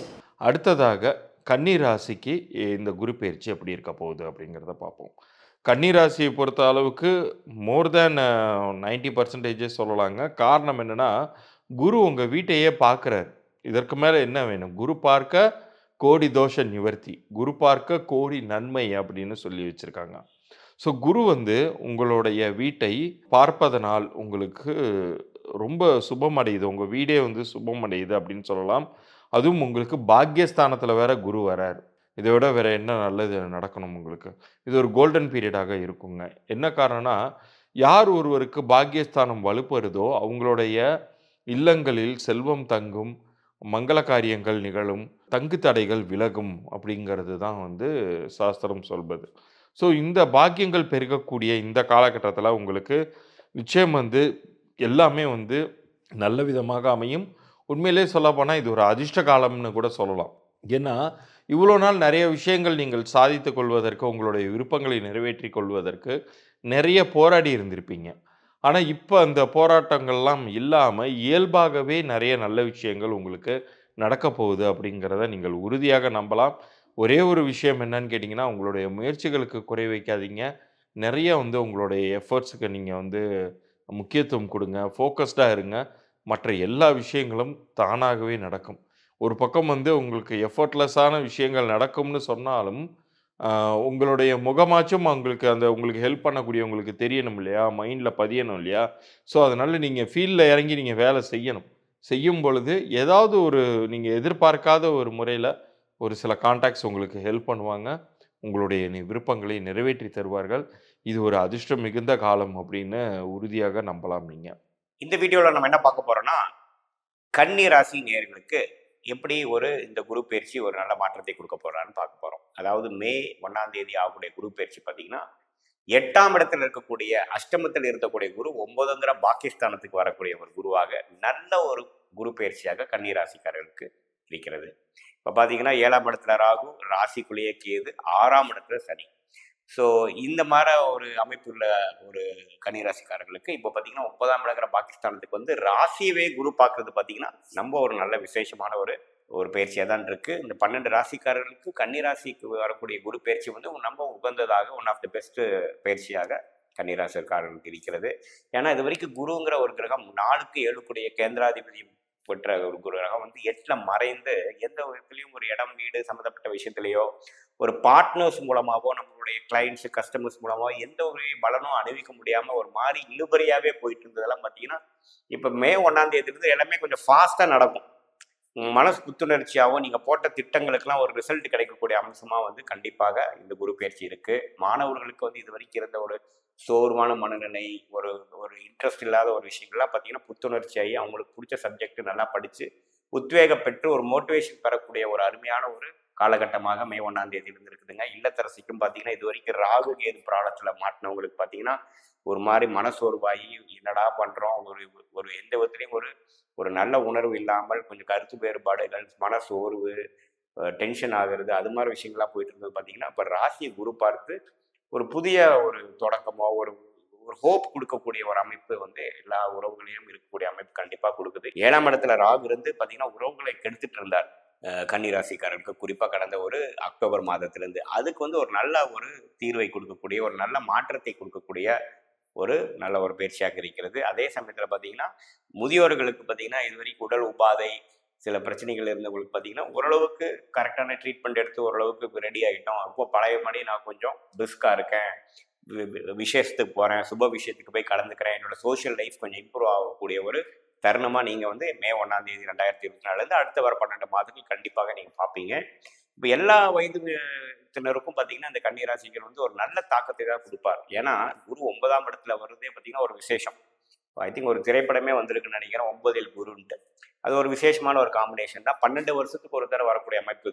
[SPEAKER 2] அடுத்ததாக கன்னிராசிக்கு இந்த குரு பயிற்சி எப்படி இருக்க போகுது அப்படிங்கிறத பார்ப்போம். கன்னிராசியை பொறுத்த அளவுக்கு மோர் தேன் 90% சொல்லலாங்க. காரணம் என்னென்னா, குரு உங்கள் வீட்டையே பார்க்குறாரு. இதற்கு மேலே என்ன வேணும்? குரு பார்க்க கோடி தோஷ நிவர்த்தி, குரு பார்க்க கோடி நன்மை அப்படின்னு சொல்லி வச்சுருக்காங்க. ஸோ குரு உங்களுடைய வீட்டை பார்ப்பதனால் உங்களுக்கு ரொம்ப சுபமடையுது. உங்கள் வீடே சுபமடையுது அப்படின்னு சொல்லலாம். அதுவும் உங்களுக்கு பாக்கியஸ்தானத்தில் வேற குரு வரார். இதை விட வேற என்ன நல்லது நடக்கணும் உங்களுக்கு? இது ஒரு கோல்டன் பீரியடாக இருக்குங்க. என்ன காரணம்னா, யார் ஒருவருக்கு பாக்கியஸ்தானம் வலுப்பெறுதோ அவங்களுடைய இல்லங்களில் செல்வம் தங்கும், மங்கள காரியங்கள் நிகழும், தங்கு தடைகள் விலகும் அப்படிங்கிறது தான் சாஸ்திரம் சொல்வது. ஸோ இந்த பாக்கியங்கள் பெருகக்கூடிய இந்த காலகட்டத்தில் உங்களுக்கு நிச்சயம் எல்லாமே நல்ல விதமாக அமையும். உண்மையிலே சொல்லப்போனால் இது ஒரு அதிர்ஷ்ட காலம்னு கூட சொல்லலாம். ஏன்னா இவ்வளோ நாள் நிறைய விஷயங்கள் நீங்கள் சாதித்து கொள்வதற்கு, உங்களுடைய விருப்பங்களை நிறைவேற்றி கொள்வதற்கு நிறைய போராடி இருந்திருப்பீங்க. ஆனால் இப்போ அந்த போராட்டங்கள்லாம் இல்லாமல் இயல்பாகவே நிறைய நல்ல விஷயங்கள் உங்களுக்கு நடக்க போகுது அப்படிங்கிறத நீங்கள் உறுதியாக நம்பலாம். ஒரே ஒரு விஷயம் என்னன்னு கேட்டிங்கன்னா, உங்களுடைய முயற்சிகளுக்கு குறை வைக்காதீங்க. நிறைய உங்களுடைய எஃபர்ட்ஸுக்கு நீங்கள் முக்கியத்துவம் கொடுங்க. ஃபோக்கஸ்டாக இருங்க. மற்ற எல்லா விஷயங்களும் தானாகவே நடக்கும். ஒரு பக்கம் உங்களுக்கு எஃபர்ட்லெஸ்ஸான விஷயங்கள் நடக்கும்னு சொன்னாலும், உங்களுடைய முகமாச்சும் உங்களுக்கு ஹெல்ப் பண்ணக்கூடியவங்களுக்கு தெரியணும் இல்லையா? மைண்டில் பதியணும் இல்லையா? ஸோ அதனால் நீங்கள் ஃபீல்டில் இறங்கி நீங்கள் வேலை செய்யணும். செய்யும் பொழுது ஏதாவது ஒரு நீங்கள் எதிர்பார்க்காத ஒரு முறையில் ஒரு சில கான்டாக்ட்ஸ் உங்களுக்கு ஹெல்ப் பண்ணுவாங்க. உங்களுடைய விருப்பங்களை நிறைவேற்றி தருவார்கள். இது ஒரு அதிர்ஷ்டம் மிகுந்த காலம் அப்படின்னு உறுதியாக நம்பலாம் நீங்கள்.
[SPEAKER 3] இந்த வீடியோவில் நம்ம என்ன பார்க்க போறோம்னா, கன்னி ராசி நேயர்களுக்கு எப்படி இந்த குரு பயிற்சி ஒரு நல்ல மாற்றத்தை கொடுக்க போறான்னு பார்க்க போறோம். அதாவது மே 1ஆம் தேதி ஆகக்கூடிய குரு பயிற்சி பார்த்தீங்கன்னா, 8ஆம் இடத்தில் இருக்கக்கூடிய அஷ்டமத்தில் இருக்கக்கூடிய குரு 9ங்கிற பாக்கியஸ்தானத்துக்கு வரக்கூடிய ஒரு குருவாக நல்ல ஒரு குரு பயிற்சியாக கன்னி ராசிக்காரர்களுக்கு இருக்கிறது. இப்போ பார்த்தீங்கன்னா 7ஆம் இடத்துல ராகு, ராசிக்குள்ளேயே கேது, 6ஆம் இடத்துல சனி. ஸோ இந்த மாதிரி ஒரு அமைப்புள்ள ஒரு கன்னிராசிக்காரர்களுக்கு இப்போ பார்த்தீங்கன்னா 9ஆம் இடங்கிற பாகிஸ்தானத்துக்கு வந்து ராசியவே குரு பார்க்கறது பார்த்தீங்கன்னா நம்ம ஒரு நல்ல விசேஷமான ஒரு பயிற்சியாக தான் இருக்கு. இந்த 12 ராசிக்காரர்களுக்கு கன்னிராசிக்கு வரக்கூடிய குரு பயிற்சி வந்து நம்ம உகந்ததாக ஒன் ஆஃப் தி பெஸ்ட் பயிற்சியாக கன்னிராசிக்காரர்களுக்கு இருக்கிறது. ஏன்னா இது வரைக்கும் குருங்கிற ஒரு கிரகம் 4க்கு 7 கேந்திராதிபதி பெற்ற ஒரு கிரகம் வந்து 8ல மறைந்து எந்த விதத்துலையும் ஒரு இடம் வீடு சம்மந்தப்பட்ட விஷயத்திலேயோ ஒரு பார்ட்னர்ஸ் மூலமாகவோ நம்மளுடைய கிளைண்ட்ஸ் கஸ்டமர்ஸ் மூலமாகவோ எந்த ஒரு பலனும் அணிவிக்க முடியாமல் ஒரு மாதிரி இழுபறியாகவே போயிட்டு இருந்ததெல்லாம் பார்த்தீங்கன்னா இப்போ மே 1ஆம் தேதியிலிருந்து எல்லாமே கொஞ்சம் ஃபாஸ்ட்டாக நடக்கும். மனசு புத்துணர்ச்சியாகவும் நீங்கள் போட்ட திட்டங்களுக்கெல்லாம் ஒரு ரிசல்ட் கிடைக்கக்கூடிய அம்சமாக வந்து கண்டிப்பாக இந்த குரு பயிற்சி இருக்குது. மாணவர்களுக்கு வந்து இது வரைக்கும் இருந்த ஒரு சோர்வான மனநிலை, ஒரு ஒரு இன்ட்ரெஸ்ட் இல்லாத ஒரு விஷயங்கள்லாம் பார்த்தீங்கன்னா புத்துணர்ச்சியாகி அவங்களுக்கு பிடிச்ச சப்ஜெக்ட் நல்லா படித்து உத்வேகம் பெற்று ஒரு மோட்டிவேஷன் பெறக்கூடிய ஒரு அருமையான ஒரு காலகட்டமாக மே 1ஆம் தேதியிலிருந்து இருக்குதுங்க. இல்லத்தரசிக்கும் பார்த்தீங்கன்னா இது வரைக்கும் ராகு கேது பிராணத்தில் மாட்டினவங்களுக்கு பார்த்தீங்கன்னா ஒரு மாதிரி மனசோர்வாகி என்னடா பண்ணுறோம், ஒரு ஒரு எந்த விதத்துலையும் ஒரு ஒரு நல்ல உணர்வு இல்லாமல் கொஞ்சம் கருத்து வேறுபாடுகள், மனசோர்வு, டென்ஷன் ஆகுறது, அது மாதிரி விஷயங்கள்லாம் போயிட்டு இருந்தது பார்த்தீங்கன்னா இப்போ ராசியை குரு பார்த்து ஒரு புதிய ஒரு தொடக்கமோ ஒரு ஒரு ஹோப் கொடுக்கக்கூடிய ஒரு அமைப்பு வந்து எல்லா உறவுகளையும் இருக்கக்கூடிய அமைப்பு கண்டிப்பாக கொடுக்குது. 7ஆம் இடத்துல ராகு இருந்து பார்த்தீங்கன்னா உறவுகளை கெடுத்துட்டு இருந்தார் கன்னிராசிக்காரருக்கு குறிப்பாக கடந்த ஒரு அக்டோபர் மாதத்திலிருந்து. அதுக்கு வந்து ஒரு நல்ல ஒரு தீர்வை கொடுக்கக்கூடிய ஒரு நல்ல மாற்றத்தை கொடுக்கக்கூடிய ஒரு நல்ல ஒரு பயிற்சியாக இருக்கிறது. அதே சமயத்தில் பார்த்தீங்கன்னா முதியோர்களுக்கு பார்த்தீங்கன்னா இது வரைக்கும் உடல் உபாதை சில பிரச்சனைகள் இருந்தவங்களுக்கு பார்த்தீங்கன்னா ஓரளவுக்கு கரெக்டான ட்ரீட்மெண்ட் எடுத்து ஓரளவுக்கு ரெடி ஆகிட்டோம். அப்போ பழைய மாதிரி நான் கொஞ்சம் பிரிஸ்காக இருக்கேன், விசேஷத்துக்கு போகிறேன், சுப விஷயத்துக்கு போய் கலந்துக்கிறேன், என்னோட சோஷியல் லைஃப் கொஞ்சம் இம்ப்ரூவ் ஆகக்கூடிய ஒரு தருணமாக நீங்கள் வந்து மே 1ஆம் தேதி 2024 அடுத்த வர 12 மாதங்கள் கண்டிப்பாக நீங்கள் பார்ப்பீங்க. இப்போ எல்லா வயதினருக்கும் பார்த்தீங்கன்னா இந்த கன்னிராசிகள் வந்து ஒரு நல்ல தாக்கத்தை தான் கொடுப்பார். ஏன்னா குரு 9ஆம் இடத்துல வருதே பார்த்தீங்கன்னா ஒரு விசேஷம். ஐ திங்க் ஒரு திரைப்படமே வந்திருக்குன்னு நினைக்கிறேன், 9ல் குருன்ட்டு. அது ஒரு விசேஷமான ஒரு காம்பினேஷன் தான். 12 வருஷத்துக்கு ஒரு தடவை வரக்கூடிய அமைப்பு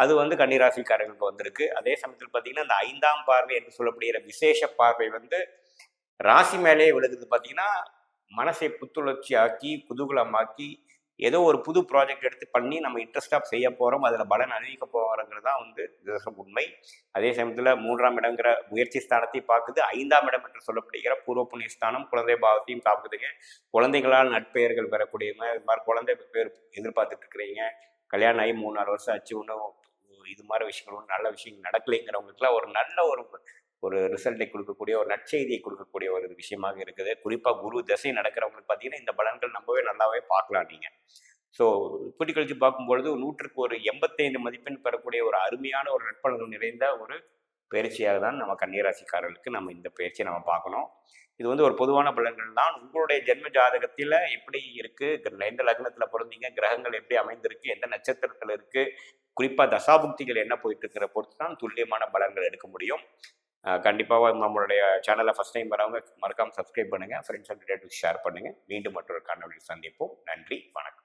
[SPEAKER 3] அது வந்து கன்னிராசிக்காரர்களுக்கு வந்திருக்கு. அதே சமயத்தில் பார்த்தீங்கன்னா இந்த 5ஆம் பார்வை என்று சொல்லப்படுகிற விசேஷ பார்வை வந்து ராசி மேலேயே விழுகுது. பார்த்தீங்கன்னா மனசை புத்துணர்ச்சி ஆக்கி குதூகலமாக்கி ஏதோ ஒரு புது ப்ராஜெக்ட் எடுத்து பண்ணி நம்ம இன்ட்ரெஸ்டாக செய்ய போகிறோம், அதில் பலன் அறிவிக்க போகிறோங்கிறது தான் வந்து உண்மை. அதே சமயத்தில் 3ஆம் இடங்கிற முயற்சி ஸ்தானத்தை பார்க்குது. 5ஆம் இடம் என்று சொல்லப்படுகிற பூர்வ புண்ணிய ஸ்தானம் குழந்தை பாவத்தையும் பார்க்குதுங்க. குழந்தைகளால் நட்பெயர்கள் பெறக்கூடியவங்க, இது மாதிரி குழந்தை பேர் எதிர்பார்த்துட்டு இருக்கிறீங்க, கல்யாணம் ஆகி 3-4 வருஷம் ஆச்சு, ஒன்றும் இது மாதிரி விஷயங்கள் ஒன்றும் நல்ல விஷயங்கள் நடக்கலைங்கிறவங்களுக்குலாம் ஒரு நல்ல ஒரு ரிசல்ட்டை கொடுக்கக்கூடிய ஒரு நற்செய்தியை கொடுக்கக்கூடிய ஒரு விஷயமாக இருக்குது. குறிப்பாக குரு தசை நடக்கிறவங்களுக்கு பார்த்தீங்கன்னா இந்த பலன்கள் நல்லாவே பார்க்கலாம் நீங்கள். ஸோ கூட்டி கழிச்சு பார்க்கும்பொழுது 100க்கு ஒரு 85 மதிப்பெண் பெறக்கூடிய ஒரு அருமையான ஒரு நட்பலன்கள் நிறைந்த ஒரு பயிற்சியாக தான் நம்ம கன்னிராசிக்காரர்களுக்கு நம்ம இந்த பயிற்சியை நம்ம பார்க்கணும். இது வந்து ஒரு பொதுவான பலன்கள் தான். உங்களுடைய ஜென்ம ஜாதகத்தில் எப்படி இருக்குது, எந்த லக்னத்தில் பிறந்தீங்க, கிரகங்கள் எப்படி அமைந்திருக்கு, எந்த நட்சத்திரத்தில் இருக்குது, குறிப்பாக தசாபுக்திகள் என்ன போயிட்டு இருக்கிற பொறுத்து தான் துல்லியமான பலன்கள் எடுக்க முடியும். கண்டிப்பாக நம்மளுடைய சேனலை ஃபஸ்ட் டைம் வரவங்க மறக்காமல் சப்ஸ்கிரைப் பண்ணுங்கள், ஃப்ரெண்ட்ஸ் அண்ட் ரிலேட்டிவ்ஸ் ஷேர் பண்ணுங்கள். மீண்டும் மற்றொரு காணொலியில் சந்திப்போம். நன்றி, வணக்கம்.